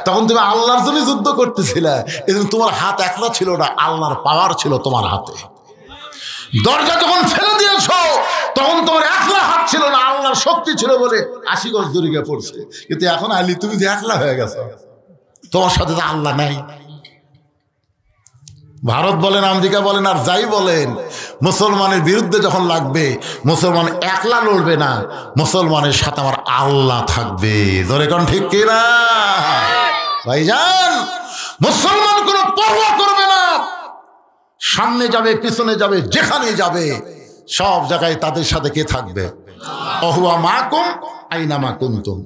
তখন তুমি আল্লাহর জন্য যুদ্ধ করতেছিলে, এবং তোমার হাত একলা ছিল না, আল্লাহর পাওয়ার ছিল তোমার হাতে। দরজা যখন ফেলে দিয়েছ তখন তোমার একলা হাত ছিল না, আল্লাহর শক্তি ছিল বলে 80 গজ দূরে গিয়ে পড়ছে। কিন্তু এখন আলী তুমি যে একলা হয়ে গেছো, তোমার সাথে তো আল্লাহ নাই। ভারত বলেন, আমেরিকা বলেন, আর যাই বলেন, মুসলমানের বিরুদ্ধে যখন লাগবে মুসলমান একলা লড়বে না, মুসলমানের সাথে আমার আল্লাহ থাকবে। ধরে কোন ঠিক কিনা ভাইজান? মুসলমান কোনো পরোয়া করবে না, সামনে যাবে পিছনে যাবে যেখানে যাবে সব জায়গায় তাদের সাথে কে থাকবে? অহুয়া মাকুম আইনামা কুনতুম।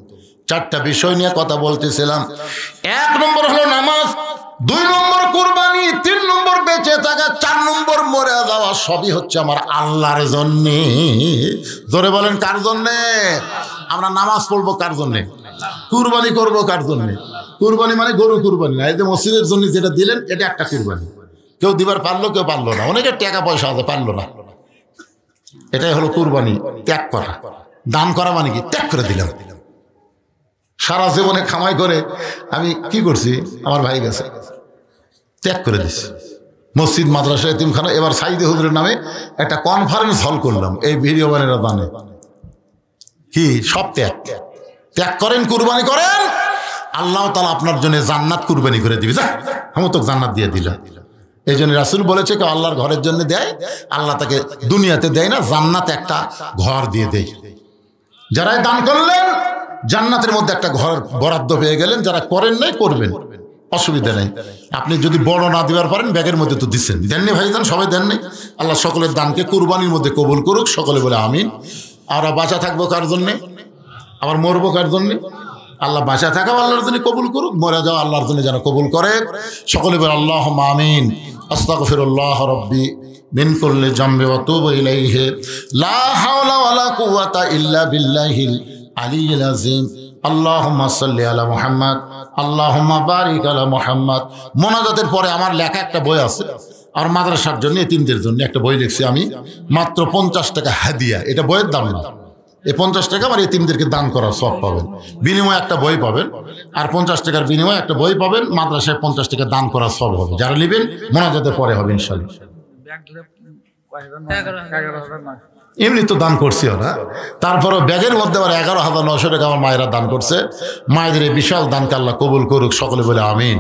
4টা বিষয় নিয়ে কথা বলতেছিলাম। 1 নম্বর হলো নামাজ, 2 নম্বর কুরবানি, 3 নম্বর বেঁচে থাকা, 4 নম্বর মরে যাওয়া। সবই হচ্ছে আমার আল্লাহর জন্যে। জোরে বলেন কার জন্যে? আমরা নামাজ পড়বো কার জন্যে? কুরবানি করবো কার জন্যে? কুরবানি মানে গরু কুরবানি না, এই যে মসজিদের জন্য যেটা দিলেন এটা একটা কুরবানি। কেউ দিবার পারলো, কেউ পারলো না, অনেকের টাকা পয়সা আছে পারলো না, এটাই হলো কুরবানি। ত্যাগ করা, দান করা মানে কি? ত্যাগ করে দিলাম। সারা জীবনে কামাই করে আমি কি করছি? আমার ভাই গেছে, ত্যাগ করে দিছি। মসজিদ, মাদ্রাসা, এতিমখানা, এবার সাইদে হুজুরের নামে একটা কনফারেন্স হল করলাম, এই ভিডিও বানেরা দানে কি সব ত্যাগ। ত্যাগ করেন, কুরবানি করেন, আল্লাহ তাআলা আপনার জন্য জান্নাত কুরবানি করে দিবে। যা, আমি তো জান্নাত দিয়ে দিলাম। এই জন্য রাসূল বলেছে কেউ আল্লাহর ঘরের জন্য দেয়, আল্লাহ তাকে দুনিয়াতে দেয় না, জান্নাতে একটা ঘর দিয়ে দেয়। যারা দান করলেন জান্নাতের মধ্যে একটা ঘর বরাদ্দ পেয়ে গেলেন, যারা করেন নাই করবেন, অসুবিধা নেই। আপনি যদি বড় না দিবার পারেন ব্যাগের মধ্যে তো দিচ্ছেন, দেননি ভাইজান, সবাই দেননি। আল্লাহ সকলের দানকে কুরবানির মধ্যে কবুল করুক, সকলে বলে আমিন। আমরা বাঁচা থাকবো কার জন্যে? আবার মরবো কার জন্যে? আল্লাহ বাঁচা থাকা আল্লাহর জন্য কবুল করুক, মরে যাওয়া আল্লাহর জন্য যেন কবুল করে। সকলে বলে আল্লাহুম্মা আমিন। আস্তাগফিরুল্লাহ রাব্বি মিন কুল্লি যামবি ওয়া আতুবু ইলাইহি লা হাওলা ওয়ালা কুওয়াতা ইল্লা বিল্লাহিল আলিয়্যিল আযীম। আল্লাহুম্মা সাল্লি আলা মুহাম্মদ, আল্লাহুম্মা বারিক আলা মুহাম্মদ। মোনাজাতের পরে আমার লেখা একটা বই আছে, আর মাদ্রাসার জন্য, এতিমদের জন্য একটা বই লিখছি আমি, মাত্র 50 টাকা হাদিয়া। এটা বইয়ের দাম না, এই 50 টাকা আমার এতিমদেরকে দান করার সব পাবেন, বিনিময়ে একটা বই পাবেন, আর 50 টাকার বিনিময়ে একটা বই পাবেন। মাদ্রাসায় 50 টাকা দান করার সব হবে, যারা নেবেন মোনাজাতের পরে হবে ইনশাআল্লাহ। এমনি তো দান করছি ওরা, তারপরও ব্যাগের মধ্যে আবার 11,900 টাকা আমার মায়েরা দান করছে। মায়েদের এই বিশাল দানকে আল্লাহ কবুল করুক, সকলে বলে আমিন।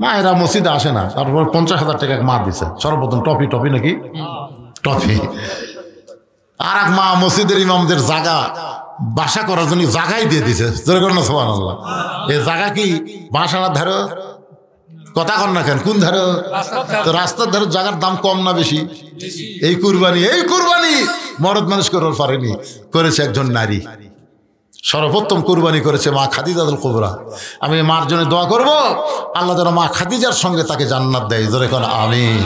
মায়েরা মসজিদে আসে না, তারপর 50,000 টাকা মা দিছে সর্বপ্রথম। টপি নাকি টপি। আর এক মা মসজিদের ইমামদের জায়গা বাসা করার জন্য জায়গায় দিয়ে দিছে। সুবহানাল্লাহ। এই জায়গা কি বাসার ধারো? কথা কন না কেন? কোন ধারো? তো রাস্তার ধারে জায়গার দাম কম না বেশি? এই কুরবানি মরদ মানুষ করার পারেনি, করেছে একজন নারী। সর্বোত্তম কুরবানি করেছে মা খাদিজাতুল কুবরা। আমি মার জন্য দোয়া করব, আল্লাহ যেন মা খাদিজার সঙ্গে তাকে জান্নাত দেয়। জোরে কোন আমিন।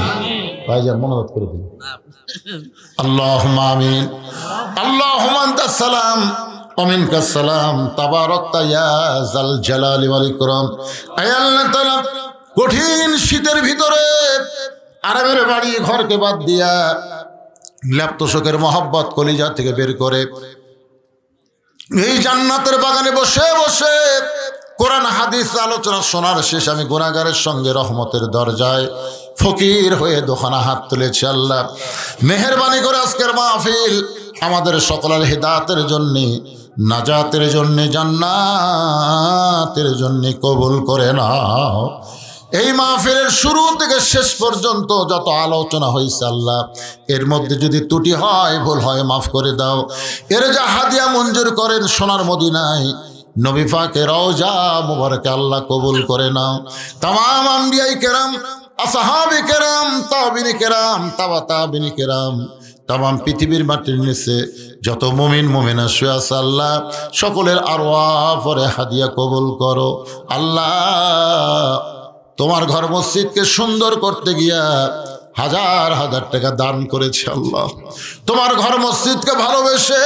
ভাইজান মনোনীত করে দিন। আল্লাহুম্মা আমিন। আল্লাহুম্মা আনতাস সালাম ওয়া মিনকাস সালাম, তাবারাকতা ইয়া যাল জালালি ওয়াল ইকরাম। আয় আল্লাহ তাআলা, কঠিন শীতের ভিতরে আরামের বাড়ি ঘরকে বাদ দিয়া ল্যাপ্ত শোকের মহব্বত কলিজা থেকে বের করে এই জান্নাতের বাগানে বসে বসে কোরআন হাদিস আলোচনা শোনার শেষ আমি গুনাহগারের সঙ্গে রহমতের দরজায় ফকির হয়ে দোকানা হাত তুলেছি। আল্লাহ মেহেরবানি করে আজকের মাহফিল আমাদের সকলের হিদায়াতের জন্য, নাজাতের জন্য, জান্নাতের জন্য কবুল করে নাও। এই মাহফিলের শুরু থেকে শেষ পর্যন্ত যত আলোচনা হয়েছে আল্লাহ, এর মধ্যে যদি ত্রুটি হয়, ভুল হয়, মাফ করে দাও। এর যা হাদিয়া মঞ্জুর করেন সোনার মদিনায় নবী পাকের রওজা মুবারকে আল্লাহ কবুল করে নাও। তামাম আম্বিয়াই কেরাম, আসহাবে কেরাম, তাবিনী কেরাম, তাবিনী কেরাম, তামাম পৃথিবীর মাটির নিচে যত মুমিন মুমিনা শুয়ে আছে আল্লাহ, সকলের আরওয়াহ পরে হাদিয়া কবুল করো। আল্লাহ তোমার ঘর মসজিদকে সুন্দর করতে গিয়া হাজার হাজার টাকা দান করেছে আল্লাহ। তোমার ঘর মসজিদকে ভালোবেসে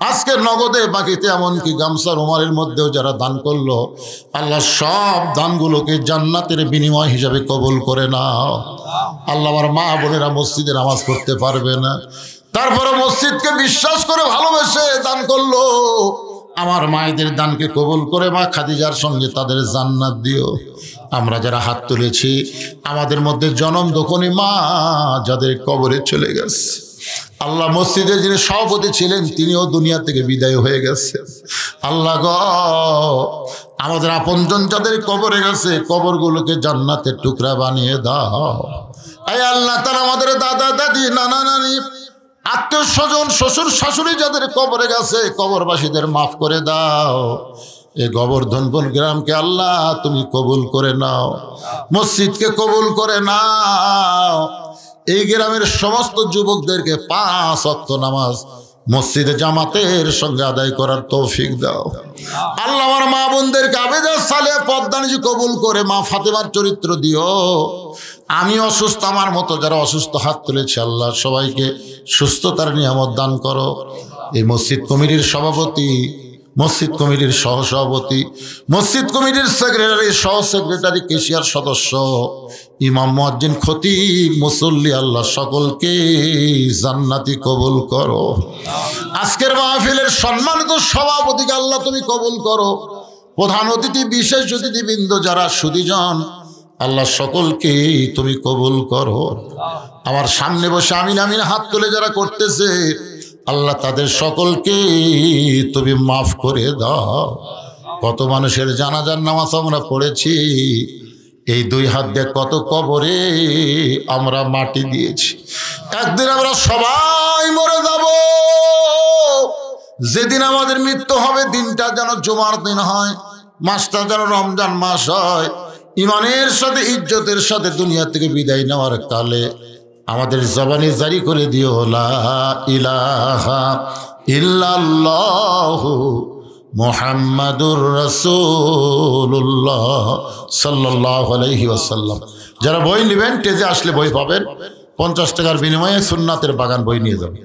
আজকে নগদে বাকিতে এমনকি গামছা রুমালের মধ্যেও যারা দান করলো, আল্লাহ সব দানগুলোকে জান্নাতের বিনিময় হিসাবে কবুল করে নাও আল্লাহ। আমার মা বোনেরা মসজিদে নামাজ পড়তে পারবে না, তারপরে মসজিদকে বিশ্বাস করে ভালোবেসে দান করলো, আমার মায়েদের দানকে কবুল করে মা খাদিজার সঙ্গে তাদের জান্নাত দিও। আমরা যারা হাত তুলেছি আমাদের মধ্যে জনম দখনি মা যাদের কবরে চলে গেছে, আল্লাহ মসজিদের যিনি সভাপতি ছিলেন তিনিও দুনিয়া থেকে বিদায় হয়ে গেছে। আল্লাহ গো, আমাদের আপনজন যাদের কবরে গেছে কবরগুলোকে জান্নাতের টুকরা বানিয়ে দাও। এই আল্লাহ তাআলা আমাদের দাদা দাদি নানা নানি আত্মীয় স্বজন শ্বশুর শাশুড়ি যাদের কবরে গেছে কবরবাসীদের মাফ করে দাও। এই গোবর্ধনপুর গ্রামকে আল্লাহ তুমি কবুল করে নাও, মসজিদকে কবুল করে নাও। এই গ্রামের সমস্ত যুবকদেরকে 5 ওয়াক্ত নামাজ মসজিদে জামাতের সঙ্গে আদায় করার তৌফিক দাও আল্লাহ। আমার মা বোনদেরকে আবেদা সালে পদ্মানিজি কবুল করে মা ফাতেমার চরিত্র দিও। আমি অসুস্থ, আমার মতো যারা অসুস্থ হাত তুলেছে আল্লাহ সবাইকে সুস্থতার নিয়ামত দান করো। এই মসজিদ কমিটির সভাপতি, মসজিদ কমিটির সহসভাপতি, মসজিদ কমিটির সেক্রেটারি, সহ সেক্রেটারি, কেশিয়ার সদস্য, ইমাম মুয়াজ্জিন, খতিব, মুসল্লি আল্লাহ সকলকে জান্নাতি কবুল করো। আজকের মাহফিলের সম্মানিত সভাপতিকে আল্লাহ তুমি কবুল করো। প্রধান অতিথি, বিশেষ অতিথিবৃন্দ যারা সুধীজন আল্লাহ সকলকে তুমি কবুল করো। আমার সামনে বসে আমিন আমিন হাত তুলে যারা করতেছে আল্লাহ তাদের সকলকে তুমি মাফ করে দাও। কত মানুষের জানাজার নামাজ আমরা পড়েছি, এই 2 হাত দিয়ে কত কবরে আমরা মাটি দিয়েছি। একদিন আমরা সবাই মরে যাব, যেদিন আমাদের মৃত্যু হবে দিনটা যেন জুমার দিন হয়, মাসটা যেন রমজান মাস হয়। ইমানের সাথে ইজ্জতের সাথে দুনিয়া থেকে বিদায় নেওয়ার কালে আমাদের জবানে জারি করে দিও লা ইলাহা ইল্লাল্লাহু মুহাম্মাদুর রাসূলুল্লাহ সাল্লাল্লাহু আলাইহি ওয়াসাল্লাম। যারা বই নেবেন টেজে আসলে বই পাবেন, 50 টাকার বিনিময়ে সুন্নাতের বাগান বই নিয়ে যাবেন।